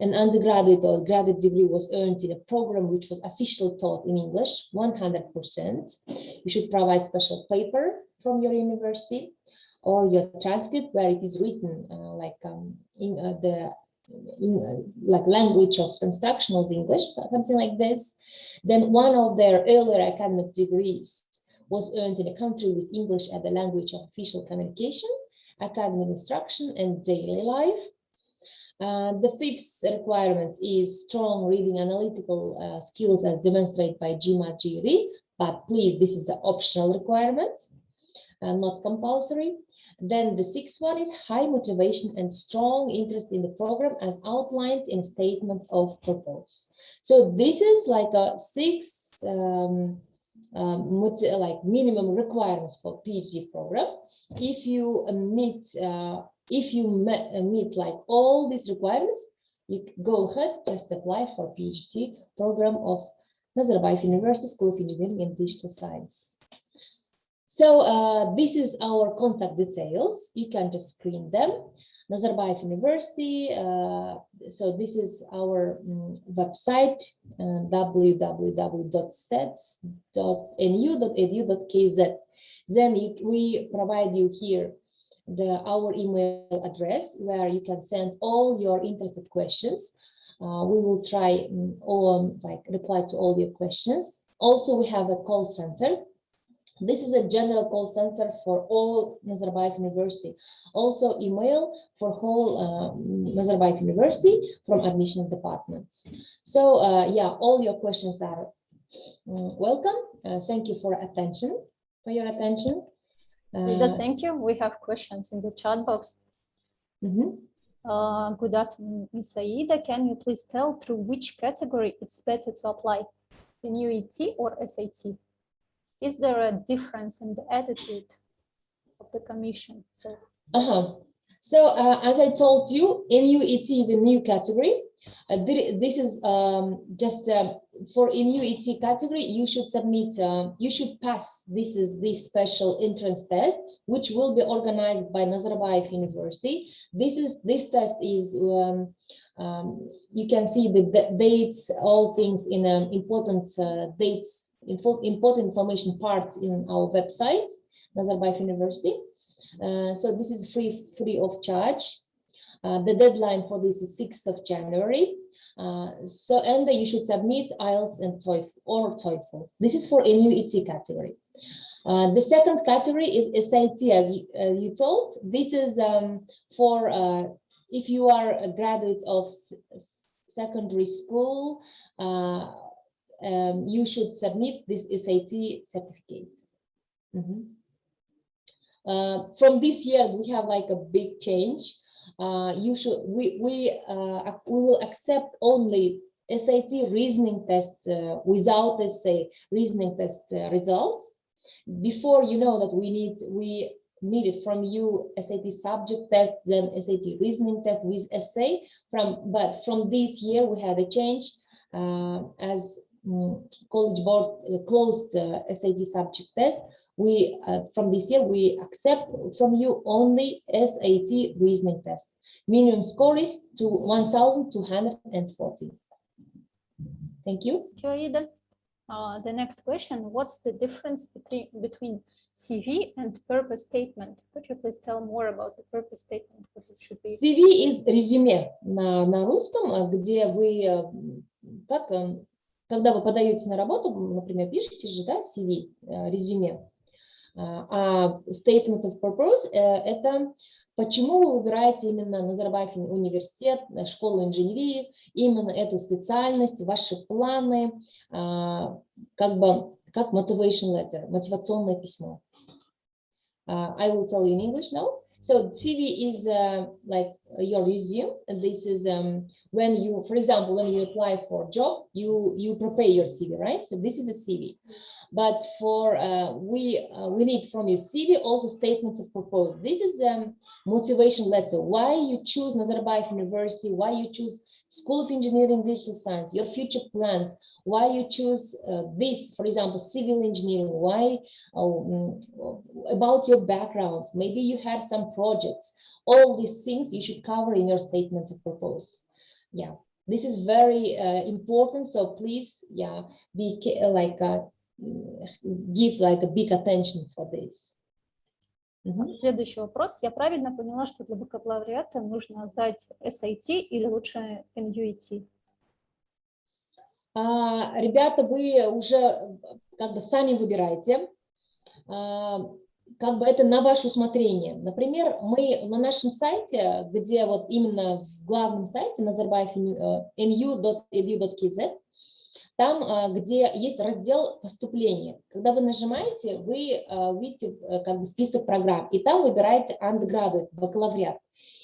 an undergraduate or graduate degree was earned in a program which was officially taught in English, 100%. You should provide special paper from your university or your transcript where it is written language of instruction was English, something like this. Then one of their earlier academic degrees was earned in a country with English as the language of official communication, academic instruction, and daily life. The 5th requirement is strong reading analytical skills as demonstrated by GMAT GRE, but please, this is an optional requirement, not compulsory. Then the 6th one is high motivation and strong interest in the program as outlined in statement of purpose. So this is a 6 minimum requirements for PhD program. If you meet all these requirements, you go ahead, just apply for PhD program of Azerbaija University School of Engineering and Digital Science. So this is our contact details. You can just screen them. Azerbaija University. So this is our website, www.seds.nu.edu.kz. Then we provide you here our email address where you can send all your interested questions. We will try reply to all your questions. Also, we have a call center. This is a general call center for all Azerbaija University. Also email for whole Azerbaija University from admissions departments. So all your questions are welcome. Thank you for your attention. Thank you. We have questions in the chat box. Good afternoon, Ms. Aida. Can you please tell through which category it's better to apply, the NU ET or SAT? Is there a difference in the attitude of the commission? So, as I told you, NU ET is a new category. This is just for NU ET category. You should submit. You should pass. This special entrance test, which will be organized by Nazarbayev University. This test is. You can see the dates, all things in important dates, important information parts in our website, Nazarbayev University. So this is free of charge. The deadline for this is 6th of January. And you should submit Ielts and Toefl. This is for NU ET category. The second category is SAT, as you told. This is for if you are a graduate of secondary school, you should submit this SAT certificate. From this year, we have like a big change. We will accept only SAT reasoning test without reasoning test results. Before, you know that we needed from you SAT subject test, then SAT reasoning test with essay. But from this year we had a change as College Board closed SAT subject test. From this year we accept from you only SAT reasoning test. Minimum score is to 1,240. Thank you. Thank you, Aida. The next question: what's the difference between CV and purpose statement? Could you please tell more about the purpose statement? What it should be? CV is резюме на русском, где вы когда вы подаете на работу, например, пишете же, да, CV, резюме. А statement of purpose это почему вы выбираете именно Назарбаев университет, школу инженерии, именно эту специальность, ваши планы, как motivation letter, мотивационное письмо. I will tell you in English now. So CV is like your resume. And this is when you, for example, when you apply for a job, you prepare your CV, right? So this is a CV. But for we need from your CV also statement of purpose. This is a motivation letter. Why you choose Nazarbayev University? Why you choose School of Engineering, Digital Science? Your future plans. Why you choose this? For example, civil engineering. Why? About your background. Maybe you had some projects. All these things you should cover in your statement of purpose. Yeah, this is very important. So please, yeah, be give like a big attention for this. Следующий вопрос. Я правильно поняла, что для бакалавриата нужно сдать SAT или лучше NUET? Ребята, вы уже как бы сами выбираете. Как бы это на ваше усмотрение. Например, мы на нашем сайте, где вот именно в главном сайте nu.edu.kz, там, где есть раздел поступления. Когда вы нажимаете, вы видите как бы список программ, и там выбираете undergraduate, бакалавриат.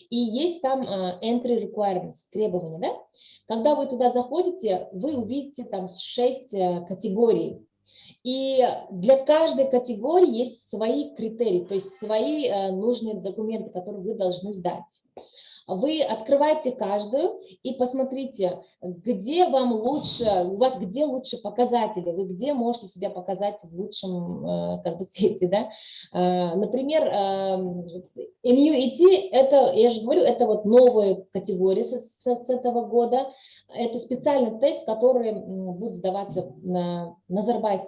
И есть там entry requirements, требования, да? Когда вы туда заходите, вы увидите там 6 категорий. И для каждой категории есть свои критерии, то есть свои нужные документы, которые вы должны сдать. Вы открываете каждую и посмотрите, где вам лучше, у вас где лучше показатели, вы где можете себя показать в лучшем как бы свете, да? Например, NUET, это, я же говорю, это вот новая категория с этого года. Это специальный тест, который будет сдаваться на Назарбаев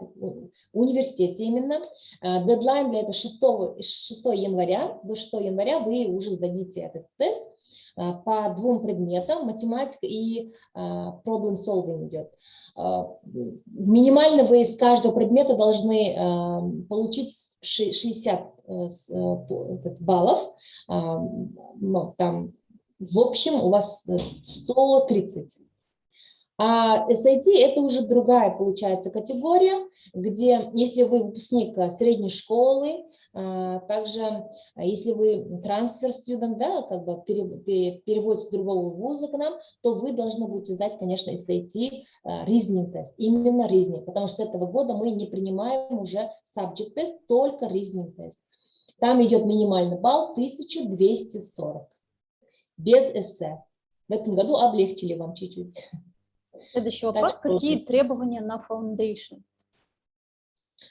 университете именно. Дедлайн для этого 6 января. До 6 января вы уже сдадите этот тест по 2 предметам. Математика и problem solving идет. Минимально вы из каждого предмета должны получить 60 баллов. Там, в общем, у вас 130. А SAT это уже другая, получается, категория, где, если вы выпускник средней школы, также, если вы трансфер студент, да, как бы переводите с другого вуза к нам, то вы должны будете сдать, конечно, SAT reasoning тест, именно reasoning, потому что с этого года мы не принимаем уже subject тест, только reasoning тест. Там идет минимальный балл 1240, без эссе. В этом году облегчили вам чуть-чуть. Следующий вопрос. Какие требования на foundation?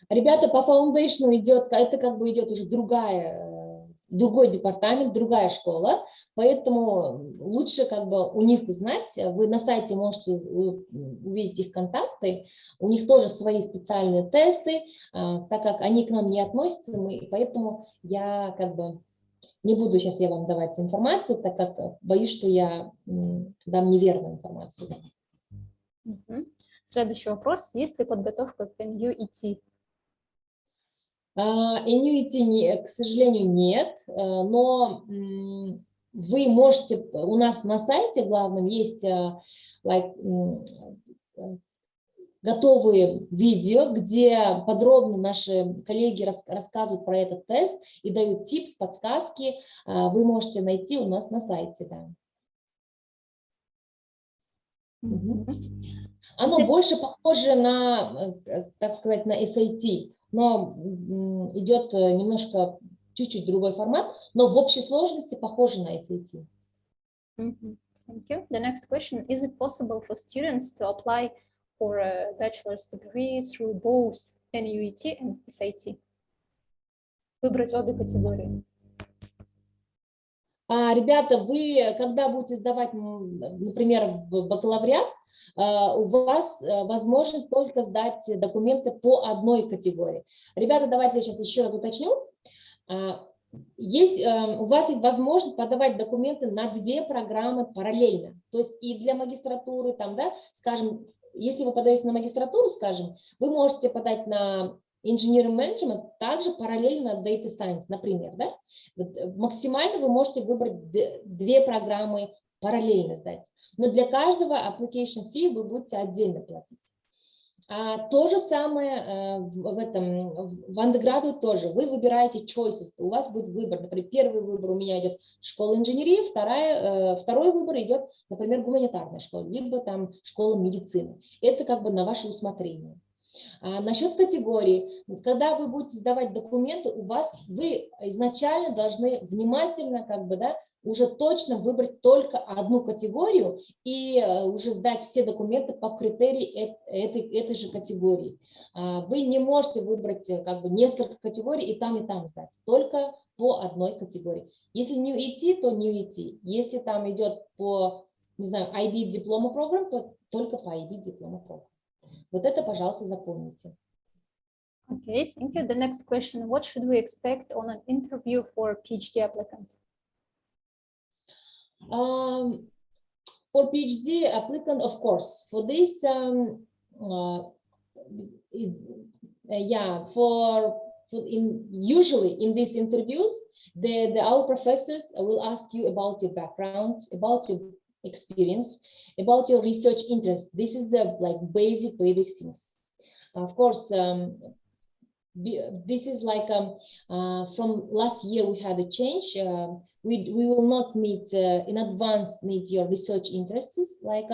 Ребята, по foundation идет, это как бы идет уже другой департамент, другая школа, поэтому лучше как бы у них узнать. Вы на сайте можете увидеть их контакты, у них тоже свои специальные тесты, так как они к нам не относятся, поэтому я как бы не буду сейчас я вам давать информацию, так как боюсь, что я дам неверную информацию. Следующий вопрос. Есть ли подготовка к NU ET? NU ET, к сожалению, нет, но вы можете, у нас на сайте главном есть готовые видео, где подробно наши коллеги рассказывают про этот тест и дают типс, подсказки. Вы можете найти у нас на сайте. Да. Оно больше похоже на, так сказать, на SAT, но идет немножко, чуть-чуть другой формат, но в общей сложности похоже на SAT. Thank you. The next question, is it possible for students to apply for a bachelor's degree through both NUET and SAT? Выбрать обе категории. Ребята, вы, когда будете сдавать, например, бакалавриат, у вас возможность только сдать документы по одной категории. Ребята, давайте я сейчас еще раз уточню. У вас есть возможность подавать документы на 2 программы параллельно. То есть и для магистратуры, там, да, скажем, если вы подаете на магистратуру, скажем, вы можете подать на Engineering Management, также параллельно Data Science, например. Да? Максимально вы можете выбрать 2 программы параллельно сдать. Но для каждого application fee вы будете отдельно платить. То же самое в undergraduate тоже. Вы выбираете choices, у вас будет выбор. Например, первый выбор у меня идет школа инженерии, второй выбор идет, например, гуманитарная школа, либо там школа медицины. Это как бы на ваше усмотрение. Насчет категории, когда вы будете сдавать документы, вы изначально должны внимательно как бы, да, уже точно выбрать только одну категорию и уже сдать все документы по критерии этой же категории. Вы не можете выбрать как бы несколько категорий и там сдать, только по одной категории. Если не идти, то не идти. Если там идет по, не знаю, IB диплома программ, то только по IB диплома программ. Вот это, пожалуйста, запомните. Okay, thank you. The next question, what should we expect on an interview for a PhD applicant? For PhD applicant, of course, for this, usually in these interviews, our professors will ask you about your background, about your experience, about your research interest. This is the like basic things. Of course, this is like from last year we had a change. We will not need in advance need your research interests. Like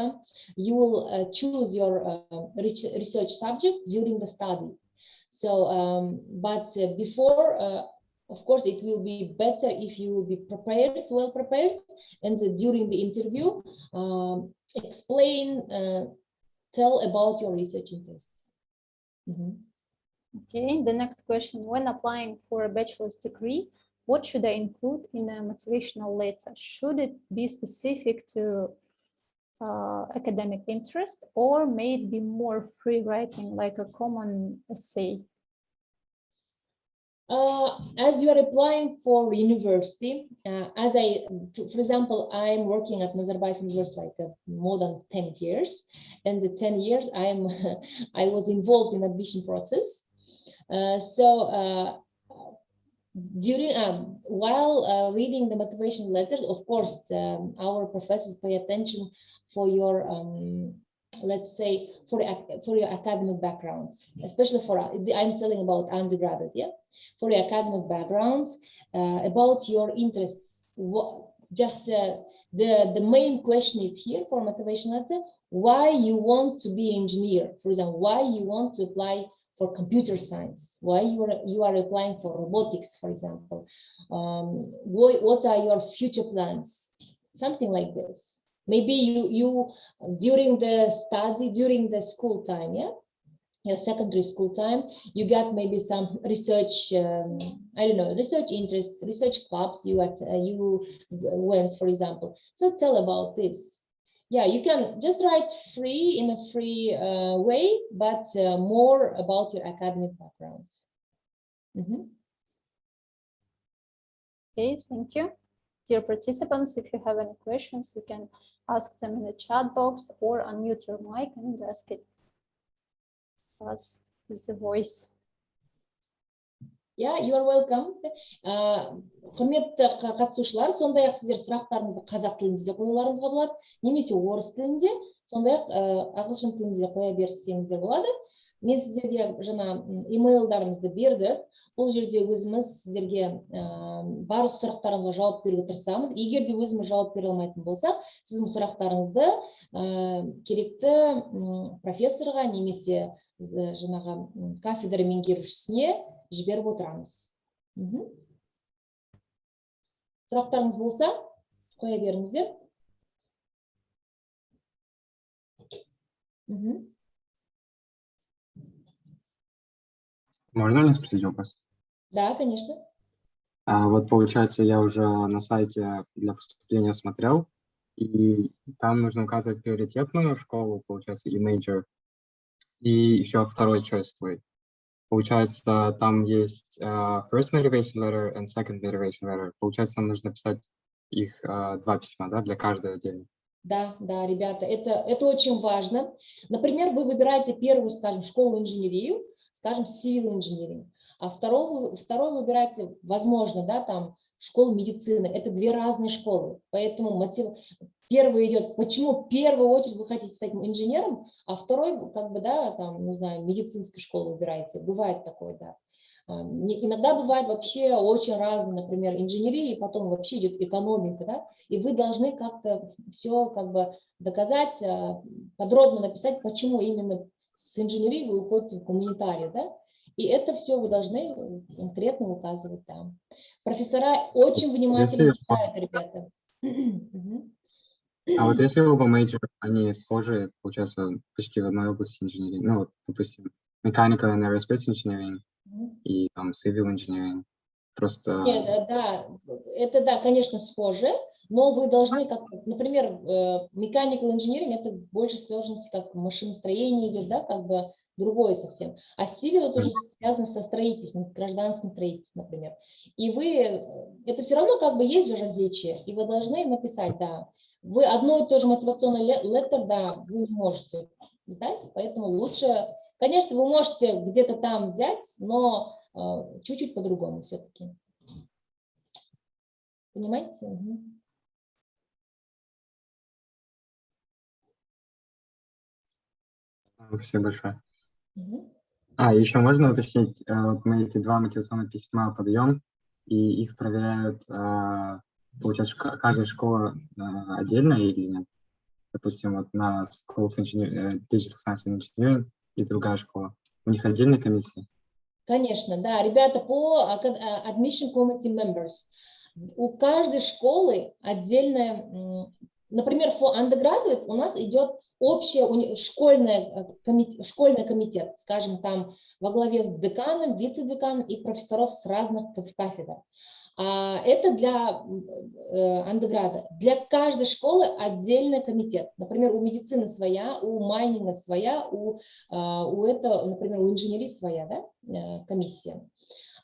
you will choose your research subject during the study. So, but before. Of course, it will be better if you will be prepared, well prepared, and during the interview, tell about your research interests. Okay, the next question, when applying for a bachelor's degree, what should I include in a motivational letter? Should it be specific to academic interest, or may it be more free writing, like a common essay? As you are applying for university, for example, I'm working at Azerbaija University like more than 10 years, and the 10 years I was involved in admission process. While reading the motivation letters, of course, our professors pay attention for your let's say for your academic backgrounds, especially I'm telling about undergraduate, yeah, for your academic backgrounds, about your interests. The main question is here for motivation letter: why you want to be an engineer? For example, why you want to apply for computer science? Why you are applying for robotics, for example? What are your future plans? Something like this. Maybe you during the study, during the school time, yeah, your secondary school time, you got maybe some research, I don't know, research interests, research clubs you went, for example. So tell about this. Yeah, you can just write free in a free way, but more about your academic background. Okay, thank you. Dear participants, if you have any questions, you can ask them in the chat box or unmute your mic and ask it us with the voice. Yeah, you are welcome. Құрметті қатысушылар, сондай-ақ сіздер сұрақтарыңызды қазақ тілінде де қоюларыңызға болады, немесе орыс тілінде, сондай-ақ ағылшын тілінде қоя берсеңіздер болады. Мен сіздерге жаңа имейлдарымызды бердік. Бұл жерде өзіміз сіздерге барлық сұрақтарыңызға жауап беруге тырысамыз. Егер де өзіміз жауап бере алмайтын болсақ, сіздің сұрақтарыңызды керекті профессорға немесе жаңағы кафедра меңгерушісіне жіберіп отырамыз. Сұрақтарыңыз болса, қоя беріңіздер. Можно ли спросить вопрос? Да, конечно. Вот получается, я уже на сайте для поступления смотрел, и там нужно указывать приоритетную школу, получается, и major, и еще второй choice твой. Получается, там есть first motivation letter and second motivation letter. Получается, нам нужно писать их два письма, да, для каждой отдельно. Да, ребята, это очень важно. Например, вы выбираете первую, скажем, школу инженерию, скажем, civil engineering, а второй выбираете, возможно, да, там, школу медицины. Это две разные школы, поэтому первый идет, почему в первую очередь вы хотите стать инженером, а второй, как бы, да, там, не знаю, медицинскую школу выбираете. Бывает такое, да. Иногда бывает вообще очень разные, например, инженерия, и потом вообще идет экономика, да, и вы должны как-то все как бы доказать, подробно написать, почему именно с инженерии вы уходите в гуманитарию, да, и это все вы должны конкретно указывать там. Профессора очень внимательно читают, ребята. А вот если оба мейджора, они схожи, получается, почти в одной области инженерии, ну, вот, допустим, mechanical and aerospace engineering и там civil engineering, просто... Нет, да, это, да, конечно, схоже, но вы должны, как, например, mechanical engineering, это больше сложности, как машиностроение идет, да, как бы другое совсем. А civil это уже связано со строительством, с гражданским строительством, например. И вы, это все равно как бы есть же различия, и вы должны написать, да, вы одно и то же мотивационное letter, да, вы не можете сдать, поэтому лучше, конечно, вы можете где-то там взять, но чуть-чуть по-другому все-таки. Понимаете? Спасибо большое. Еще можно уточнить, вот мы эти два мотивационных письма подаем, и их проверяют, получается, каждая школа отдельно или нет? Допустим, вот на School of Digital Science and Engineering и другая школа. У них отдельные комиссии? Конечно, да. Ребята, по Admission Committee Members. У каждой школы отдельная, например, for undergraduate у нас идет общий школьный комитет, скажем, там во главе с деканом, вице-деканом и профессоров с разных кафедр. Это для андеграда. Для каждой школы отдельный комитет. Например, у медицины своя, у майнинга своя, у этого, например, у инженерии своя, да, комиссия.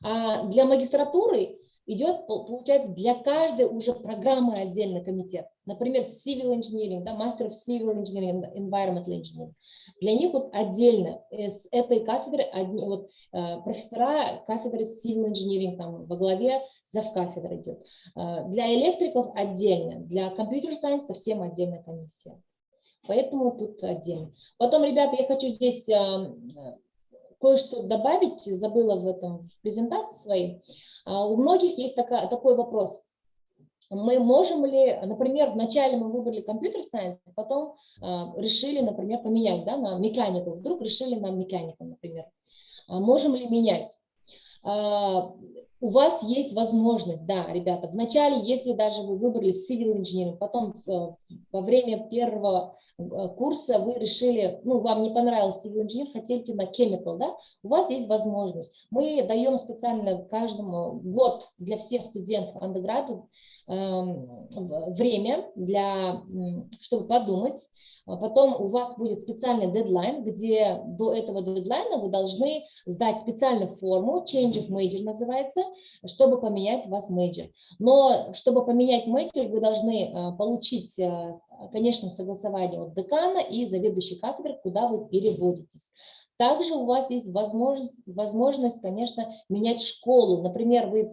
А для магистратуры идет, получается, для каждой уже программы отдельный комитет. Например, Civil Engineering, да, Master of Civil Engineering, Environmental Engineering. Для них вот отдельно с этой кафедры вот, профессора кафедры Civil Engineering там во главе завкафедра идет. Для электриков отдельно, для Computer Science совсем отдельная комиссия. Поэтому тут отдельно. Потом, ребята, я хочу здесь кое-что добавить, забыла в презентации своей. У многих есть такой вопрос. Мы можем ли, например, вначале мы выбрали Computer Science, потом решили, например, поменять, да, на Mechanical. Вдруг решили на Mechanical, например. Можем ли менять? У вас есть возможность, да, ребята, вначале, если даже вы выбрали Civil Engineering, потом во время первого курса вы решили, ну, вам не понравился Civil Engineering, хотите на Chemical, да, у вас есть возможность. Мы даем специально каждому год для всех студентов undergraduate время, чтобы подумать. Потом у вас будет специальный дедлайн, где до этого дедлайна вы должны сдать специальную форму, change of major называется, чтобы поменять у вас мейджор. Но чтобы поменять мейджор, вы должны получить, конечно, согласование от декана и заведующей кафедры, куда вы переводитесь. Также у вас есть возможность, конечно, менять школу. Например, вы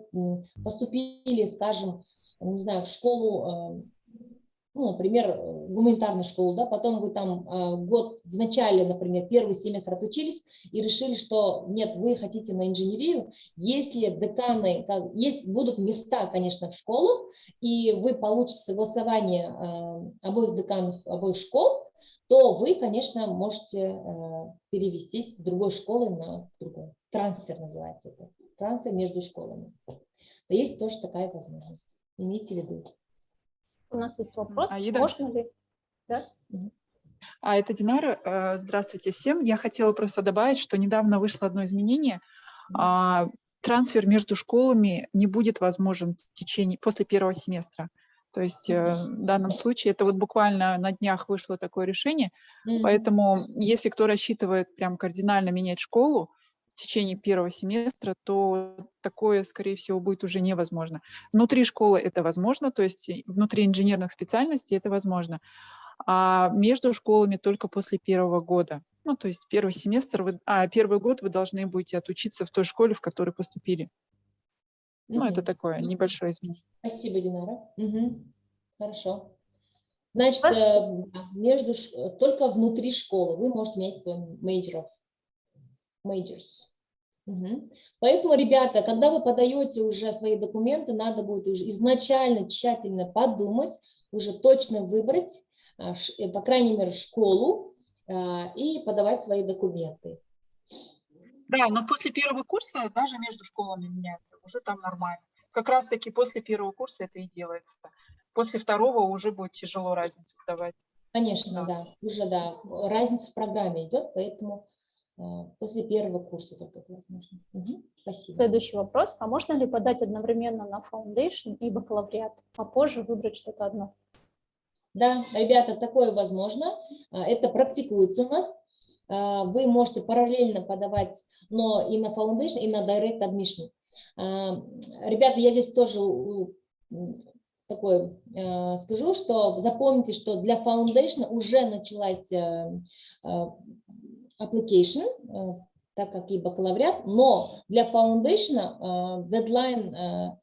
поступили, скажем, не знаю, в школу, ну, например, гуманитарную школу, да, потом вы там год в начале, например, первый семестр отучились и решили, что нет, вы хотите на инженерию, если деканы, будут места, конечно, в школах, и вы получите согласование обоих деканов, обоих школ, то вы, конечно, можете перевестись с другой школы на другую. Трансфер называется это. Трансфер между школами. Есть тоже такая возможность. Имейте в виду. У нас есть вопрос, Аида? можно ли? Да? Это Динара. Здравствуйте всем. Я хотела просто добавить, что недавно вышло одно изменение. Трансфер между школами не будет возможен после первого семестра. То есть в данном случае это вот буквально на днях вышло такое решение. Поэтому если кто рассчитывает прям кардинально менять школу в течение первого семестра, то такое, скорее всего, будет уже невозможно. Внутри школы это возможно, то есть внутри инженерных специальностей это возможно, а между школами только после первого года. Ну, то есть первый семестр, первый год вы должны будете отучиться в той школе, в которой поступили. Ну, это такое небольшое изменение. Спасибо, Динара. Хорошо. Значит, только внутри школы вы можете менять свой majors. Поэтому, ребята, когда вы подаете уже свои документы, надо будет уже изначально тщательно подумать, уже точно выбрать, по крайней мере, школу и подавать свои документы. Да, но после первого курса даже между школами меняется, уже там нормально. Как раз-таки после первого курса это и делается. После второго уже будет тяжело разницу давать. Конечно, да. Уже, да, разница в программе идет, поэтому после первого курса только это возможно. Спасибо. Следующий вопрос. А можно ли подать одновременно на Foundation и бакалавриат, а позже выбрать что-то одно? Да, ребята, такое возможно. Это практикуется у нас. Вы можете параллельно подавать, но и на Foundation, и на Direct Admission. Ребята, я здесь тоже такое скажу, что запомните, что для Foundation уже началась application, так как и бакалавриат, но для Foundation дедлайн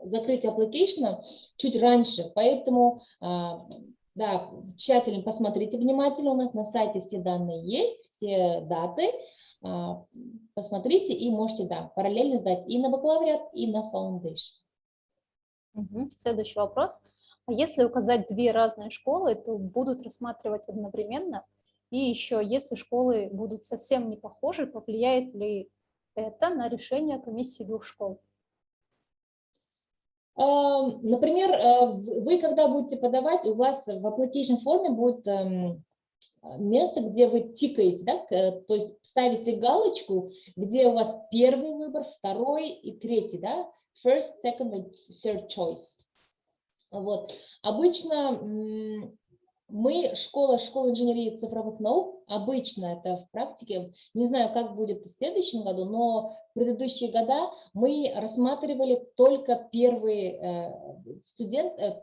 закрытия application чуть раньше, поэтому да, тщательно посмотрите внимательно, у нас на сайте все данные есть, все даты, посмотрите и можете, да, параллельно сдать и на бакалавриат, и на Foundation. Следующий вопрос. А если указать две разные школы, то будут рассматривать одновременно? И еще, если школы будут совсем не похожи, повлияет ли это на решение комиссии двух школ? Например, вы, когда будете подавать, у вас в application форме будет место, где вы тикаете, да? То есть ставите галочку, где у вас первый выбор, второй и третий, да? First, second and third choice. Вот. Обычно мы, школа инженерии цифровых наук, обычно это в практике, не знаю, как будет в следующем году, но в предыдущие года мы рассматривали только первые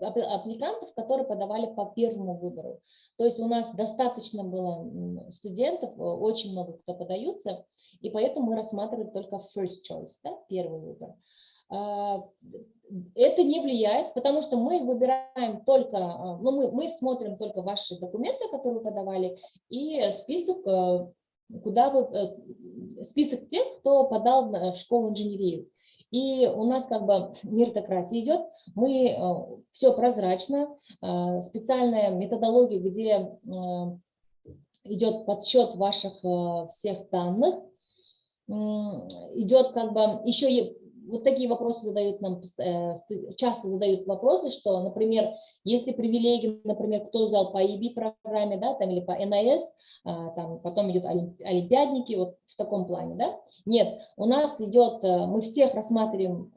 аппликантов, которые подавали по первому выбору. То есть у нас достаточно было студентов, очень много кто подаются, и поэтому мы рассматривали только first choice, да, первый выбор. Это не влияет, потому что мы выбираем только, ну, мы смотрим только ваши документы, которые вы подавали, и список, список тех, кто подал в школу инженерии. И у нас как бы меритократия идет, мы все прозрачно, специальная методология, где идет подсчет ваших всех данных, идет как бы еще вот такие вопросы задают нам, часто задают вопросы, что, например, если привилегии, например, кто сдал по EB программе, да, там, или по NIS, там, потом идет олимпиадники, вот в таком плане, да? Нет, у нас идет, мы всех рассматриваем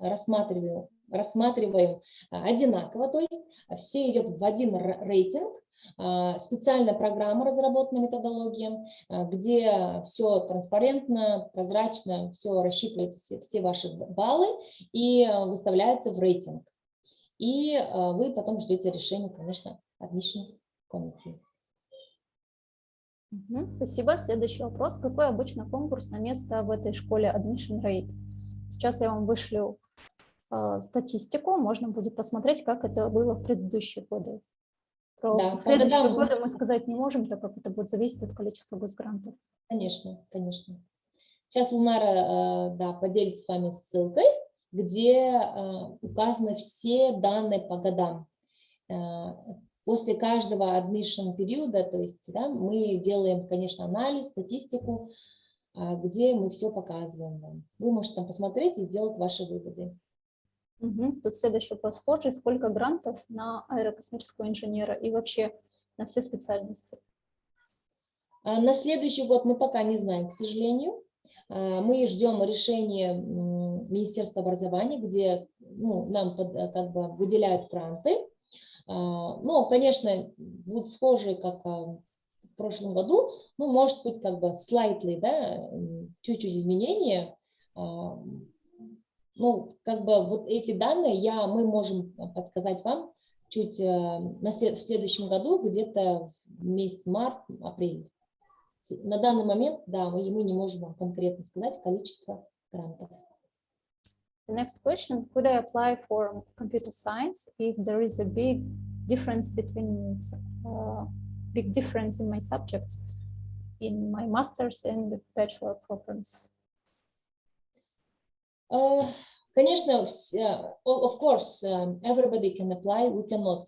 одинаково, то есть все идет в один рейтинг. Специальная программа разработана, методология, где все транспарентно, прозрачно, все рассчитывается, все ваши баллы и выставляется в рейтинг. И вы потом ждете решения, конечно, admission committee. Спасибо. Следующий вопрос. Какой обычно конкурс на место в этой школе admission rate? Сейчас я вам вышлю статистику, можно будет посмотреть, как это было в предыдущие годы. Про следующие годы мы сказать не можем, так как это будет зависеть от количества госгрантов. Конечно, конечно. Сейчас Лунара, да, поделится с вами ссылкой, где указаны все данные по годам. После каждого admission периода, то есть, да, мы делаем, конечно, анализ, статистику, где мы все показываем вам. Вы можете там посмотреть и сделать ваши выводы. Тут следующий вопрос схожий. Сколько грантов на аэрокосмического инженера и вообще на все специальности? На следующий год мы пока не знаем, к сожалению. Мы ждем решения Министерства образования, где нам как бы выделяют гранты. Но, конечно, будут схожие, как в прошлом году. Ну, может быть, как бы slightly, да, чуть-чуть изменения. Ну, как бы вот эти данные мы можем подсказать вам чуть в следующем году, где-то в месяц март-апрель. На данный момент, да, мы не можем вам конкретно сказать количество грантов. The next question, could I apply for computer science if there is a big difference in my subjects in my master's and the bachelor programs? Конечно, of course, everybody can apply. We cannot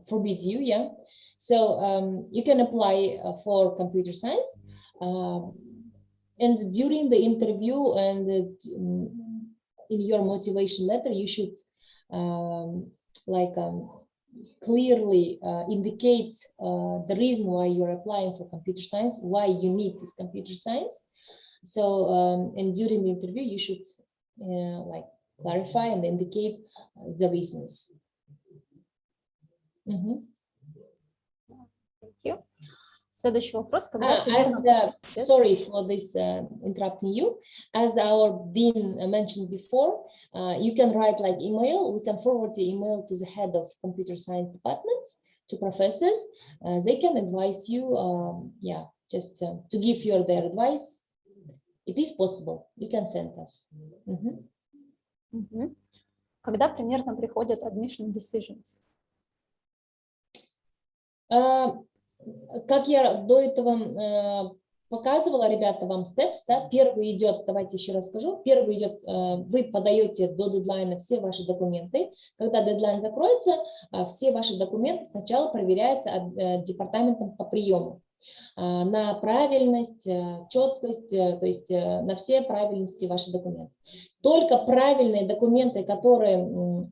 forbid you, yeah. So you can apply for computer science, and during the interview and in your motivation letter, you should clearly indicate the reason why you're applying for computer science, why you need this computer science. So, and during the interview, you should clarify and indicate the reasons. Thank you. Следующий вопрос. Sorry for this interrupting you. As our dean mentioned before, you can write email. We can forward the email to the head of computer science department, to professors. They can advise you, just to give you their advice. It is possible. You can send us. Когда примерно приходят admission decisions? Как я до этого показывала, ребята, вам steps, да, первый идет, давайте еще раз скажу, первый идет, вы подаете до дедлайна все ваши документы. Когда дедлайн закроется, все ваши документы сначала проверяются департаментом по приему на правильность, четкость, то есть на все правильности ваших документов. Только правильные документы, которые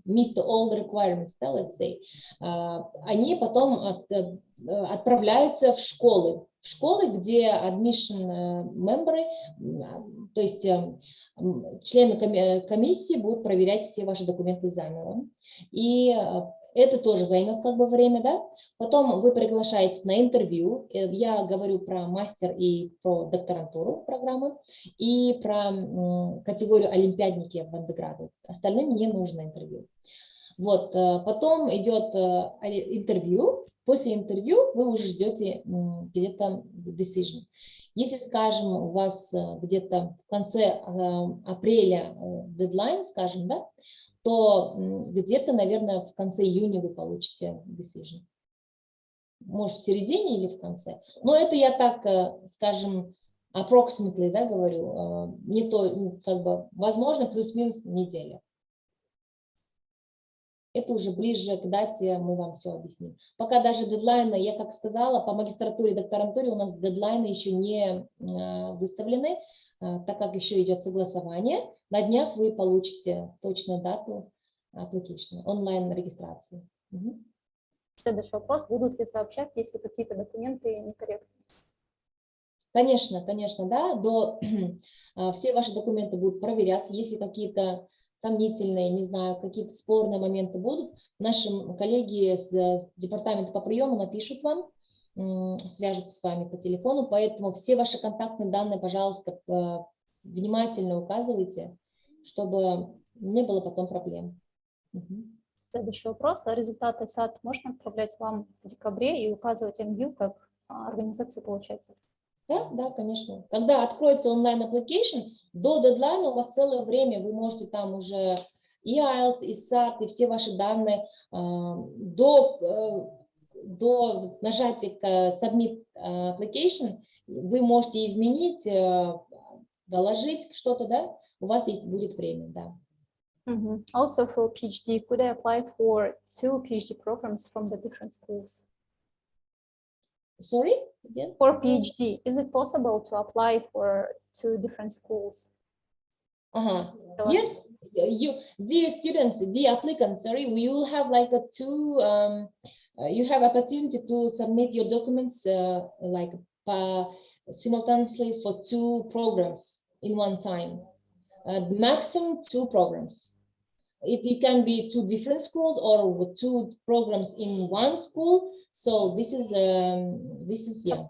meet all the requirements, да, let's say, они потом отправляются в школы, где admission member, то есть члены комиссии будут проверять все ваши документы заново. И это тоже займет как бы время, да. Потом вы приглашаетесь на интервью. Я говорю про мастер и про докторантуру программы, и про категорию олимпиадники в андеграду. Остальным не нужно интервью. Вот, потом идет интервью. После интервью вы уже ждете где-то decision. Если, скажем, у вас где-то в конце апреля дедлайн, скажем, да, то где-то, наверное, в конце июня вы получите decision. Может, в середине или в конце. Но это я так, скажем, approximately, да, говорю, не то, как бы, возможно, плюс-минус неделя. Это уже ближе к дате мы вам все объясним. Пока даже дедлайны, я как сказала, по магистратуре и докторантуре у нас дедлайны еще не выставлены. так как еще идет согласование, на днях вы получите точную дату application, онлайн-регистрации. Следующий вопрос. Будут ли сообщать, если какие-то документы некорректны? Конечно, конечно, да. Все ваши документы будут проверяться. Если какие-то сомнительные, не знаю, какие-то спорные моменты будут, наши коллеги с департамента по приему напишут вам, свяжутся с вами по телефону. Поэтому все ваши контактные данные, пожалуйста, внимательно указывайте, чтобы не было потом проблем. Следующий вопрос. Результаты САД можно отправлять вам в декабре и указывать NU как организацию получателей? Да, конечно. Когда откроется онлайн-application, до дедлайна у вас целое время, вы можете там уже и Ielts, и SAT, и все ваши данные до нажатия Submit Application вы можете изменить, доложить что-то, да, у вас будет время, да. Also for PhD, could I apply for 2 PhD programs from the different schools? Sorry? Again? For PhD, is it possible to apply for 2 different schools? Yes, dear students, dear applicants, sorry, you will have like you have opportunity to submit your documents simultaneously for 2 programs in one time, maximum 2 programs. It can be 2 different schools or 2 programs in one school. So this is yeah.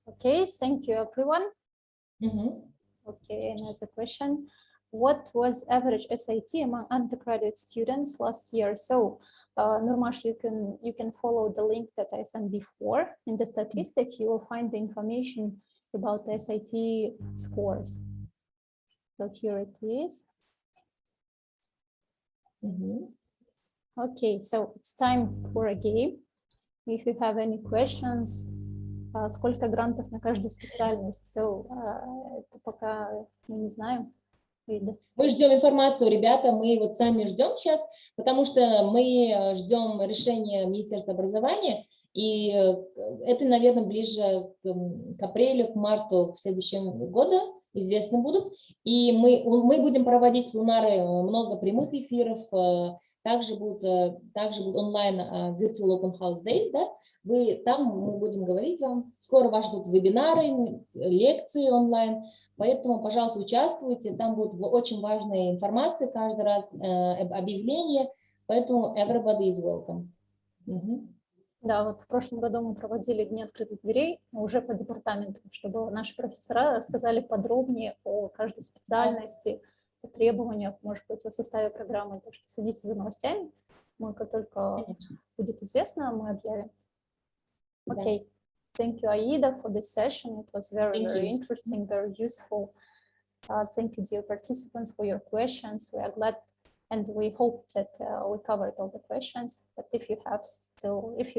Okay, thank you everyone. Okay, another question. What was average SAT among undergraduate students last year? So Nurmash, you can follow the link that I sent before. In the statistics, you will find the information about the SAT scores. So here it is. Okay, so it's time for a game. If you have any questions, сколько грантов на каждую специальность? So, это пока мы не знаем. Мы ждем информацию, ребята, мы вот сами ждем сейчас, потому что мы ждем решения Министерства образования, и это, наверное, ближе к апрелю, к марту следующего года известны будут. И мы будем проводить с Лунарой много прямых эфиров, также будут онлайн Virtual Open House Days, да? Там мы будем говорить вам. Скоро вас ждут вебинары, лекции онлайн. Поэтому, пожалуйста, участвуйте. Там будет очень важная информация каждый раз, объявления. Поэтому everybody is welcome. Да, вот в прошлом году мы проводили дни открытых дверей уже по департаменту, чтобы наши профессора рассказали подробнее о каждой специальности, о требованиях, может быть, о составе программы. Так что следите за новостями. Мы, как только будет известно, мы объявим. Okay. Thank you, Aida, for this session. It was very interesting, very useful. Thank you, dear participants, for your questions. We are glad and we hope that we covered all the questions. But if you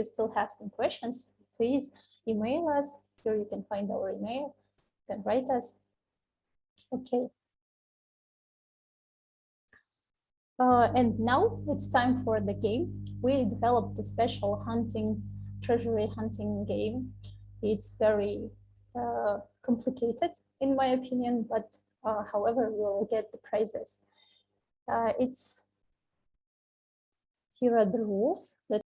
still have some questions, please email us. Here you can find our email. You can write us. Okay. And now it's time for the game. We developed a special treasury hunting game. It's very complicated, in my opinion, but however, we'll get the prizes. Here are the rules.